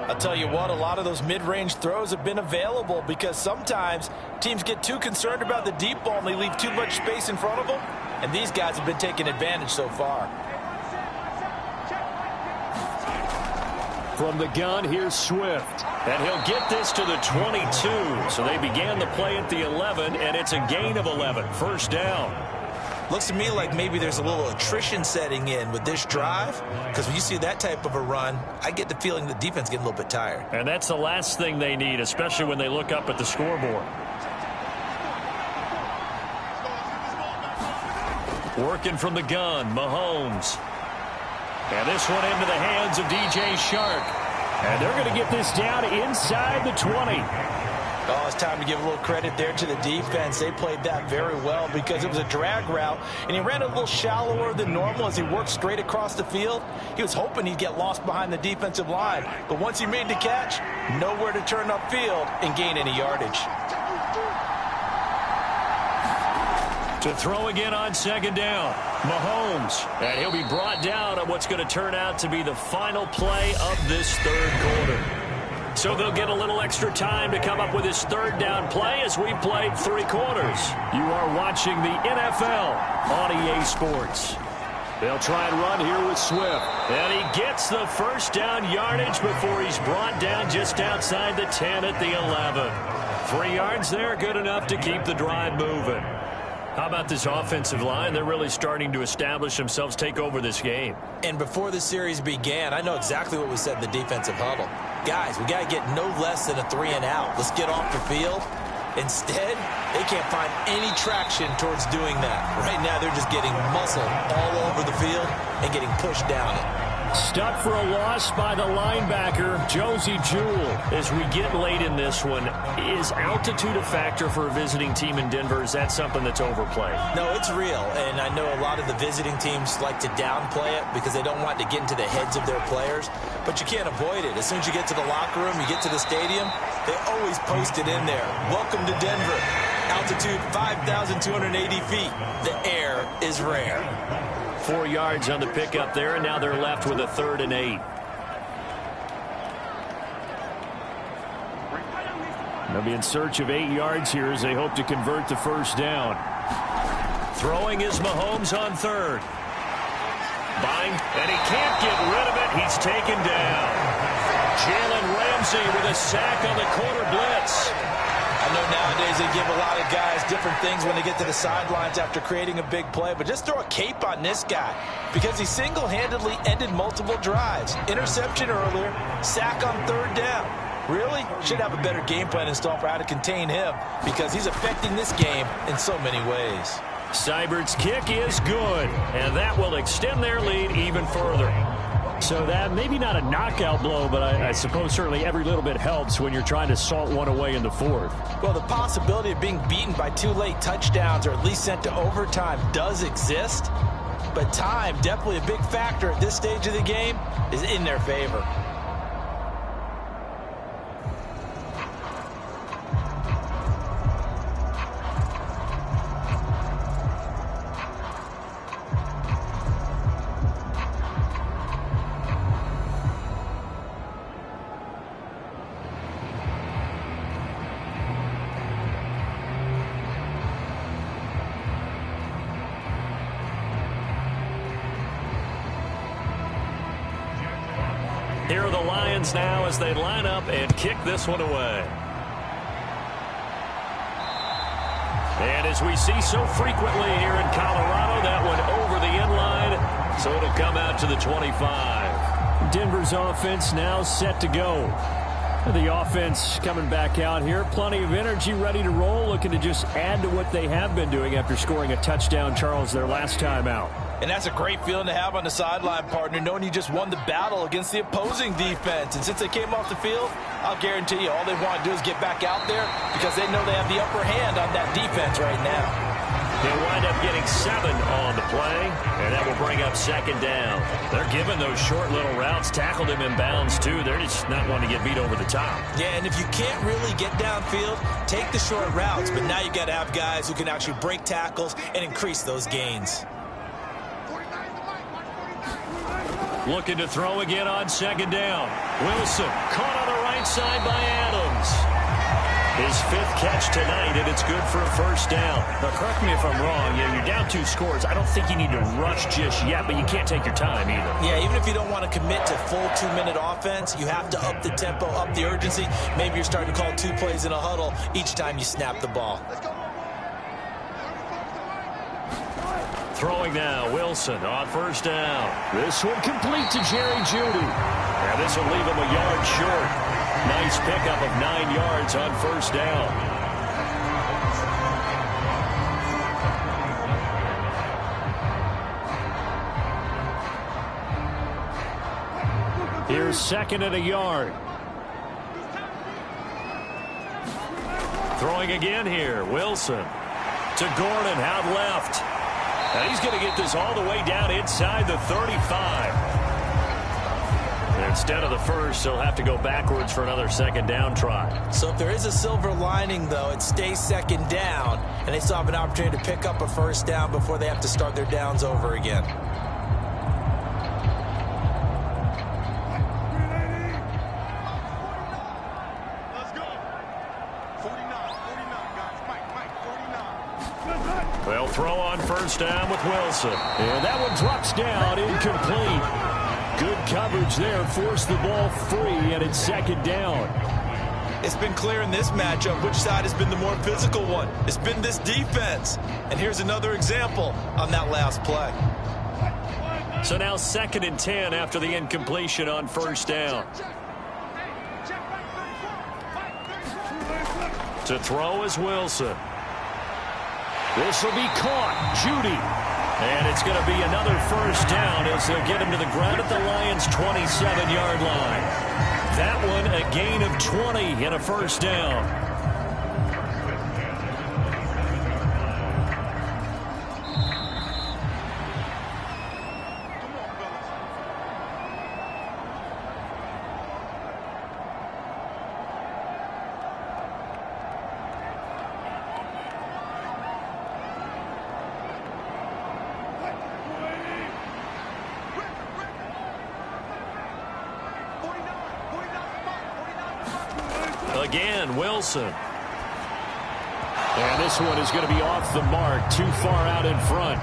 I'll tell you what, a lot of those mid-range throws have been available because sometimes teams get too concerned about the deep ball and they leave too much space in front of them. And these guys have been taking advantage so far. From the gun, here's Swift. And he'll get this to the 22. So they began the play at the 11, and it's a gain of 11. 1st down. Looks to me like maybe there's a little attrition setting in with this drive. Because when you see that type of a run, I get the feeling the defense getting a little bit tired. And that's the last thing they need, especially when they look up at the scoreboard. Working from the gun, Mahomes. And this one into the hands of DJ Shark. And they're going to get this down inside the 20. Oh, it's time to give a little credit there to the defense. They played that very well because it was a drag route, and he ran a little shallower than normal as he worked straight across the field. He was hoping he'd get lost behind the defensive line, but once he made the catch, nowhere to turn upfield and gain any yardage. To throw again on 2nd down, Mahomes. And he'll be brought down on what's going to turn out to be the final play of this 3rd quarter. So they'll get a little extra time to come up with his 3rd down play as we played 3 quarters. You are watching the NFL on EA Sports. They'll try and run here with Swift. And he gets the 1st down yardage before he's brought down just outside the 10 at the 11. 3 yards there, good enough to keep the drive moving. How about this offensive line? They're really starting to establish themselves, take over this game. And before the series began, I know exactly what we said in the defensive huddle. Guys, we got to get no less than a 3-and-out. Let's get off the field. Instead, they can't find any traction towards doing that. Right now, they're just getting muscled all over the field and getting pushed down it. Stuck for a loss by the linebacker, Josie Jewell. As we get late in this one, is altitude a factor for a visiting team in Denver? Is that something that's overplayed? No, it's real, and I know a lot of the visiting teams like to downplay it because they don't want to get into the heads of their players, but you can't avoid it. As soon as you get to the locker room, you get to the stadium, they always post it in there. Welcome to Denver. Altitude 5,280 feet. The air is rare. 4 yards on the pickup there, and now they're left with a 3rd and 8. They'll be in search of 8 yards here as they hope to convert the 1st down. Throwing is Mahomes on 3rd. Bind, and he can't get rid of it. He's taken down. Jalen Ramsey with a sack on the quarter blitz. I know nowadays they give a lot of guys different things when they get to the sidelines after creating a big play, but just throw a cape on this guy because he single-handedly ended multiple drives. Interception earlier, sack on 3rd down. Really? Should have a better game plan installed for how to contain him because he's affecting this game in so many ways. Seibert's kick is good, and that will extend their lead even further. So that maybe not a knockout blow, but I suppose certainly every little bit helps when you're trying to salt one away in the 4th. Well, the possibility of being beaten by 2 late touchdowns or at least sent to overtime does exist, but time, definitely a big factor at this stage of the game, is in their favor. Here are the Lions now as they line up and kick this one away. And as we see so frequently here in Colorado, that one over the inline, so it'll come out to the 25. Denver's offense now set to go. The offense coming back out here. Plenty of energy, ready to roll, looking to just add to what they have been doing after scoring a touchdown, Charles, their last time out. And that's a great feeling to have on the sideline, partner, knowing you just won the battle against the opposing defense. And since they came off the field, I'll guarantee you all they want to do is get back out there because they know they have the upper hand on that defense right now. They'll wind up getting 7 on the play, and that will bring up second down. They're giving those short little routes, tackled him in bounds, too. They're just not wanting to get beat over the top. Yeah, and if you can't really get downfield, take the short routes. But now you got to have guys who can actually break tackles and increase those gains. Looking to throw again on second down. Wilson caught on the right side by Adams. His 5th catch tonight, and it's good for a first down. Now, correct me if I'm wrong. You're down 2 scores. I don't think you need to rush just yet, but you can't take your time either. Yeah, even if you don't want to commit to full 2-minute offense, you have to up the tempo, up the urgency. Maybe you're starting to call 2 plays in a huddle each time you snap the ball. Throwing now, Wilson on first down. This one complete to Jerry Jeudy. And this will leave him a yard short. Nice pickup of 9 yards on first down. Here's 2nd and a yard. Throwing again here, Wilson to Gordon out left. And he's going to get this all the way down inside the 35. Instead of the first, he'll have to go backwards for another second down try. So if there is a silver lining, though, it stays second down, and they still have an opportunity to pick up a first down before they have to start their downs over again. Let's go. 49, guys. Mike, 49. They'll throw on first down with Wilson. And that one drops down, incomplete. Good coverage there, forced the ball free, and it's second down. It's been clear in this matchup which side has been the more physical one. It's been this defense. And here's another example on that last play. So now 2nd and 10 after the incompletion on first down. To throw is Wilson. This will be caught. Jeudy. And it's going to be another first down as they'll get him to the ground at the Lions' 27-yard line. That one a gain of 20 and a first down. Again, Wilson. And this one is going to be off the mark, too far out in front.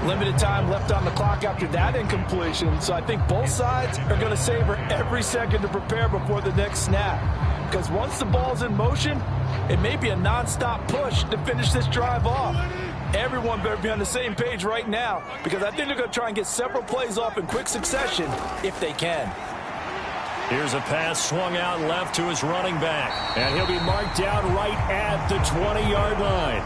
Limited time left on the clock after that incompletion, so I think both sides are going to savor every second to prepare before the next snap. Because once the ball's in motion, it may be a nonstop push to finish this drive off. Everyone better be on the same page right now, because I think they're going to try and get several plays off in quick succession if they can. Here's a pass swung out left to his running back. And he'll be marked down right at the 20-yard line.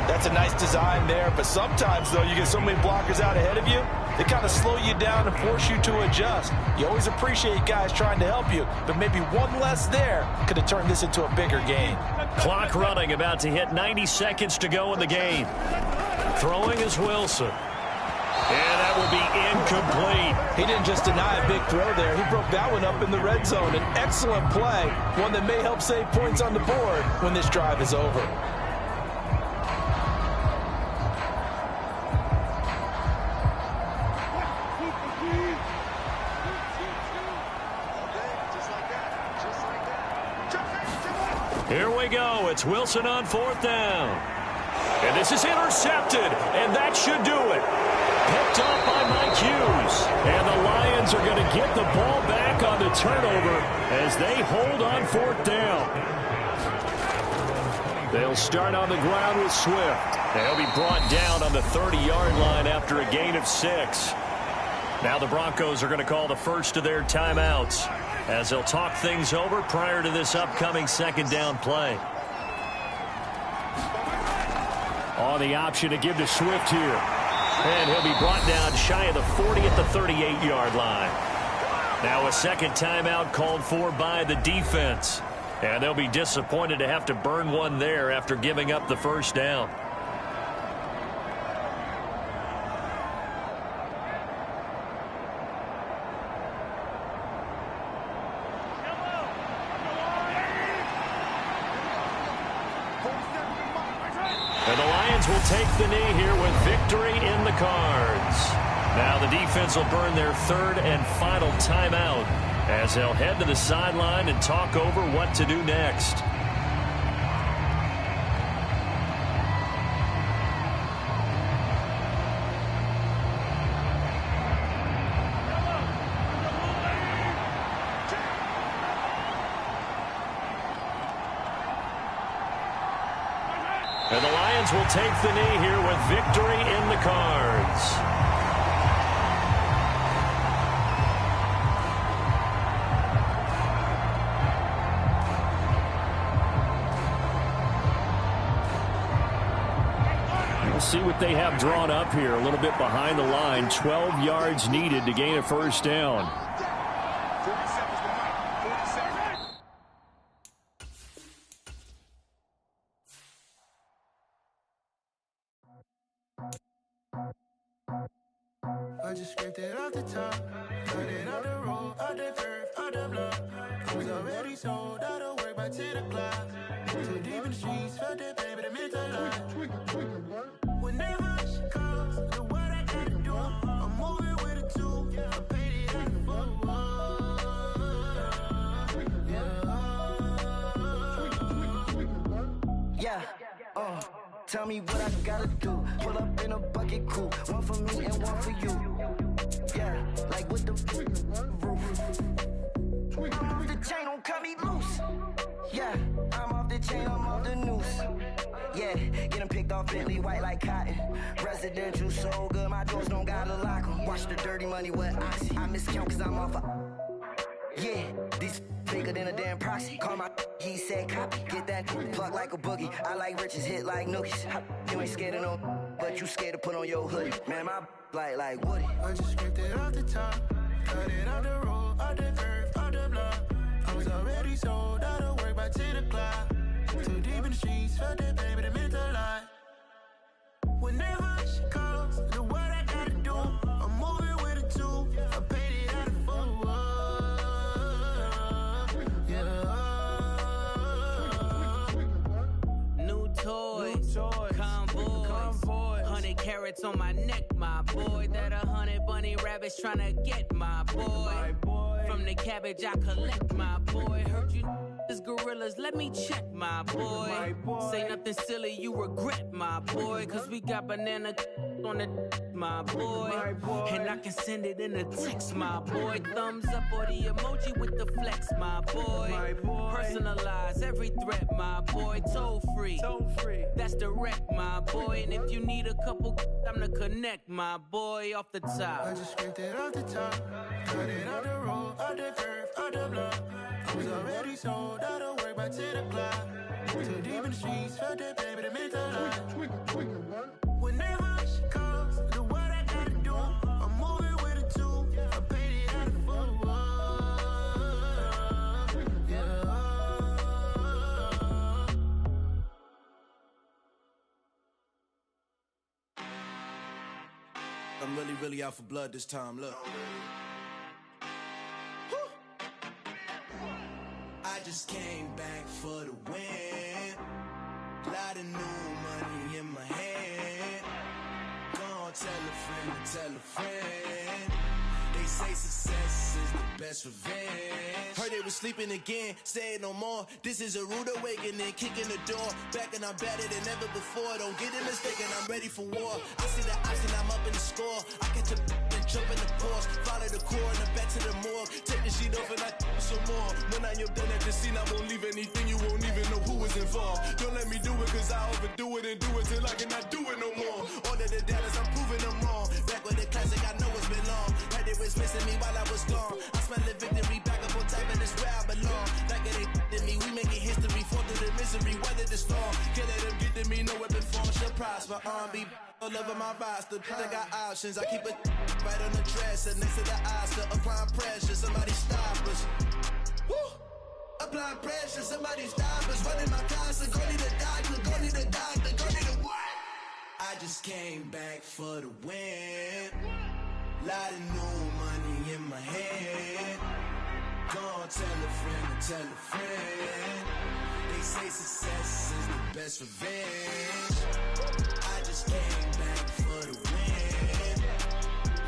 That's a nice design there, but sometimes, though, you get so many blockers out ahead of you, they kind of slow you down and force you to adjust. You always appreciate guys trying to help you, but maybe one less there could have turned this into a bigger game. Clock running, about to hit 90 seconds to go in the game. Throwing is Wilson. And that will be incomplete. He didn't just deny a big throw there. He broke that one up in the red zone. An excellent play, one that may help save points on the board when this drive is over. Here we go. It's Wilson on 4th down. And this is intercepted, and that should do it. Picked up by Mike Hughes. And the Lions are going to get the ball back back on the turnover as they hold on 4th down. They'll start on the ground with Swift. They'll be brought down on the 30-yard line after a gain of 6. Now the Broncos are going to call the first of their timeouts as they'll talk things over prior to this upcoming 2nd down play. On the option to give to Swift here. And he'll be brought down shy of the 40 at the 38-yard line. Now a 2nd timeout called for by the defense. And they'll be disappointed to have to burn one there after giving up the 1st down. And the Lions will take the knee here with victory in the cards. Now the defense will burn their 3rd and final timeout as they'll head to the sideline and talk over what to do next. And the Lions will take the knee here with victory in the cards. We'll see what they have drawn up here. A little bit behind the line. 12 yards needed to gain a 1st down. I just scraped it off the top, cut it out the road, out the curve, out the block. I was already sold out of work by 10 o'clock. Too deep in the streets, felt that baby, the mental lie. Whenever she calls, the what I gotta do, I'm moving with a 2. I paid it out the book. Yeah, tell me what I gotta do. Pull up in a bucket coupe, one for me and one for you. Yeah, like with the roof. I'm off the chain, don't cut me loose. Yeah, I'm off the chain, I'm off the noose. Yeah, getting picked off Bentley, white like cotton. Residential so good, my doors don't gotta lock 'em. Watch the dirty money with Oxy. I miscount cause I'm off yeah, these bigger than a damn proxy. Call my he said copy. Get that plug like a boogie. I like riches, hit like nookies. You ain't scared of no, but you scared to put on your hoodie. Man, my like Woody. I just scraped it off the top, cut it out the road, out the curve, out the block. I was already sold out of work by 10 o'clock. Too deep in the streets, felt that baby, the mental lie. Whenever she calls, the what I gotta do, I'm moving with a 2. I paid it out of Toys, convoys, 100 carats on my neck, my boy. That 100 bunny rabbits tryna get my boy. From the cabbage I collect, my boy. Heard you is gorillas, let me check, my boy. Say nothing silly, you regret, my boy. Cause we got banana on the my boy. And I can send it in a text, my boy. Thumbs up or the emoji with the flex, my boy. Personalize every threat, my boy. Toll free. That's direct, my boy. And if you need a couple, I'm the connect, my boy. Off the top. I just scraped it off the top, cut it out the road, out the curve, out the block. I was already sold out of work by 10 o'clock. Too deep in the streets, felt that baby, the mental lie. Whenever she calls, the what I gotta do, I'm moving with a 2. I paid it out of I'm really out for blood this time, look. I just came back for the win. Lot of new money in my hand. Gonna tell a friend. They say success is the best revenge. Heard they was sleeping again, say it no more. This is a rude awakening, kicking the door. Back and I'm better than ever before. Don't get it mistaken, I'm ready for war. I see the option, I'm up in the score. I catch a and jump in the course. Follow the core and the back to the morgue. Take the sheet off and some more. When I am done at the scene, I won't leave anything, you won't even know who was involved. Don't let me do it, cause I overdo it and do it till I cannot do it no more. All of the doubters, I'm proving them wrong. Back with the classic, I know it's been long. Had it was missing me while I was gone. I smell the victory, back up on time, and it's where I belong. Like it ain't to me, we making history, fall through the misery, weather the storm. Can't let them get to me, no weapon form shall prosper. R&B all over my roster, I got options. I keep it right on the dresser, next to the Oscar. Applying pressure, somebody stop us. Woo! Applying pressure, somebody stop us. Running my concert, go need a doctor, go need a doctor, go need a what? I just came back for the win. Lot of new money in my hand. Go on, tell a friend and tell a friend. They say success is the best revenge. I just came back for the win.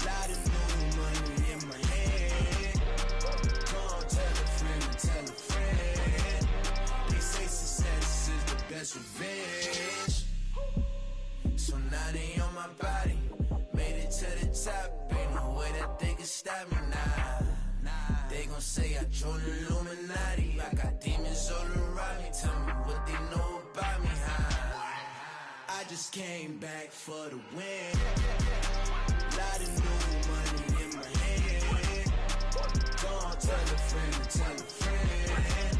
Lot of new money in my hand. Go on, tell a friend and tell a friend. They say success is the best revenge. So now they on my body. Made it to the top. Ain't no way that they can stop me now. They gon' say I joined the Illuminati. I got demons all around me. Tell me what they know about me, I just came back for the win. Lot of new money in my hand. Go on, tell a friend and tell a friend.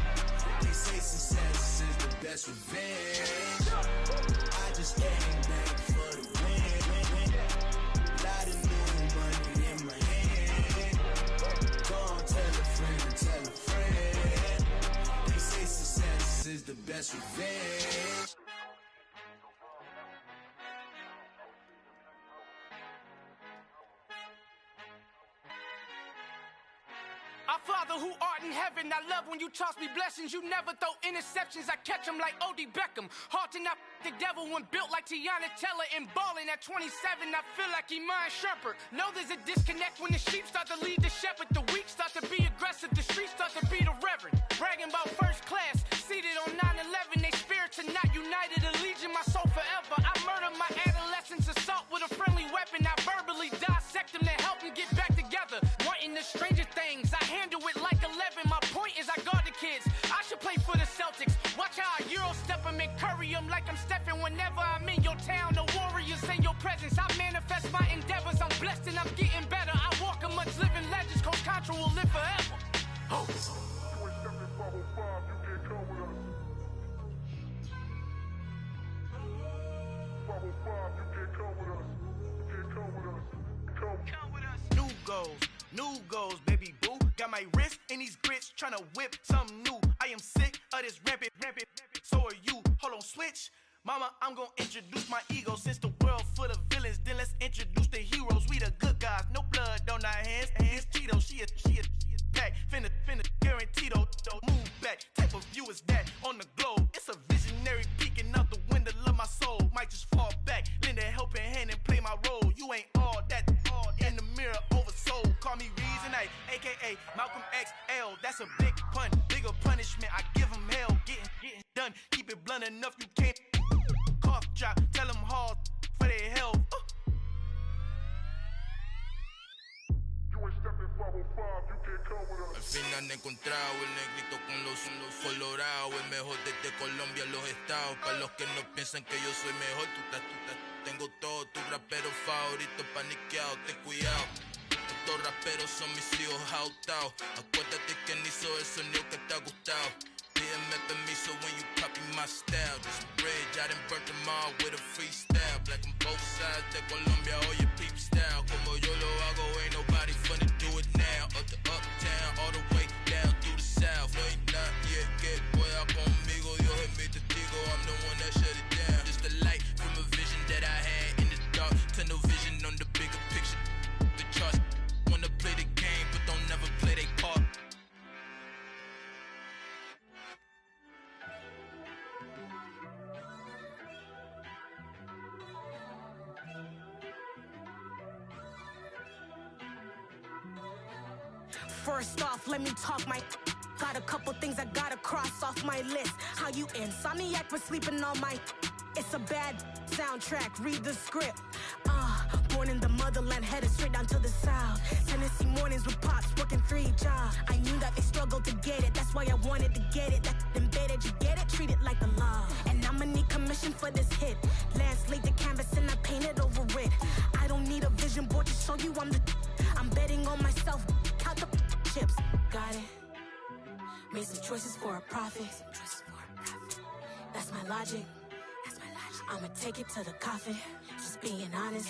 They say success is the best revenge. I just came back for the win. Lot of new money in my hand. Go on, tell a friend and tell a friend. They say success is the best revenge. Our Father who art in heaven, I love when you toss me blessings. You never throw interceptions, I catch them like O.D. Beckham. Hard to not the devil when built like Tiana Teller and balling at 27, I feel like Iman Shumpert. Know there's a disconnect when the sheep start to lead the shepherd. The weak start to be aggressive, the streets start to be the reverend. Bragging about first class, seated on 9/11. They spirits are not united, a legion, my soul forever. I murder my adolescence, assault with a friendly weapon. I verbally dissect them to help them get back together. Wanting the stranger things, I handle it like 11. My point is I guard the kids. I should play for the Celtics. Watch how I Euro step them and curry them like I'm stepping whenever I'm in your town. The warriors in your presence. I manifest my endeavors. I'm blessed and I'm getting better. I walk amongst living legends. Coach Contra will live forever. Oh. New goals, baby boo. Got my wrist in these grits, tryna whip something new. I am sick of this rampant. So are you. Hold on, switch. Mama, I'm gonna introduce my ego. Since the world full of villains, then let's introduce the heroes. We the good guys, no blood on our hands. It's Cheeto, she a pack. Finna guaranteed, move back. Type of view is that on the globe? It's a visionary peeking out the window of my soul. Might just fall back, lend a helping hand and play my role. You ain't all that, in the mirror oversold. Call me Reason A, aka Malcolm XL. That's a big pun, bigger punishment. I give him hell, getting done. Keep it blunt enough, you can't cough drop. Tell them hard for their health. Al fin han encontrado el negrito con los colorados, el mejor desde Colombia, los estados. Para los que no piensan que yo soy mejor, tengo todo, tus raperos favoritos paniqueados, ten cuidado. Estos raperos son mis hijos adoptados. Acuérdate que ni hizo el sonido que te ha gustado. Pídeme permiso when you copy my style. This bridge, I done burnt them all with a freestyle. Black on both sides de Colombia, oye peep style. Como yo lo hago, ain't nobody finna do it now. Up to uptown, all the way down through the south. No hay nadie que pueda conmigo, Dios es mi testigo. I'm the one that shut it down. Just a light from a vision that I had in the dark. Tunnel vision on the bigger picture. The charts wanna play the game, but don't never play their part. First off, let me talk my... Got a couple things I gotta cross off my list. How you insomniac for sleeping on my... It's a bad soundtrack, read the script. Born in the motherland, headed straight down to the south. Tennessee mornings with pops, working 3 jobs. I knew that they struggled to Made some choices for a profit. That's my logic. I'ma take it to the coffin. Just being honest.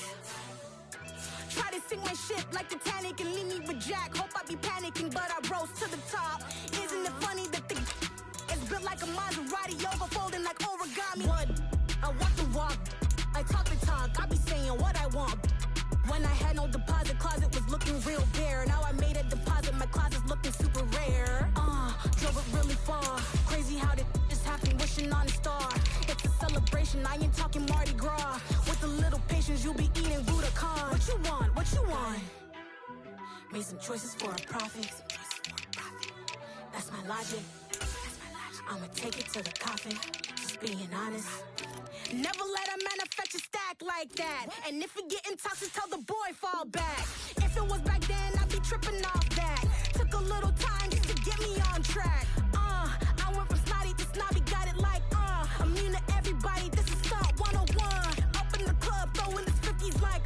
Try to sink my ship like Titanic and leave me with Jack. Hope I be panicking, but I rose to the top. Isn't it funny that the is built like a Maserati, overfolding like origami? What? I walk the walk. I talk the talk. I be saying what I want. When I had no deposit, closet was looking real bare. Now I made a deposit, my closet's looking super rare. Drove it really far. Crazy how did this happen, wishing on a star. It's a celebration, I ain't talking Mardi Gras. With a little patience, you'll be eating Budokan. What you want? What you want? Made some choices for a profit. That's my logic. I'ma take it to the coffin. Just being honest. Never let a manufacture stack like that. And if it getting toxic, tell the boy fall back. If it was back then, I'd be tripping off that. Took a little time just to get me on track. I went from snotty to snobby, got it like, immune to everybody, this is Salt 101. Up in the club, throwing the 50s like,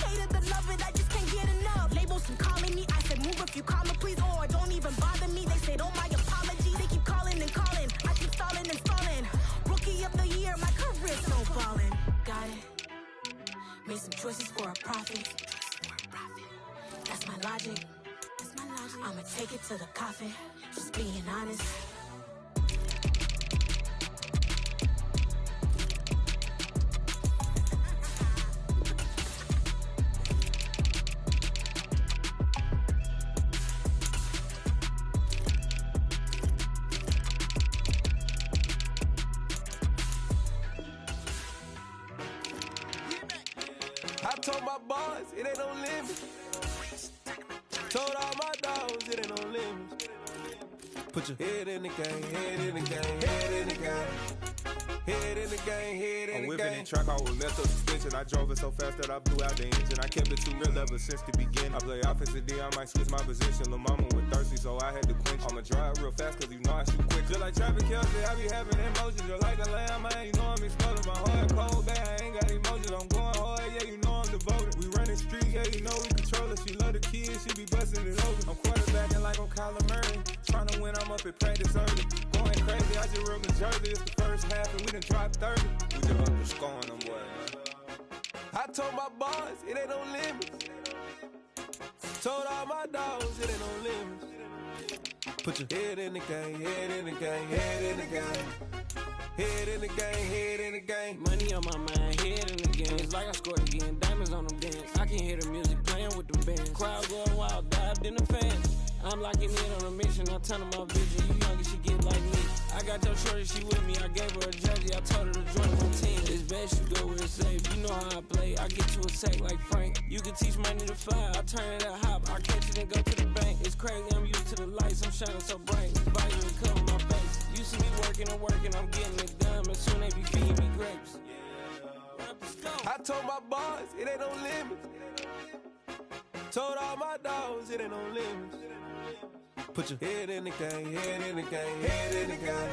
hated to love it, I just can't get enough. Labels from calling me, I said move if you call me, please, or don't even bother me. They said, oh my apology, they keep calling and calling. I keep stalling and stalling. Rookie of the year, my career's no falling. Got it. Made some choices for a profit. That's my logic. I'ma take it to the coffin. Just being honest. I told my boys, it ain't no limit. Told all my dogs, it ain't no limit. Put your head in the game, head in the game, head in the game. Head in the game, head in the game. I'm whipping in track, I was left up suspension. I drove it so fast that I blew out the engine. I kept it too real ever since the beginning. I play offensive D, I might switch my position. Lil' mama was thirsty, so I had to quench. I'ma drive real fast, cause you know I shoot quick. Just like Travis Kelce, I be having emotions. Just like a lamb, man, you know I'm exploding. My heart cold, bad, I ain't got emotions. I'm going hard, yeah, you know I'm devoted. We running street, yeah, you know we control it. She love the kids, she be busting it open. I'm quarterbacking like I'm Kyler Murray. Trying to win, I'm up at practice early. Going crazy, I just real the jersey. It's the first half and we done dropped 30. We just underscoring them, boy, man. I told my boys, it ain't no limits. Told all my dogs, it ain't no limits. Put your head in the game, head in the game, head in the game. Head in the game, head in the game. Money on my mind, head in the game. It's like I scored again, diamonds on them dance. I can hear the music playing with the bands. Crowd going wild, dived in the fans. I'm locking in on a mission, I turn my vision. You young, she get like me. I got your shorty, she with me. I gave her a jersey, I told her to join my team. It's best you go where it's safe. You know how I play, I get to a sack like Frank. You can teach money to fly, I turn it at hop. I catch it and go to the bank. It's crazy, I'm used to the lights, I'm shining so bright. It's visor and cover my face. You see me working and working, I'm getting it done. And soon they be feeding me grapes. I told my boys, it ain't no limits. Told all my dogs, it ain't no limits. Put your head in the game, head in the game, head in the game.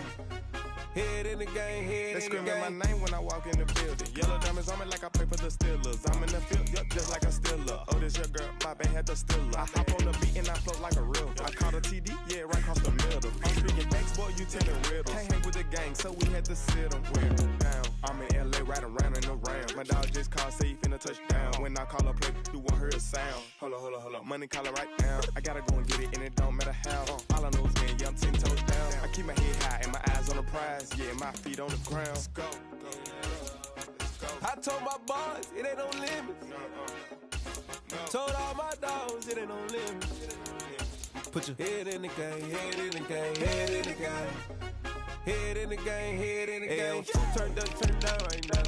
Head in the game, head in the game. They screaming my name when I walk in the building. Yellow diamonds on me like I play for the Steelers. I'm in the field, yup, just like a Steeler. Oh, this your girl, my band had the Steeler. I hop on the beat and I float like a real. I caught a TD, yeah, right across the middle. I'm speaking facts, boy, you telling riddles. Can't hang with the gang, so we had to sit them down. I'm in LA, riding around in the ram. My dog just called, say he finna touch down. When I call a play, you won't hear a sound. Hold up, money call it right now. I gotta go and get it, and it don't matter how. All I know is getting young, 10 toes down. I keep my head high and my eyes on the prize. Yeah, my feet on the ground. Let's go. I told my boys, it ain't no limits. Told all my dogs, it ain't no limits. Put your head in the game, head in the game, head in the game. Head in the game, head in the game. Two turned up, turned down right now.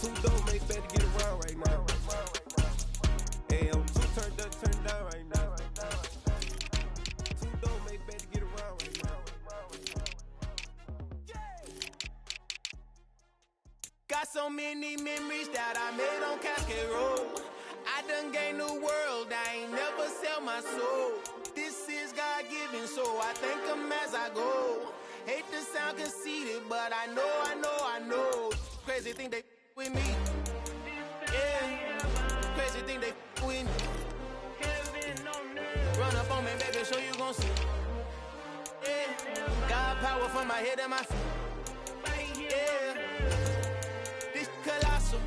Two dope make better get around right now. Hey, two turned up, turned down right now. Two dope make better get around right now. Got so many memories that I made on Cascade Road. I done gained the world, I ain't never sell my soul. This is God-given, so I thank him as I go. Hate to sound conceited, but I know. Crazy thing they with me. Yeah, crazy thing they with me. Run up on me, baby, show you gon' see. power from my head and my feet. Yeah. This colossal.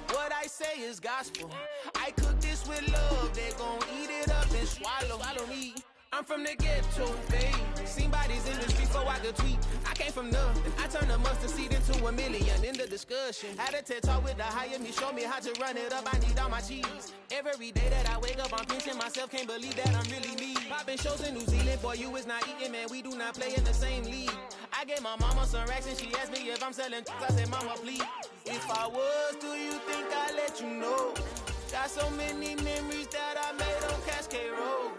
What I say is gospel. I cook this with love. They gon' eat it up and swallow me. I'm from the ghetto, babe. Seen bodies in the street before I could tweet. I came from nothing. I turned a mustard seed into $1 million. In the discussion, had a TED talk with the higher me. Show me how to run it up. I need all my cheese. Every day that I wake up, I'm pinching myself. Can't believe that I'm really me. Popping shows in New Zealand. Boy, you is not eating, man. We do not play in the same league. I gave my mama some racks and she asked me if I'm selling. I said, mama, please. If I was, do you think I'd let you know? Got so many memories that I made on Cascade Road.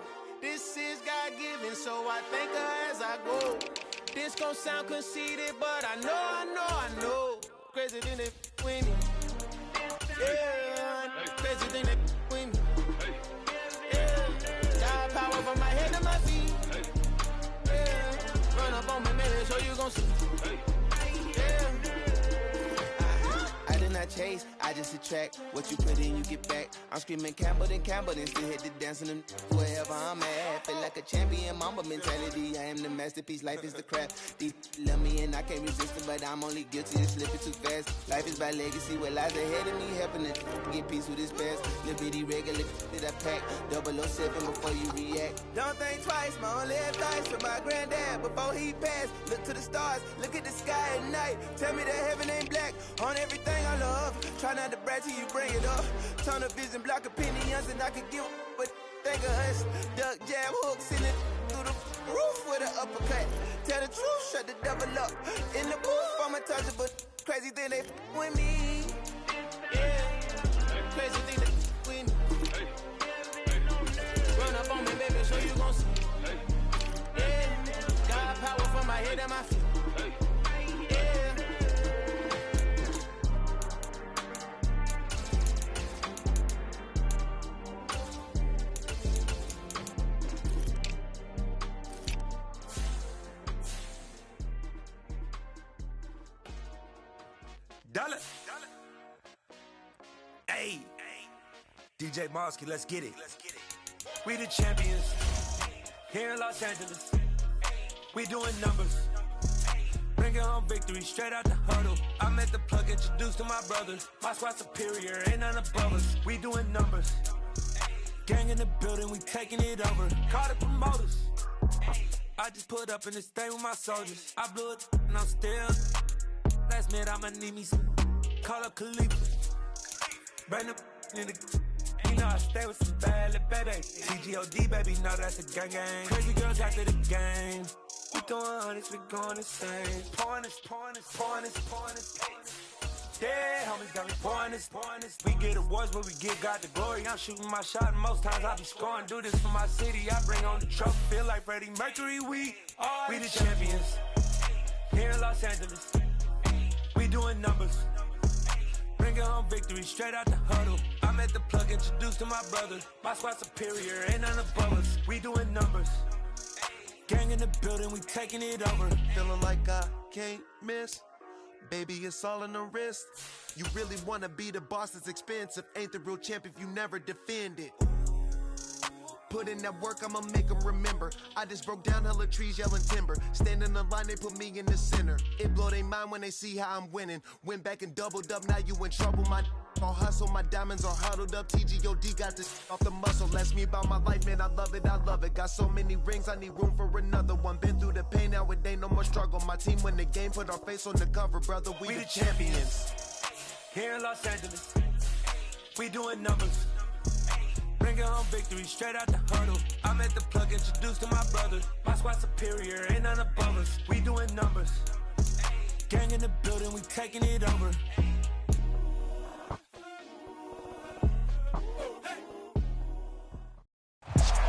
This is God-given, so I thank her as I go. This gon' sound conceited, but I know. Crazy than it with me. Yeah, crazy than it with me. Yeah, got power from my head to my feet. Yeah, run up on me, man, so you gon' see. Yeah. I did not chase, I just attract. What you put in, you get back. I'm screaming Campbell, then still hit the dancing and wherever I'm at. Feel like a champion, mamba mentality. I am the masterpiece, life is the crap. These love me and I can't resist it, but I'm only guilty of slipping too fast. Life is by legacy, what lies ahead of me, helping to get peace with this past. Little bitty regular that I pack, 007 before you react. Don't think twice, my only advice from my granddad before he passed. Look to the stars, look at the sky at night. Tell me that heaven ain't black on everything I love. Try not to brag till you bring it up. Tunnel vision, block opinions, and I can give but think of us. Duck, jab, hooks in it through the roof with an uppercut. Tell the truth, shut the devil up. In the booth, I'm untouchable. Crazy thing they with me. Yeah, crazy thing they with me. Run up on me, baby, so you gon' see. Yeah, got power from my head and my feet. Dollar. Hey, DJ Mosky, let's get it. We the champions here in Los Angeles. We doing numbers. Bringing home victory straight out the huddle. I'm at the plug, introduced to my brothers. My squad superior, ain't none above us. We doing numbers. Gang in the building, we taking it over. Call the promoters. I just put up in this thing with my soldiers. I blew it and I'm still. Last minute, I'ma need me some. Call up Khalifa. Bring them in the. You know I stay with some bad little baby. TGOD, baby, know that's a gang gang. Crazy girls after the game. We throwing hundreds, we going insane. Pouring this. Yeah, homies got me pouring this. We get awards, but we give God the glory. I'm shooting my shot, and most times I be scoring. Do this for my city, I bring on the trophy. Feel like Freddie Mercury, we the champions. Here in Los Angeles. We doing numbers. Bringing home victory straight out the huddle. I'm at the plug, introduced to my brothers. My squad superior, ain't none above us. We doing numbers. Gang in the building, we taking it over. Feeling like I can't miss. Baby, it's all in the wrist. You really wanna be the boss, it's expensive. Ain't the real champ if you never defend it. Put in that work, I'ma make them remember. I just broke down hella trees, yelling timber. Stand in the line, they put me in the center. It blow they mind when they see how I'm winning. Went back and doubled up, now you in trouble. My all hustle, my diamonds are huddled up. TGOD got this off the muscle. Ask me about my life, man, I love it. Got so many rings, I need room for another one. Been through the pain, now it ain't no more struggle. My team win the game, put our face on the cover, brother. We the champions. Here in Los Angeles, we doing numbers. Bringing home victory straight out the huddle. I'm at the plug, introduced to my brothers. My squad superior, ain't none above us. We doing numbers. Gang in the building, we taking it over.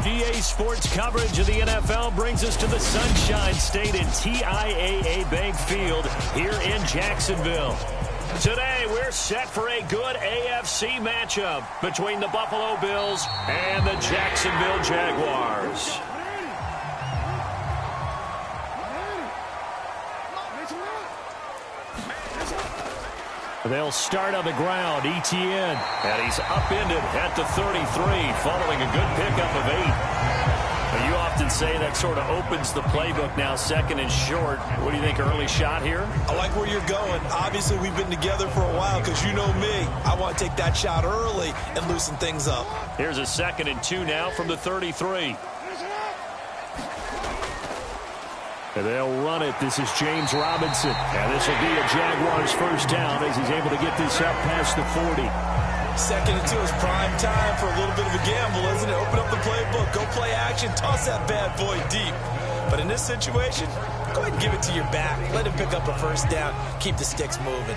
EA Sports coverage of the NFL brings us to the Sunshine State in TIAA Bank Field here in Jacksonville. Today, we're set for a good AFC matchup between the Buffalo Bills and the Jacksonville Jaguars. They'll start on the ground. Etienne, and he's upended at the 33 following a good pickup of 8. You often say that sort of opens the playbook now, 2nd and short. What do you think, early shot here? I like where you're going. Obviously, we've been together for a while because you know me. I want to take that shot early and loosen things up. Here's a 2nd and 2 now from the 33. And they'll run it. This is James Robinson. And this will be a Jaguars first down as he's able to get this up past the 40. 2nd and 2 is prime time for a little bit of a gamble, isn't it? Open up the playbook, go play action, toss that bad boy deep. But in this situation, go ahead and give it to your back. Let him pick up a first down. Keep the sticks moving.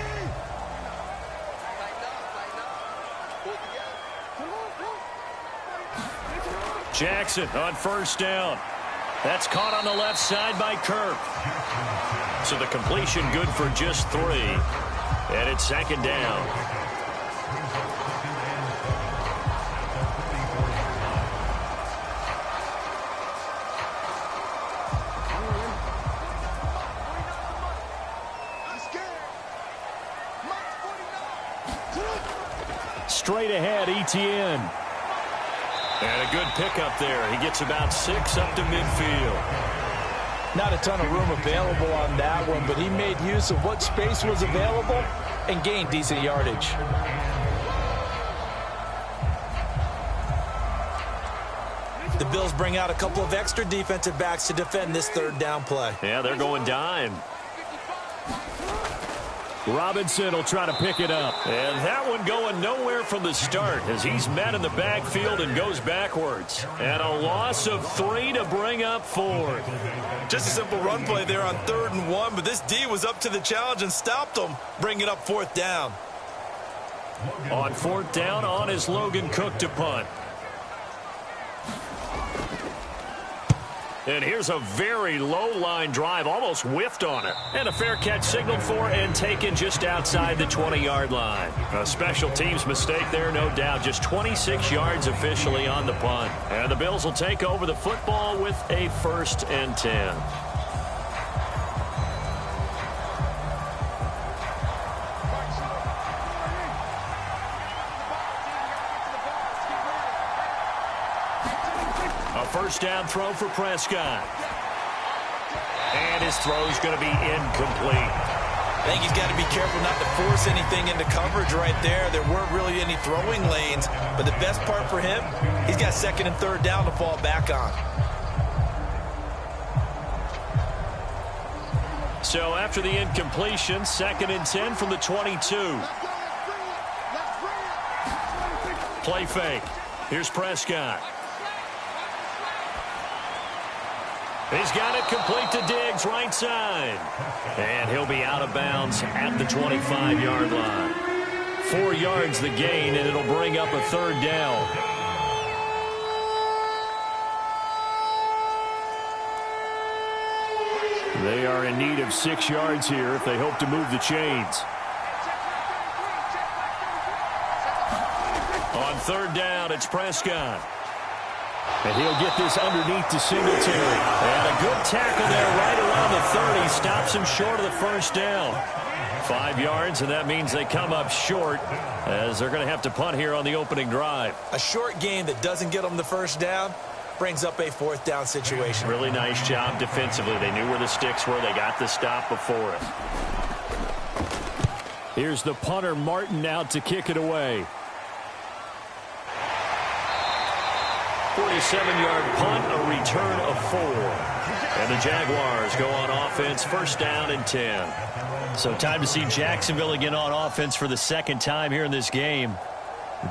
Jackson on first down. That's caught on the left side by Kirk. So the completion good for just 3. And it's 2nd down. Straight ahead, Etienne. And a good pickup there. He gets about 6 up to midfield. Not a ton of room available on that one, but he made use of what space was available and gained decent yardage. The Bills bring out a couple of extra defensive backs to defend this 3rd down play. Yeah, they're going dime. Robinson will try to pick it up. And that one going nowhere from the start as he's met in the backfield and goes backwards. And a loss of 3 to bring up 4. Just a simple run play there on 3rd and 1, but this D was up to the challenge and stopped him, bringing up 4th down. On 4th down, on is Logan Cook to punt. And here's a very low-line drive, almost whiffed on it. And a fair catch signaled for and taken just outside the 20-yard line. A special teams mistake there, no doubt. Just 26 yards officially on the punt. And the Bills will take over the football with a 1st and 10. First down throw for Prescott. And his throw is going to be incomplete. I think he's got to be careful not to force anything into coverage right there. There weren't really any throwing lanes, but the best part for him, he's got 2nd and 3rd down to fall back on. So after the incompletion, 2nd and 10 from the 22. Play fake. Here's Prescott. He's got it complete to Diggs, right side. And he'll be out of bounds at the 25-yard line. 4 yards the gain, and it'll bring up a 3rd down. They are in need of 6 yards here if they hope to move the chains. On 3rd down, it's Prescott. And he'll get this underneath to Singletary. And a good tackle there right around the 30. Stops him short of the first down. 5 yards, and that means they come up short as they're going to have to punt here on the opening drive. A short game that doesn't get them the first down brings up a 4th down situation. Really nice job defensively. They knew where the sticks were. They got the stop before it. Here's the punter, Martin, out to kick it away. 47-yard punt, a return of 4. And the Jaguars go on offense, 1st down and 10. So time to see Jacksonville again on offense for the 2nd time here in this game.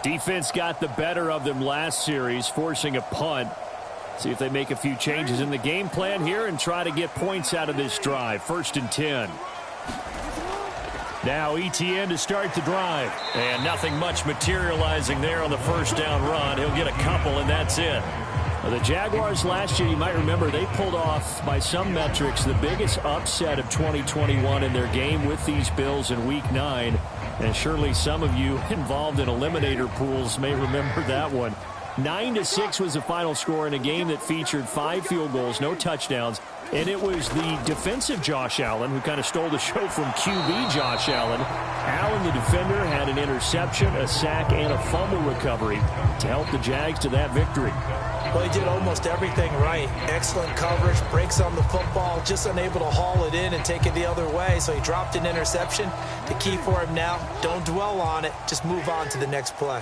Defense got the better of them last series, forcing a punt. See if they make a few changes in the game plan here and try to get points out of this drive. 1st and 10. Now Etienne to start the drive. And nothing much materializing there on the 1st down run. He'll get a couple, and that's it. The Jaguars last year, you might remember, they pulled off, by some metrics, the biggest upset of 2021 in their game with these Bills in Week 9. And surely some of you involved in eliminator pools may remember that one. 9-6 was the final score in a game that featured 5 field goals, no touchdowns. And it was the defensive Josh Allen who kind of stole the show from QB Josh Allen. Allen, the defender, had an interception, a sack, and a fumble recovery to help the Jags to that victory. Well, he did almost everything right. Excellent coverage, breaks on the football, just unable to haul it in and take it the other way. So he dropped an interception. The key for him now, don't dwell on it. Just move on to the next play.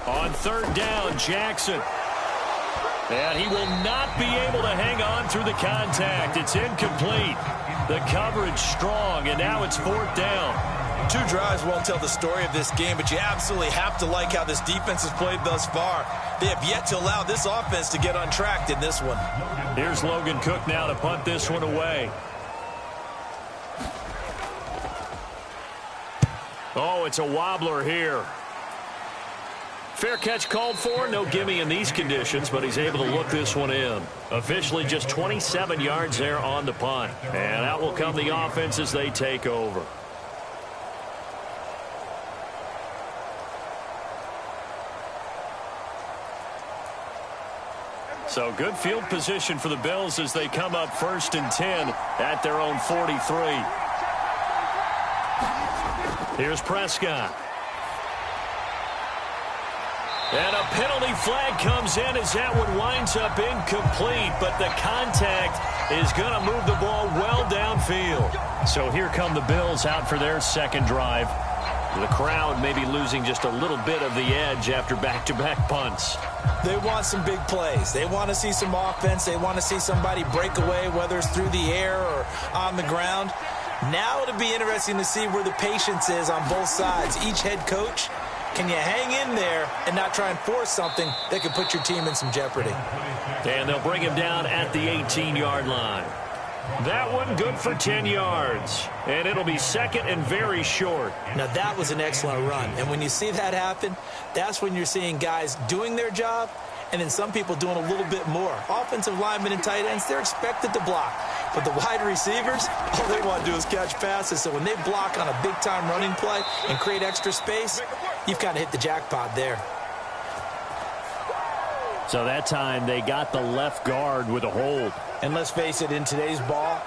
On third down, Jackson. And he will not be able to hang on through the contact. It's incomplete. The coverage strong, and now it's fourth down. 2 drives won't tell the story of this game, but you absolutely have to like how this defense has played thus far. They have yet to allow this offense to get untracked in this one. Here's Logan Cook now to punt this one away. Oh, it's a wobbler here. Fair catch called for. No gimme in these conditions, but he's able to look this one in. Officially just 27 yards there on the punt. And out will come the offense as they take over. So good field position for the Bills as they come up 1st and 10 at their own 43. Here's Prescott. And a penalty flag comes in as that one winds up incomplete, but the contact is going to move the ball well downfield. So here come the Bills out for their second drive. The crowd may be losing just a little bit of the edge after back-to-back punts. They want some big plays. They want to see some offense. They want to see somebody break away, whether it's through the air or on the ground. Now it'll be interesting to see where the patience is on both sides. Each head coach, can you hang in there and not try and force something that could put your team in some jeopardy? And they'll bring him down at the 18-yard line. That one good for 10 yards. And it'll be second and very short. Now that was an excellent run. And when you see that happen, that's when you're seeing guys doing their job and then some people doing a little bit more. Offensive linemen and tight ends, they're expected to block. But the wide receivers, all they want to do is catch passes. So when they block on a big-time running play and create extra space, you've kind of hit the jackpot there. So that time they got the left guard with a hold. And let's face it, in today's ball,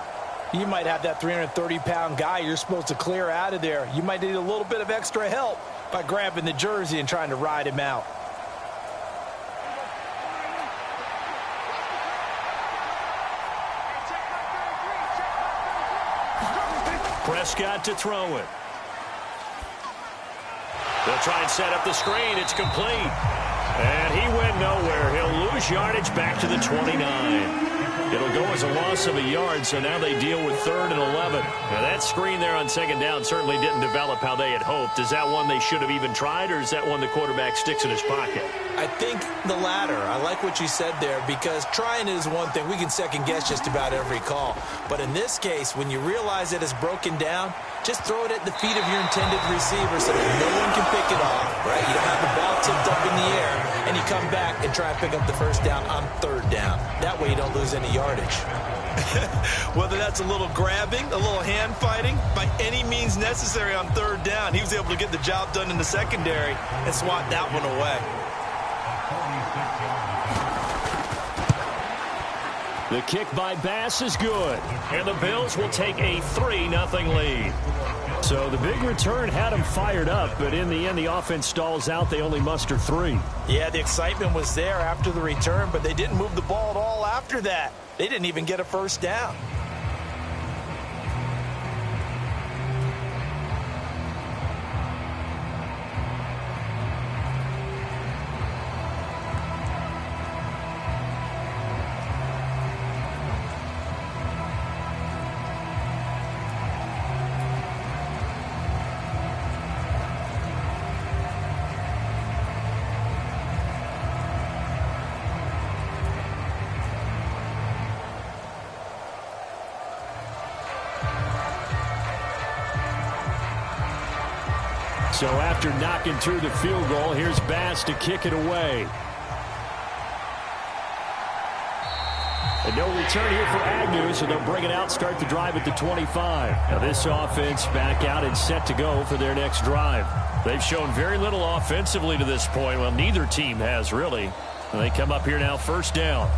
you might have that 330-pound guy you're supposed to clear out of there. You might need a little bit of extra help by grabbing the jersey and trying to ride him out. Prescott to throw it. They'll try and set up the screen. It's complete. And he went nowhere. He'll lose yardage back to the 29. It'll go as a loss of a yard, so now they deal with 3rd and 11. Now that screen there on 2nd down certainly didn't develop how they had hoped. Is that one they should have even tried, or is that one the quarterback sticks in his pocket? I think the latter. I like what you said there, because trying is one thing. We can second-guess just about every call. But in this case, when you realize it is broken down, just throw it at the feet of your intended receiver so that no one can pick it off, right? You don't have the ball tipped up in the air, and you come back and try and pick up the 1st down on 3rd down. That way you don't lose any yardage. Whether that's a little grabbing, a little hand fighting, by any means necessary on 3rd down, he was able to get the job done in the secondary and swat that one away. The kick by Bass is good, and the Bills will take a 3-0 lead. So the big return had them fired up, but in the end, the offense stalls out. They only muster 3. Yeah, the excitement was there after the return, but they didn't move the ball at all after that. They didn't even get a 1st down. So after knocking through the field goal, here's Bass to kick it away. And no return here for Agnew, so they'll bring it out, start the drive at the 25. Now this offense back out and set to go for their next drive. They've shown very little offensively to this point. Well, neither team has really. And they come up here now, 1st down.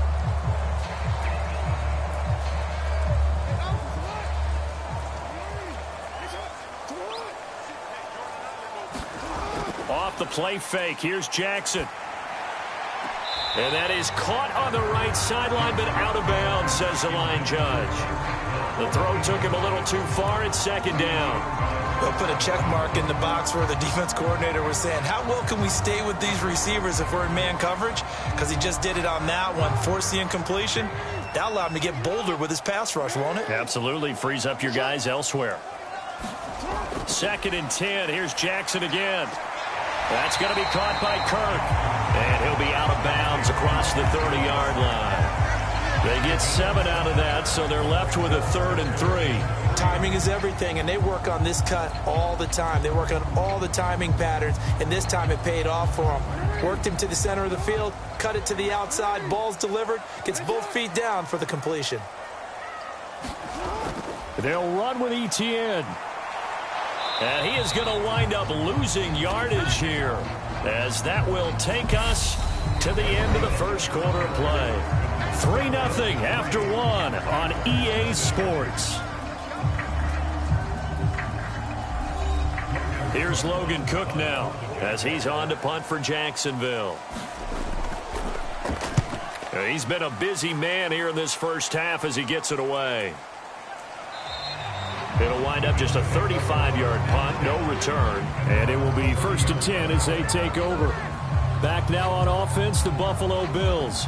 Off the play fake. Here's Jackson. And that is caught on the right sideline, but out of bounds, says the line judge. The throw took him a little too far. It's second down. They'll put a check mark in the box where the defense coordinator was saying, how well can we stay with these receivers if we're in man coverage? Because he just did it on that one, forced the incompletion. That allowed him to get bolder with his pass rush, won't it? Absolutely. Frees up your guys elsewhere. 2nd and 10. Here's Jackson again. That's going to be caught by Kirk. And he'll be out of bounds across the 30-yard line. They get 7 out of that, so they're left with a 3rd and 3. Timing is everything, and they work on this cut all the time. They work on all the timing patterns, and this time it paid off for them. Worked him to the center of the field, cut it to the outside, ball's delivered, gets both feet down for the completion. They'll run with Etienne. And he is going to wind up losing yardage here, as that will take us to the end of the first quarter of play. 3-0 after 1 on EA Sports. Here's Logan Cook now, as he's on to punt for Jacksonville. He's been a busy man here in this first half as he gets it away. It'll wind up just a 35-yard punt, no return. And it will be 1st and 10 as they take over. Back now on offense, the Buffalo Bills.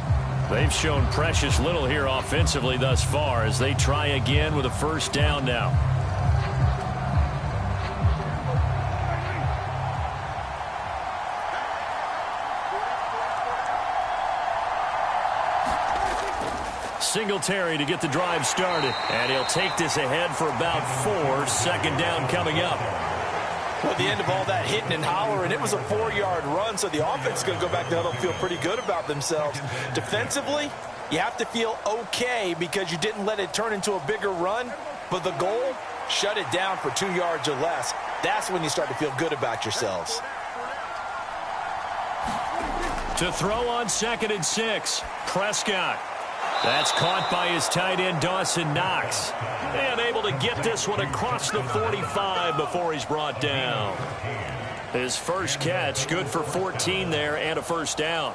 They've shown precious little here offensively thus far as they try again with a 1st down now. Singletary to get the drive started. And he'll take this ahead for about 4. 2nd down coming up. Well, at the end of all that hitting and hollering, it was a 4-yard run, so the offense is going to go back to huddle and feel pretty good about themselves. Defensively, you have to feel okay because you didn't let it turn into a bigger run, but the goal, shut it down for 2 yards or less. That's when you start to feel good about yourselves. To throw on 2nd and 6, Prescott. That's caught by his tight end, Dawson Knox. And able to get this one across the 45 before he's brought down. His first catch, good for 14 there and a 1st down.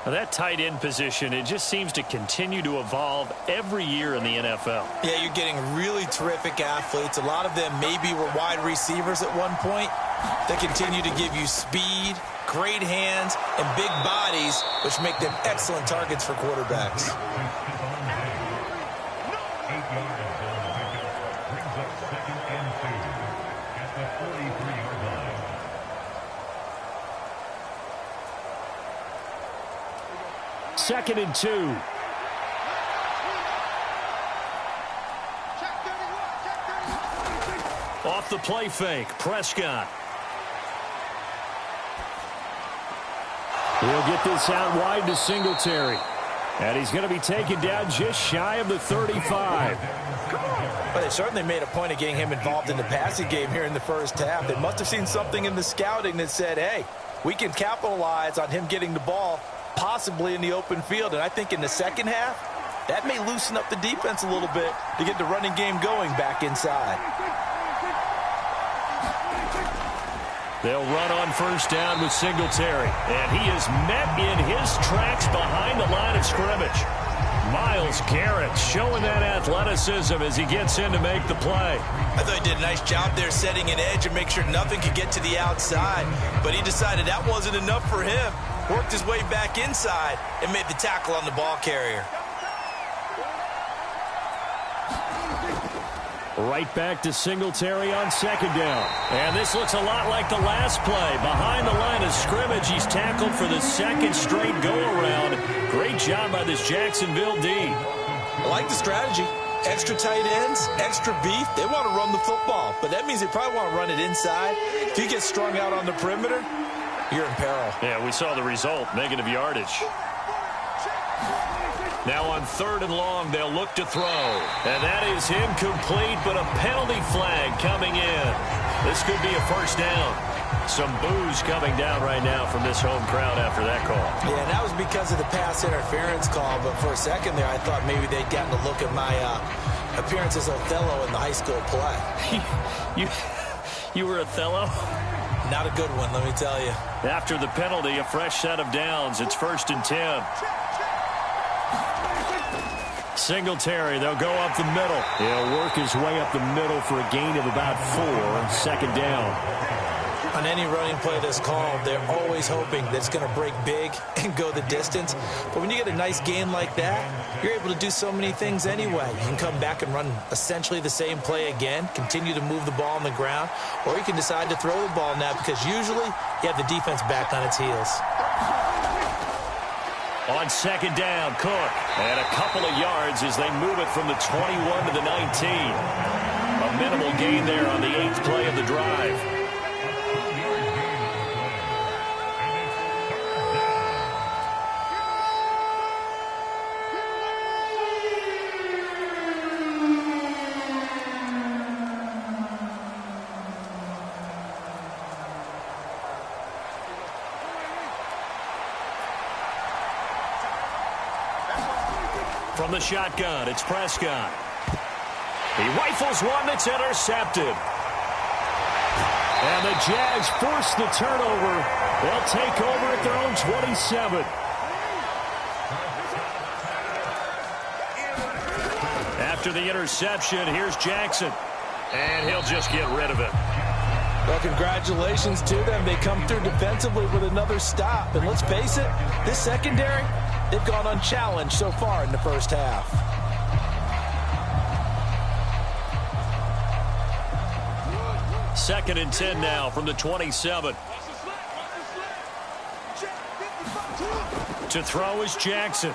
Now that tight end position, it just seems to continue to evolve every year in the NFL. Yeah, you're getting really terrific athletes. A lot of them maybe were wide receivers at one point. They continue to give you speed, great hands, and big bodies, which make them excellent targets for quarterbacks. Second and 2. Off the play fake, Prescott. He'll get this out wide to Singletary. And he's going to be taken down just shy of the 35. Well, they certainly made a point of getting him involved in the passing game here in the first half. They must have seen something in the scouting that said, hey, we can capitalize on him getting the ball possibly in the open field. And I think in the second half, that may loosen up the defense a little bit to get the running game going back inside. They'll run on 1st down with Singletary. And he is met in his tracks behind the line of scrimmage. Myles Garrett showing that athleticism as he gets in to make the play. I thought he did a nice job there setting an edge and make sure nothing could get to the outside. But he decided that wasn't enough for him. Worked his way back inside and made the tackle on the ball carrier. Right back to Singletary on 2nd down. And this looks a lot like the last play. Behind the line of scrimmage, he's tackled for the 2nd straight go-around. Great job by this Jacksonville D. I like the strategy. Extra tight ends, extra beef. They want to run the football, but that means they probably want to run it inside. If you get strung out on the perimeter, you're in peril. Yeah, we saw the result, negative yardage. Now on 3rd and long, they'll look to throw. And that is incomplete, but a penalty flag coming in. This could be a 1st down. Some boos coming down right now from this home crowd after that call. Yeah, and that was because of the pass interference call. But for a second there, I thought maybe they'd gotten a look at my appearance as Othello in the high school play. You were Othello? Not a good one, let me tell you. After the penalty, a fresh set of downs. It's 1st and 10. Singletary, they'll go up the middle. He'll work his way up the middle for a gain of about 4 on 2nd down. On any running play that's called, they're always hoping that it's going to break big and go the distance. But when you get a nice gain like that, you're able to do so many things anyway. You can come back and run essentially the same play again, continue to move the ball on the ground, or you can decide to throw the ball now because usually you have the defense back on its heels. On 2nd down, Cook. And a couple of yards as they move it from the 21 to the 19. A minimal gain there on the 8th play of the drive. From the shotgun, it's Prescott. He rifles one that's intercepted. And the Jags force the turnover. They'll take over at their own 27. After the interception, here's Jackson. And he'll just get rid of it. Well, congratulations to them. They come through defensively with another stop. And let's face it, this secondary, they've gone unchallenged so far in the first half. Second and 10 now from the 27. To throw is Jackson.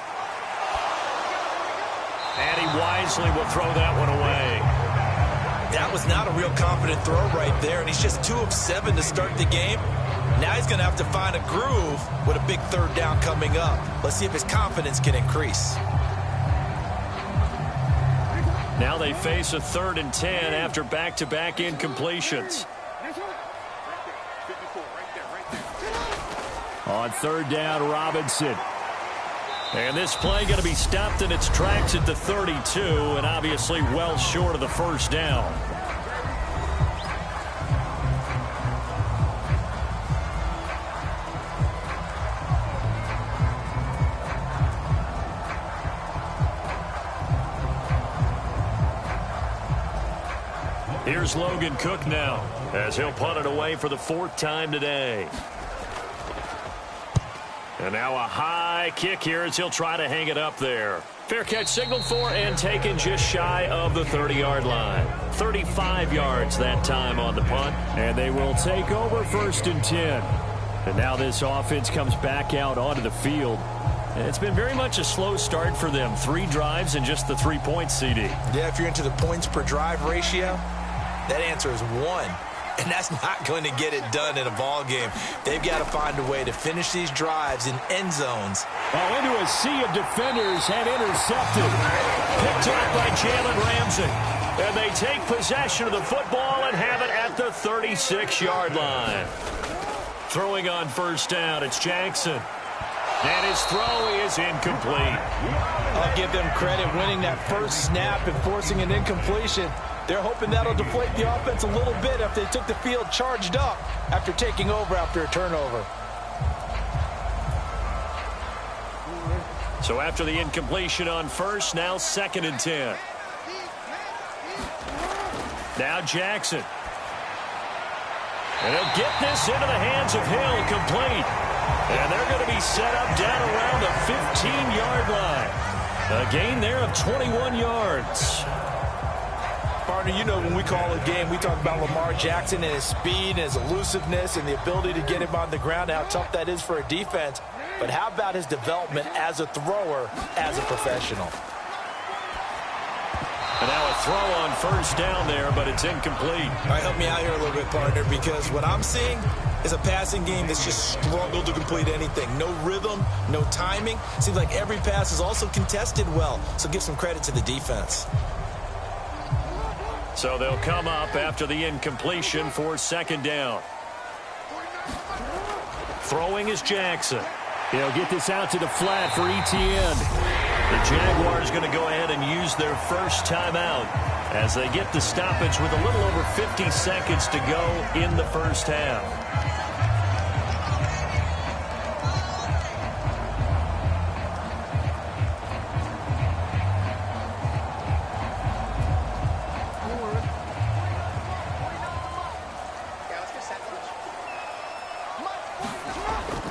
And he wisely will throw that one away. That was not a real confident throw right there, and he's just 2 of 7 to start the game. Now he's going to have to find a groove with a big 3rd down coming up. Let's see if his confidence can increase. Now they face a 3rd and 10 after back-to-back incompletions. On 3rd down, Robinson. And this play going to be stopped in its tracks at the 32, and obviously well short of the 1st down. Here's Logan Cook now, as he'll punt it away for the 4th time today. And now a high kick here as he'll try to hang it up there. Fair catch signaled for and taken just shy of the 30-yard line. 35 yards that time on the punt. And they will take over 1st and 10. And now this offense comes back out onto the field. And it's been very much a slow start for them. 3 drives and just the 3 points, CD. Yeah, if you're into the points per drive ratio, that answer is 1. And that's not going to get it done in a ball game. They've got to find a way to finish these drives in end zones. Oh, into a sea of defenders and intercepted. Picked up by Jalen Ramsey. And they take possession of the football and have it at the 36-yard line. Throwing on 1st down, it's Jackson. And his throw is incomplete. I'll give them credit winning that first snap and forcing an incompletion. They're hoping that'll deflate the offense a little bit after they took the field charged up after taking over after a turnover. So after the incompletion on 1st, now 2nd and 10. Now Jackson. And he'll get this into the hands of Hill, complete. And they're going to be set up down around the 15-yard line. A gain there of 21 yards. Partner, you know when we call a game, we talk about Lamar Jackson and his speed and his elusiveness and the ability to get him on the ground, how tough that is for a defense. But how about his development as a thrower, as a professional? And now a throw on 1st down there, but it's incomplete. All right, help me out here a little bit, partner, because what I'm seeing is a passing game that's just struggled to complete anything. No rhythm, no timing. Seems like every pass is also contested well, so give some credit to the defense. So they'll come up after the incompletion for 2nd down. Throwing is Jackson. He'll get this out to the flat for Etienne. The Jaguars going to go ahead and use their first timeout as they get the stoppage with a little over 50 seconds to go in the first half.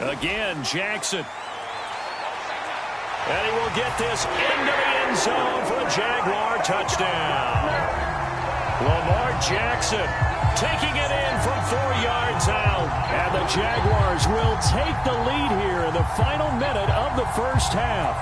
Again, Jackson. And he will get this into the end zone for a Jaguar touchdown. Lamar Jackson taking it in from 4 yards out. And the Jaguars will take the lead here in the final minute of the first half.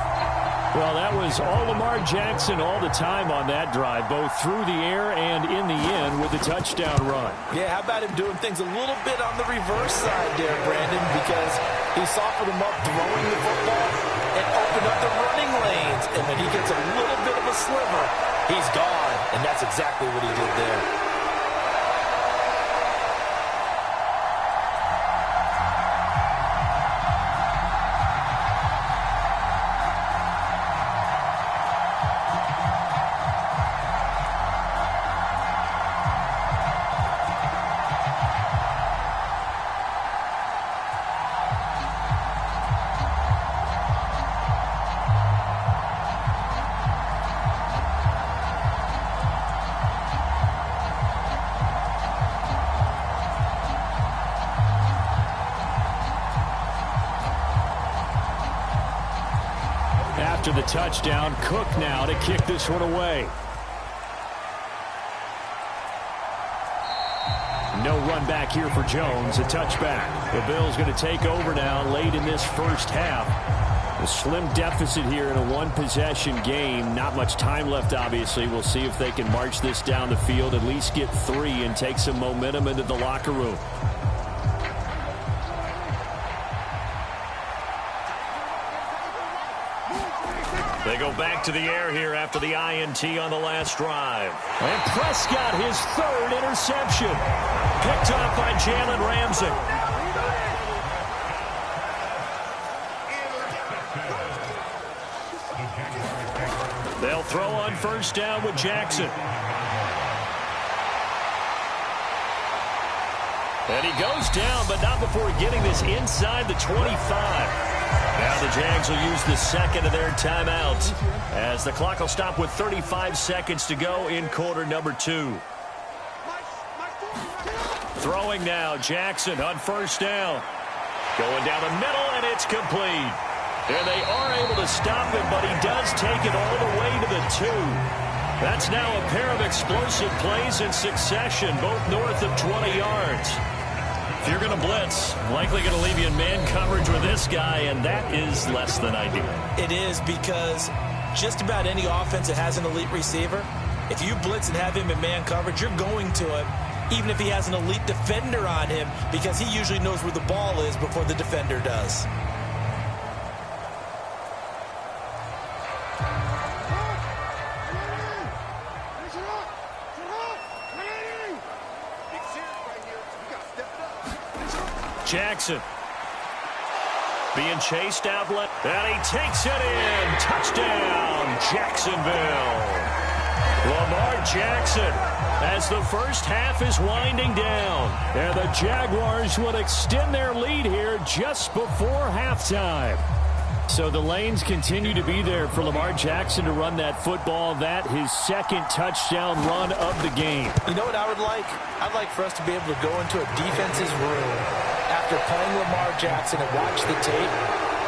Well, that was all Lamar Jackson all the time on that drive, both through the air and in the end with the touchdown run. Yeah, how about him doing things a little bit on the reverse side there, Brandon, because he softened him up throwing the football and opened up the running lanes. And when he gets a little bit of a sliver, he's gone. And that's exactly what he did there. After the touchdown, Cook now to kick this one away. No run back here for Jones, a touchback. The Bills going to take over now late in this first half. A slim deficit here in a one-possession game. Not much time left, obviously. We'll see if they can march this down the field, at least get 3 and take some momentum into the locker room. They go back to the air here after the INT on the last drive. And Prescott, his 3rd interception. Picked off by Jalen Ramsey. They'll throw on first down with Jackson. And he goes down, but not before getting this inside the 25. Now the Jags will use the second of their timeouts as the clock will stop with 35 seconds to go in quarter number 2. Throwing now, Jackson on first down. Going down the middle, and it's complete. And they are able to stop him, but he does take it all the way to the 2. That's now a pair of explosive plays in succession, both north of 20 yards. If you're going to blitz, likely going to leave you in man coverage with this guy, and that is less than ideal. It is, because just about any offense that has an elite receiver, if you blitz and have him in man coverage, you're going to him, even if he has an elite defender on him, because he usually knows where the ball is before the defender does. Jackson being chased out left, and he takes it in. Touchdown, Jacksonville. Lamar Jackson, as the first half is winding down, and the Jaguars will extend their lead here just before halftime. So the lanes continue to be there for Lamar Jackson to run that football. That his 2nd touchdown run of the game. You know what I would like? I'd like for us to be able to go into a defense's room after playing Lamar Jackson and watch the tape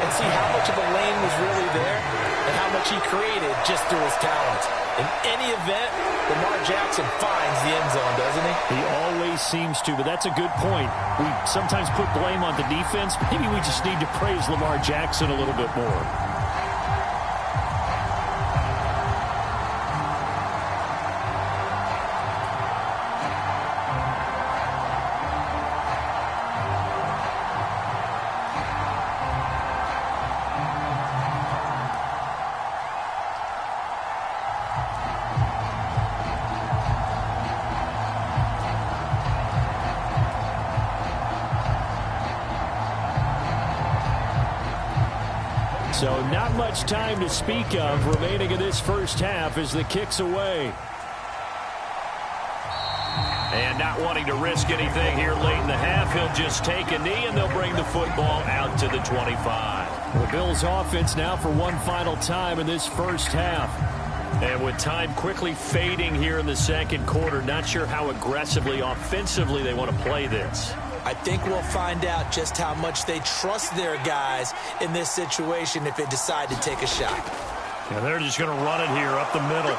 and see how much of a lane was really there and how much he created just through his talent. In any event, Lamar Jackson finds the end zone, doesn't he? He always seems to, but that's a good point. We sometimes put blame on the defense. Maybe we just need to praise Lamar Jackson a little bit more. So not much time to speak of remaining in this first half as the kick's away. And not wanting to risk anything here late in the half, he'll just take a knee, and they'll bring the football out to the 25. The Bills offense now for one final time in this first half. And with time quickly fading here in the second quarter, not sure how aggressively, offensively they want to play this. I think we'll find out just how much they trust their guys in this situation if they decide to take a shot. And they're just going to run it here up the middle.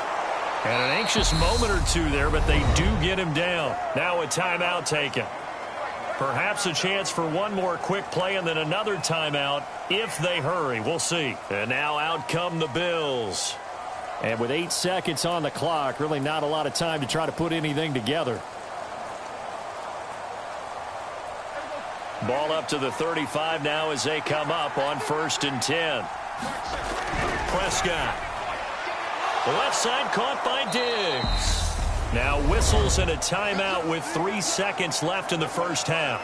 And an anxious moment or two there, but they do get him down. Now a timeout taken. Perhaps a chance for one more quick play and then another timeout if they hurry. We'll see. And now out come the Bills. And with 8 seconds on the clock, really not a lot of time to try to put anything together. Ball up to the 35 now as they come up on 1st and 10. Prescott. The left side caught by Diggs. Now whistles and a timeout with 3 seconds left in the first half.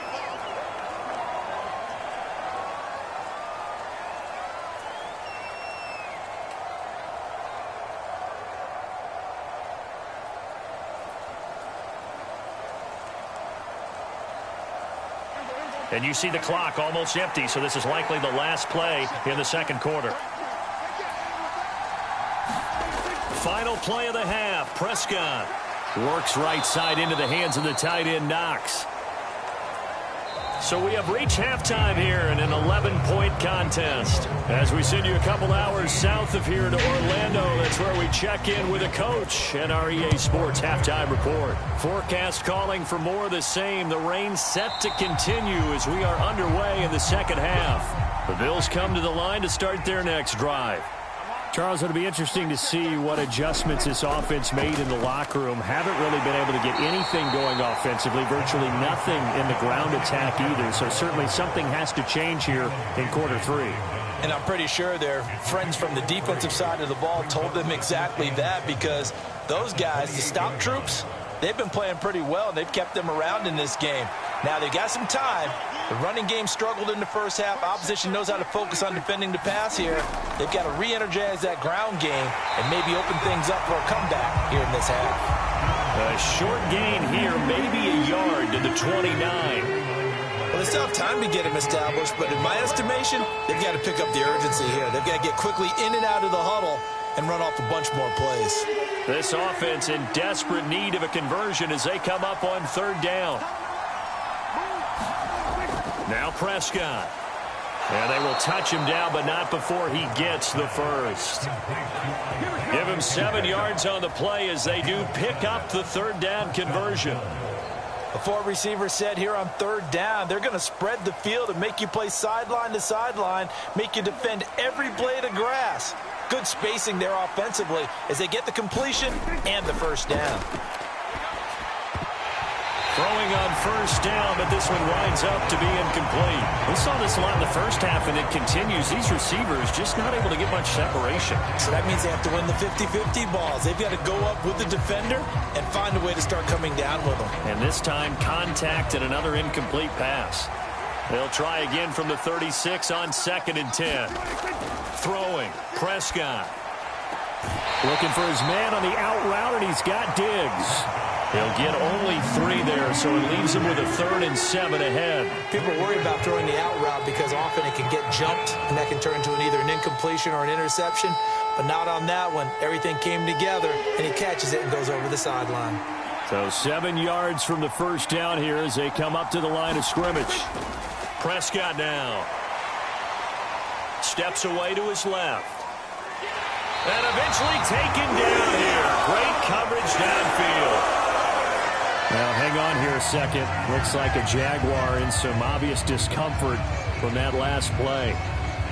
And you see the clock almost empty, so this is likely the last play in the second quarter. Final play of the half. Prescott works right side into the hands of the tight end Knox. So we have reached halftime here in an 11-point contest. As we send you a couple hours south of here to Orlando, that's where we check in with a coach and our EA Sports halftime report. Forecast calling for more of the same. The rain set to continue as we are underway in the second half. The Bills come to the line to start their next drive. Charles, it'll be interesting to see what adjustments this offense made in the locker room. Haven't really been able to get anything going offensively, virtually nothing in the ground attack either. So certainly something has to change here in quarter 3. And I'm pretty sure their friends from the defensive side of the ball told them exactly that, because those guys, the stop troops, they've been playing pretty well, and they've kept them around in this game. Now they've got some time. The running game struggled in the first half. Opposition knows how to focus on defending the pass here. They've got to re-energize that ground game and maybe open things up for a comeback here in this half. A short gain here, maybe a yard to the 29. Well, they still have time to get him established, but in my estimation, they've got to pick up the urgency here. They've got to get quickly in and out of the huddle and run off a bunch more plays. This offense in desperate need of a conversion as they come up on 3rd down. Now Prescott. And they will touch him down, but not before he gets the first. Give him 7 yards on the play as they do pick up the 3rd down conversion. The 4 receivers set here on 3rd down. They're going to spread the field and make you play sideline to sideline, make you defend every blade of grass. Good spacing there offensively as they get the completion and the 1st down. Throwing on 1st down, but this one winds up to be incomplete. We saw this a lot in the first half, and it continues. These receivers just not able to get much separation. So that means they have to win the 50-50 balls. They've got to go up with the defender and find a way to start coming down with them. And this time, contact and another incomplete pass. They'll try again from the 36 on 2nd and 10. Throwing, Prescott. Looking for his man on the out route, and he's got Diggs. He'll get only 3 there, so it leaves him with a 3rd and 7 ahead. People worry about throwing the out route because often it can get jumped, and that can turn into either an incompletion or an interception. But not on that one. Everything came together, and he catches it and goes over the sideline. So 7 yards from the 1st down here as they come up to the line of scrimmage. Prescott now. Steps away to his left. And eventually taken down here. Great coverage downfield. Now, hang on here a second. Looks like a Jaguar in some obvious discomfort from that last play.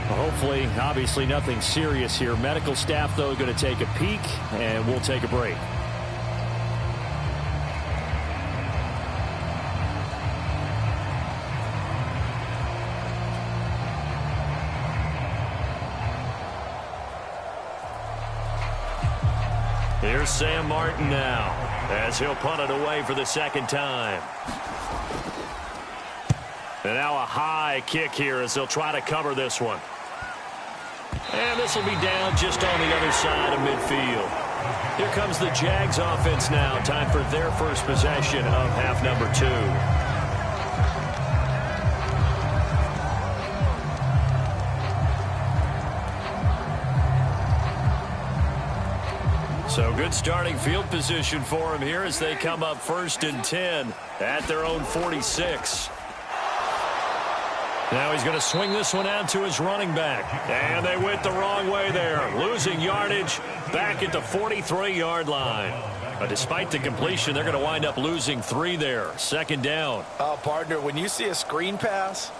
Well, hopefully, obviously, nothing serious here. Medical staff, though, going to take a peek, and we'll take a break. Here's Sam Martin now, as he'll punt it away for the 2nd time. And now a high kick here as they'll try to cover this one. And this will be down just on the other side of midfield. Here comes the Jags offense now. Time for their first possession of half number 2. So good starting field position for him here as they come up 1st and 10 at their own 46. Now he's going to swing this one out to his running back. And they went the wrong way there. Losing yardage back at the 43-yard line. But despite the completion, they're going to wind up losing 3 there. 2nd down. Partner, when you see a screen pass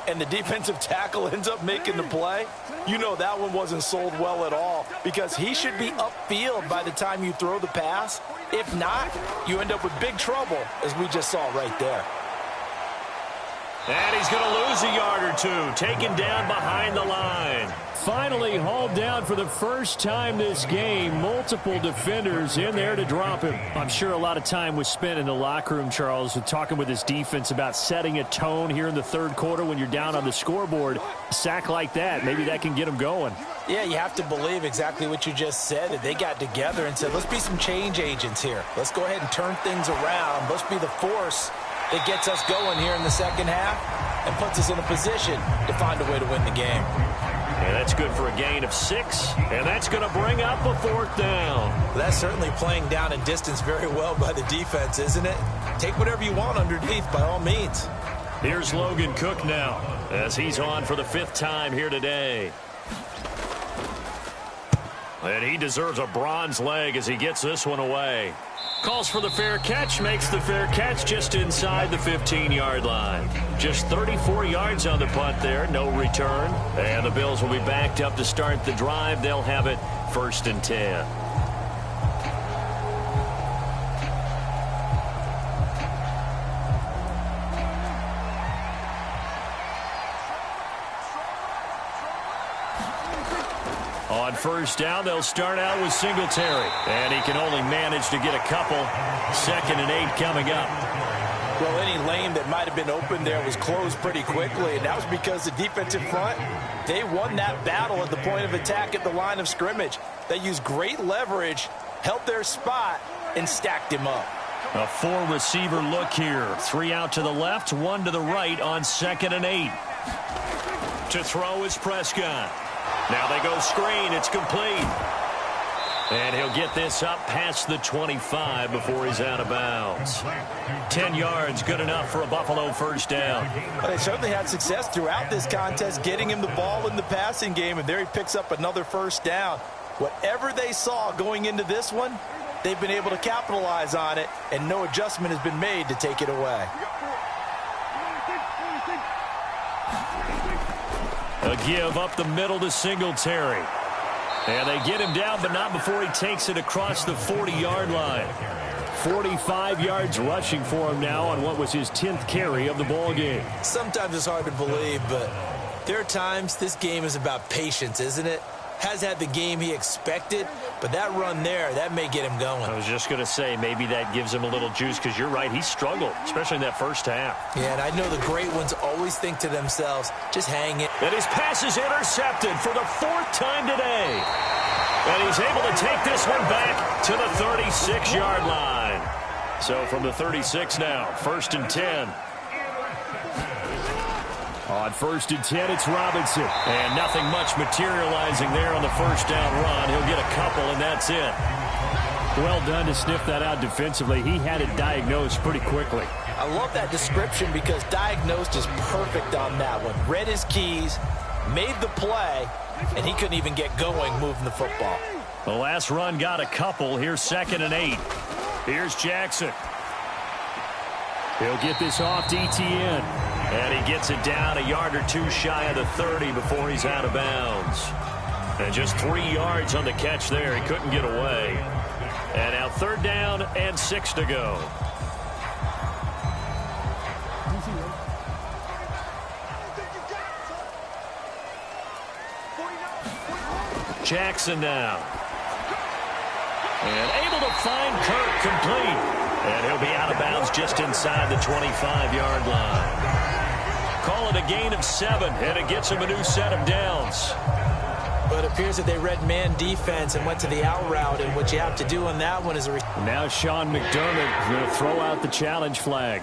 and the defensive tackle ends up making the play, you know that one wasn't sold well at all, because he should be upfield by the time you throw the pass. If not, you end up with big trouble, as we just saw right there. And he's going to lose a yard or 2, taken down behind the line. Finally hauled down for the first time this game. Multiple defenders in there to drop him. I'm sure a lot of time was spent in the locker room, Charles, with talking with his defense about setting a tone here in the 3rd quarter when you're down on the scoreboard. A sack like that, maybe that can get them going. Yeah, you have to believe exactly what you just said, that they got together and said, let's be some change agents here. Let's go ahead and turn things around. Let's be the force that gets us going here in the 2nd half and puts us in a position to find a way to win the game. And that's good for a gain of 6, and that's going to bring up a 4th down. Well, that's certainly playing down and distance very well by the defense, isn't it? Take whatever you want underneath by all means. Here's Logan Cook now as he's on for the 5th time here today. And he deserves a bronze leg as he gets this one away. Calls for the fair catch, makes the fair catch just inside the 15-yard line. Just 34 yards on the punt there, no return. And the Bills will be backed up to start the drive. They'll have it 1st and 10. On 1st down, they'll start out with Singletary. And he can only manage to get a couple. 2nd and 8 coming up. Well, any lane that might have been open there was closed pretty quickly, and that was because the defensive front, they won that battle at the point of attack at the line of scrimmage. They used great leverage, held their spot, and stacked him up. A 4-receiver look here. 3 out to the left, 1 to the right on 2nd and 8. To throw is Prescott. Now they go screen. It's complete. And he'll get this up past the 25 before he's out of bounds. 10 yards, good enough for a Buffalo 1st down. Well, they certainly had success throughout this contest getting him the ball in the passing game, and there he picks up another 1st down. Whatever they saw going into this one, they've been able to capitalize on it, and no adjustment has been made to take it away. A give up the middle to Singletary. And they get him down, but not before he takes it across the 40-yard line. 45 yards rushing for him now on what was his 10th carry of the ball game. Sometimes it's hard to believe, but there are times this game is about patience, isn't it? Has had the game he expected, but that run there, that may get him going. I was just going to say, maybe that gives him a little juice, because you're right, he struggled, especially in that 1st half. Yeah, and I know the great ones always think to themselves, just hang it. And his pass is intercepted for the 4th time today. And he's able to take this one back to the 36-yard line. So from the 36 now, 1st and 10. On 1st and 10, it's Robinson. And nothing much materializing there on the 1st down run. He'll get a couple, and that's it. Well done to sniff that out defensively. He had it diagnosed pretty quickly. I love that description because diagnosed is perfect on that one. Read his keys, made the play, and he couldn't even get going moving the football. The last run got a couple. Here's 2nd and 8. Here's Jackson. He'll get this off to Etienne. And he gets it down a yard or 2 shy of the 30 before he's out of bounds. And just 3 yards on the catch there. He couldn't get away. And now 3rd down and 6 to go. Jackson now. And able to find Kirk complete. And he'll be out of bounds just inside the 25-yard line. Call it a gain of 7, and it gets him a new set of downs. But appears that they read man defense and went to the out route, and what you have to do on that one is now Sean McDermott is going to throw out the challenge flag.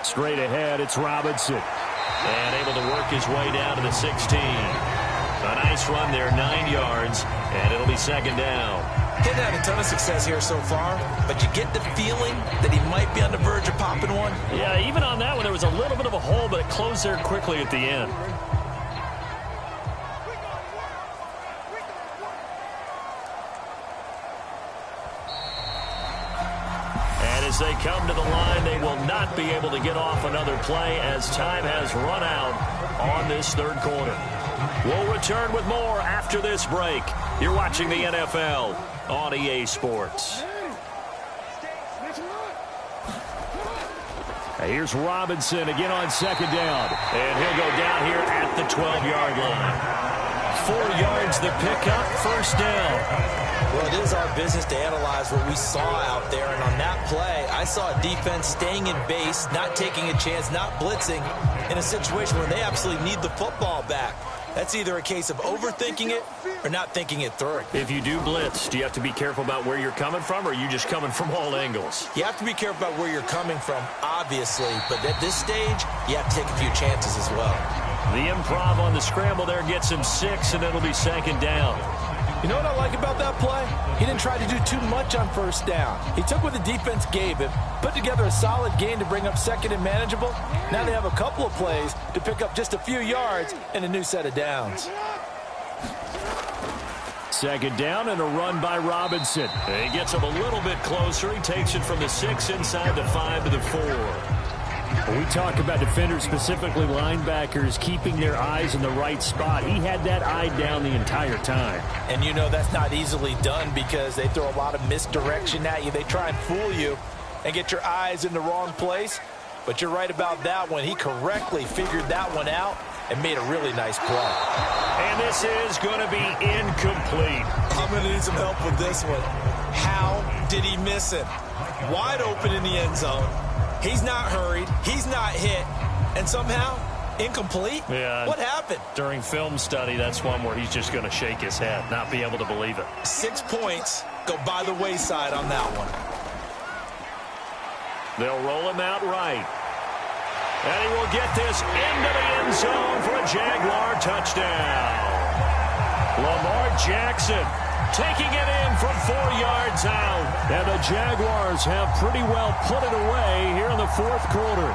Straight ahead, it's Robinson. And able to work his way down to the 16. A nice run there, 9 yards, and it'll be second down. He hasn't had a ton of success here so far, but you get the feeling that he might be on the verge of popping one. Yeah, even on that one, there was a little bit of a hole, but it closed there quickly at the end. As they come to the line, they will not be able to get off another play as time has run out on this third quarter. We'll return with more after this break. You're watching the NFL on EA Sports. Here's Robinson again on second down. And he'll go down here at the 12-yard line. 4 yards the pickup, first down. Well, it is our business to analyze what we saw out there, and on that play, I saw a defense staying in base, not taking a chance, not blitzing, in a situation where they absolutely need the football back. That's either a case of overthinking it or not thinking it through. If you do blitz, do you have to be careful about where you're coming from, or are you just coming from all angles? You have to be careful about where you're coming from, obviously, but at this stage, you have to take a few chances as well. The improv on the scramble there gets him 6, and it'll be second down. You know what I like about that play? He didn't try to do too much on first down. He took what the defense gave him, put together a solid gain to bring up second and manageable. Now they have a couple of plays to pick up just a few yards and a new set of downs. Second down and a run by Robinson. He gets him a little bit closer. He takes it from the 6 inside the 5 to the 4. When we talk about defenders, specifically linebackers, keeping their eyes in the right spot, he had that eye down the entire time. And you know that's not easily done because they throw a lot of misdirection at you. They try and fool you and get your eyes in the wrong place. But you're right about that one. He correctly figured that one out and made a really nice play. And this is going to be incomplete. I'm going to need some help with this one. How did he miss it? Wide open in the end zone. He's not hurried. He's not hit. And somehow, incomplete? Yeah. What happened? During film study, that's one where he's just going to shake his head, not be able to believe it. 6 points go by the wayside on that one. They'll roll him out right. And he will get this into the end zone for a Jaguar touchdown. Lamar Jackson taking it in from 4 yards out. And the Jaguars have pretty well put it away here in the fourth quarter.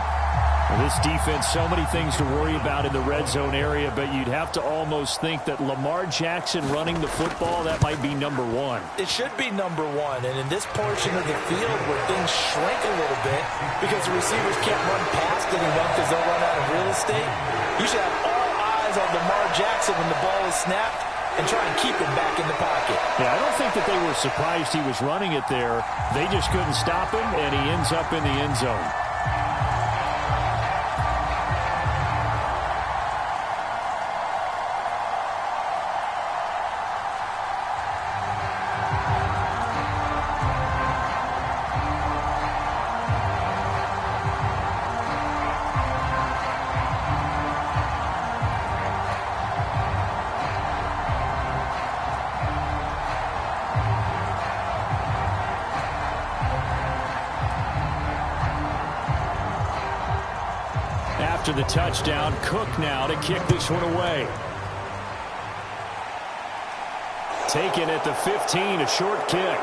This defense, so many things to worry about in the red zone area, but you'd have to almost think that Lamar Jackson running the football, that might be number one. It should be number one, and in this portion of the field where things shrink a little bit because the receivers can't run past anyone because they'll run out of real estate, you should have all eyes on Lamar Jackson when the ball is snapped and try and keep him back in the pocket. Yeah, I don't think that they were surprised he was running it there. They just couldn't stop him, and he ends up in the end zone. After the touchdown, Cook now to kick this one away. Taken at the 15, a short kick.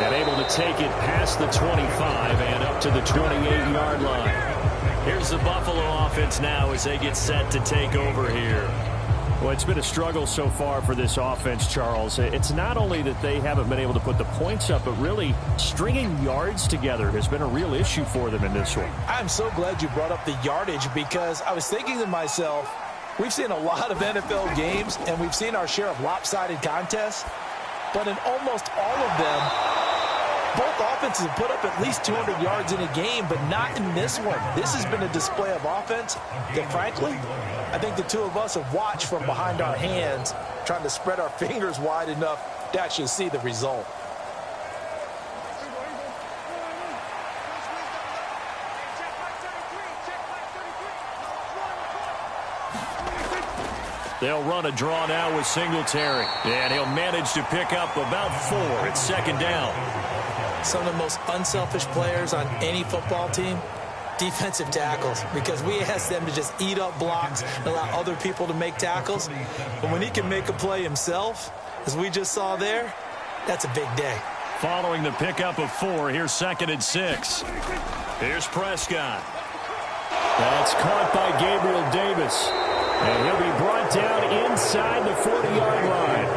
And able to take it past the 25 and up to the 28-yard line. Here's the Buffalo offense now as they get set to take over here. Well, it's been a struggle so far for this offense, Charles. It's not only that they haven't been able to put the points up, but really stringing yards together has been a real issue for them in this one. I'm so glad you brought up the yardage because I was thinking to myself, we've seen a lot of NFL games and we've seen our share of lopsided contests. but in almost all of them, both offenses have put up at least 200 yards in a game, but not in this one. This has been a display of offense that, frankly, I think the two of us have watched from behind our hands, trying to spread our fingers wide enough to actually see the result. They'll run a draw now with Singletary, and he'll manage to pick up about 4 at second down. Some of the most unselfish players on any football team, defensive tackles, because we ask them to just eat up blocks and allow other people to make tackles. But when he can make a play himself, as we just saw there, that's a big day. Following the pickup of 4, here's 2nd and 6. Here's Prescott. That's caught by Gabriel Davis. And he'll be brought down inside the 40-yard line.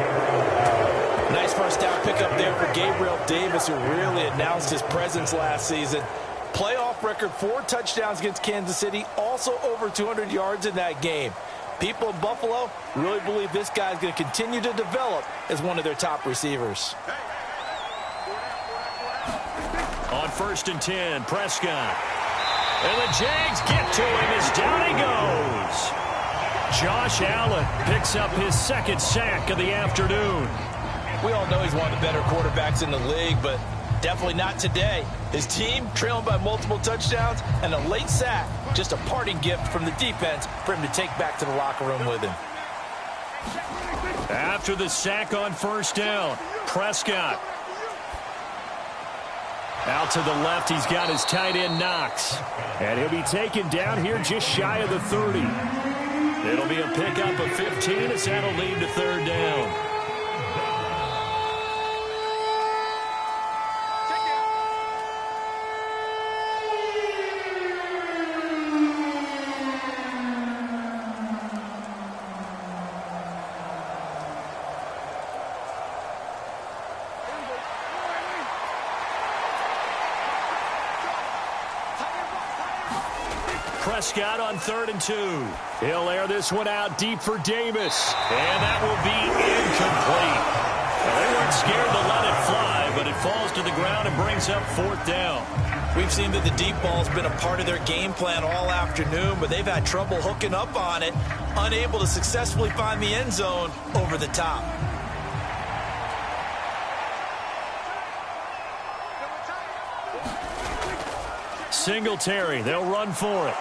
Nice first down pickup there for Gabriel Davis, who really announced his presence last season. Playoff record, 4 touchdowns against Kansas City, also over 200 yards in that game. People in Buffalo really believe this guy's going to continue to develop as one of their top receivers. On 1st and 10, Prescott. And the Jags get to him as down he goes. Josh Allen picks up his 2nd sack of the afternoon. We all know he's one of the better quarterbacks in the league, but definitely not today. His team trailing by multiple touchdowns and a late sack, just a parting gift from the defense for him to take back to the locker room with him. After the sack on 1st down, Prescott. Out to the left, he's got his tight end Knox. And he'll be taken down here just shy of the 30. It'll be a pickup of 15 as that'll lead to 3rd down. Prescott on 3rd and 2. He'll air this one out deep for Davis. And that will be incomplete. Well, they weren't scared to let it fly, but it falls to the ground and brings up 4th down. We've seen that the deep ball's been a part of their game plan all afternoon, but they've had trouble hooking up on it, unable to successfully find the end zone over the top. Singletary, they'll run for it.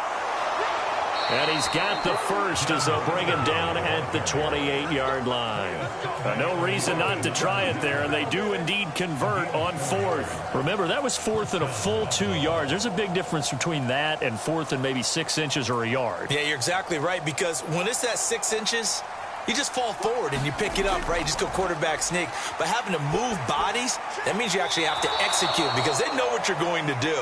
And he's got the first as they'll bring him down at the 28-yard line. No reason not to try it there, and they do indeed convert on 4th. Remember, that was 4th and a full 2 yards. There's a big difference between that and 4th and maybe 6 inches or a yard. Yeah, you're exactly right, because when it's that 6 inches, you just fall forward and you pick it up, right? You just go quarterback sneak. But having to move bodies, that means you actually have to execute because they know what you're going to do.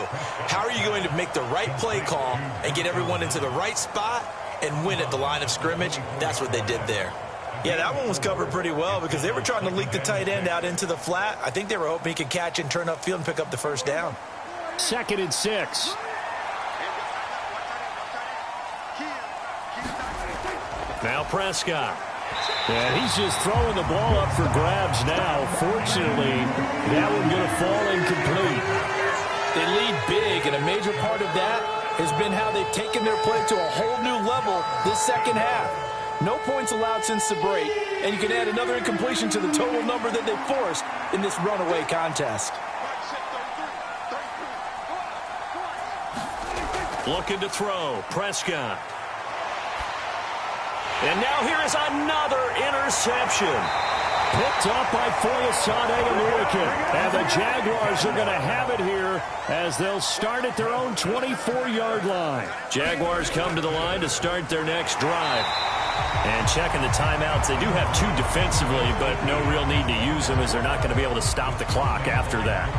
How are you going to make the right play call and get everyone into the right spot and win at the line of scrimmage? That's what they did there. Yeah, that one was covered pretty well because they were trying to leak the tight end out into the flat. I think they were hoping he could catch and turn upfield and pick up the 1st down. 2nd and 6. Now Prescott. And he's just throwing the ball up for grabs now. Fortunately, that one's going to fall incomplete. They lead big, and a major part of that has been how they've taken their play to a whole new level this 2nd half. No points allowed since the break, and you can add another incompletion to the total number that they forced in this runaway contest. Looking to throw, Prescott. And now here is another interception. Picked up by Foyesade American. And the Jaguars are going to have it here as they'll start at their own 24-yard line. Jaguars come to the line to start their next drive. And checking the timeouts, they do have 2 defensively, but no real need to use them as they're not going to be able to stop the clock after that.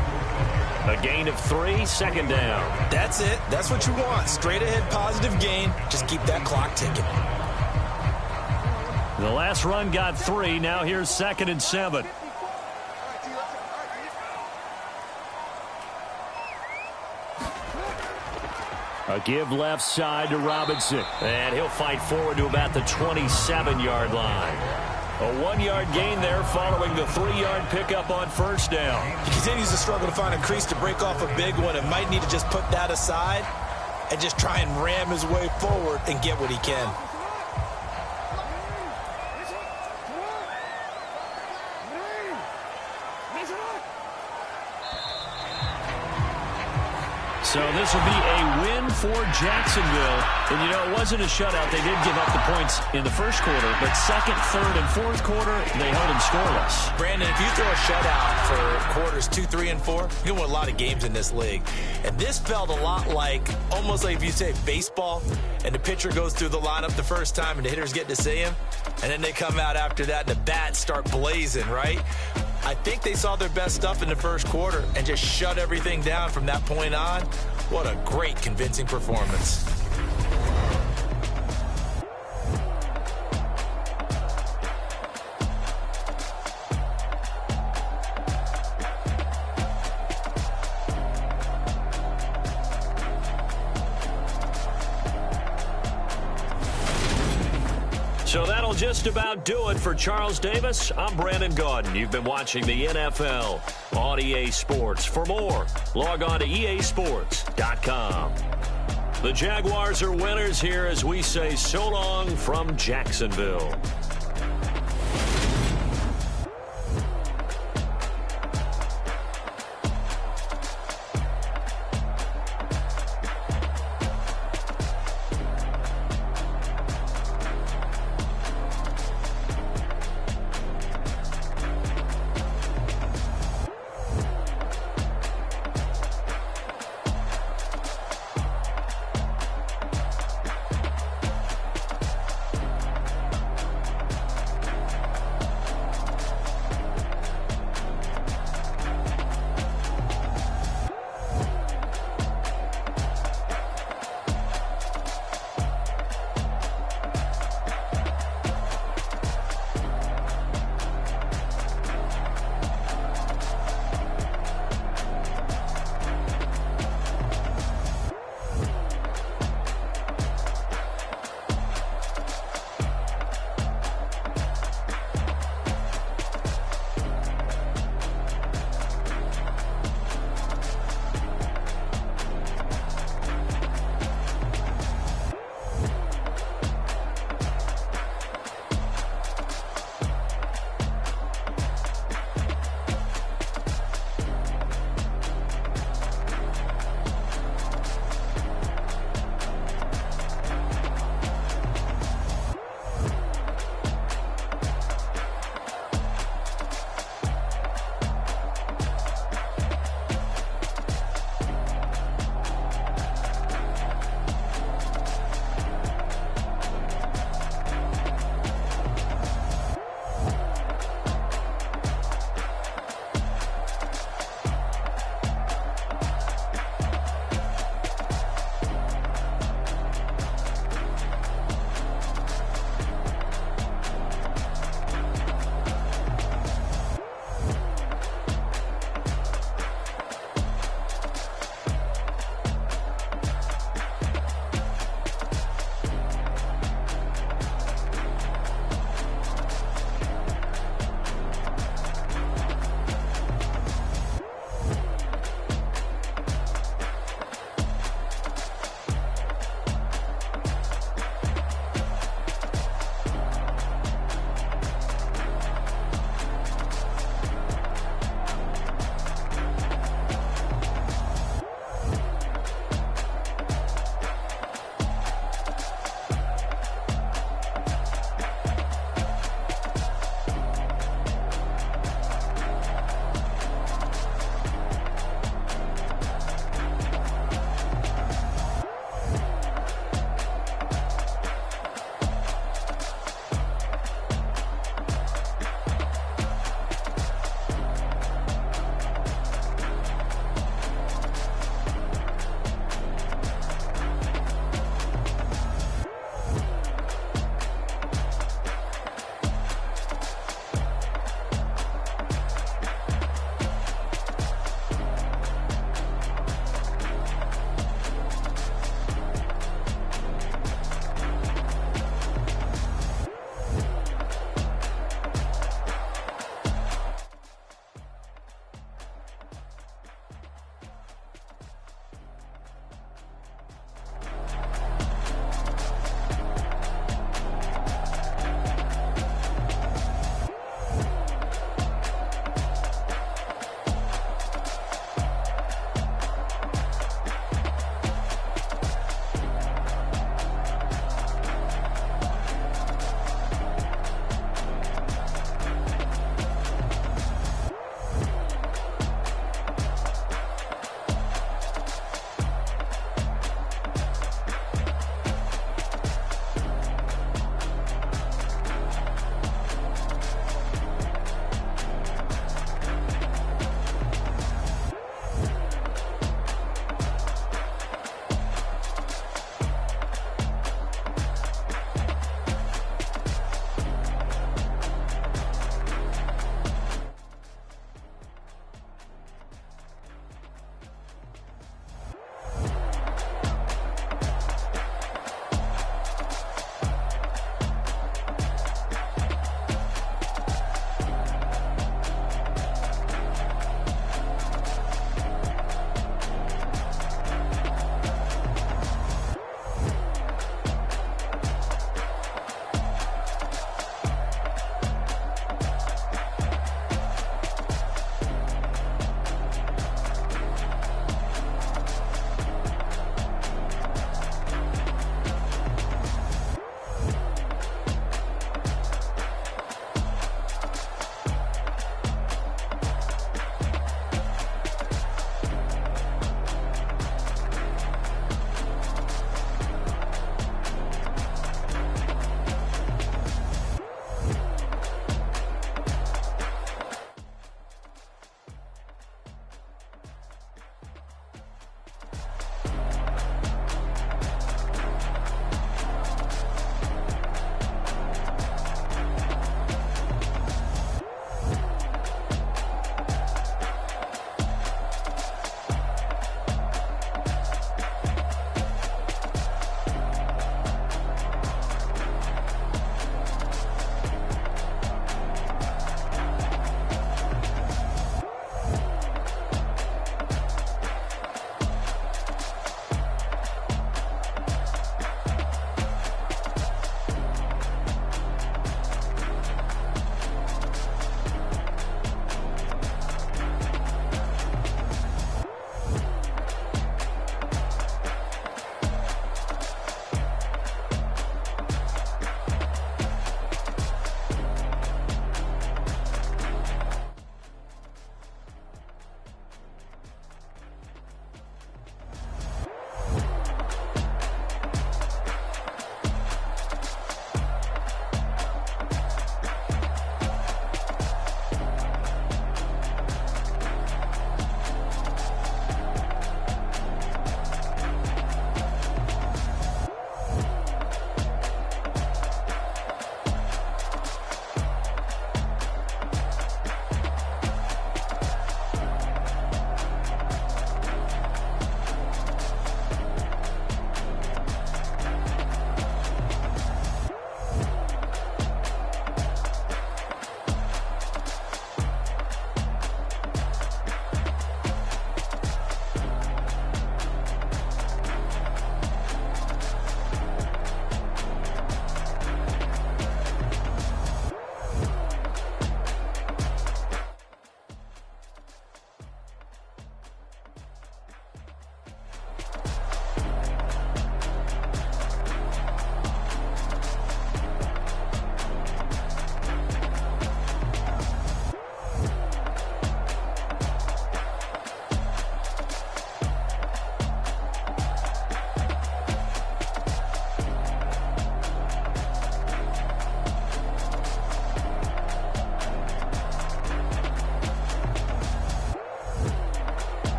A gain of 3, 2nd down. That's it. That's what you want. Straight ahead positive gain. Just keep that clock ticking. The last run got 3. Now here's 2nd and 7. A give left side to Robinson. And he'll fight forward to about the 27-yard line. A 1-yard gain there following the 3-yard pickup on first down. He continues to struggle to find a crease to break off a big one and might need to just put that aside and just try and ram his way forward and get what he can. So this will be a win for Jacksonville. And, you know, it wasn't a shutout. They did give up the points in the first quarter. But second, third, and fourth quarter, they held them scoreless. Brandon, if you throw a shutout for quarters 2, 3, and 4, you can win a lot of games in this league. And this felt a lot like, almost like if you say baseball, and the pitcher goes through the lineup the first time and the hitters get to see him. And then they come out after that and the bats start blazing, right? I think they saw their best stuff in the first quarter and just shut everything down from that point on. What a great, convincing performance. So that'll just about do it for Charles Davis. I'm Brandon Gaudin. You've been watching the NFL on EA Sports. For more, log on to easports.com. The Jaguars are winners here as we say so long from Jacksonville.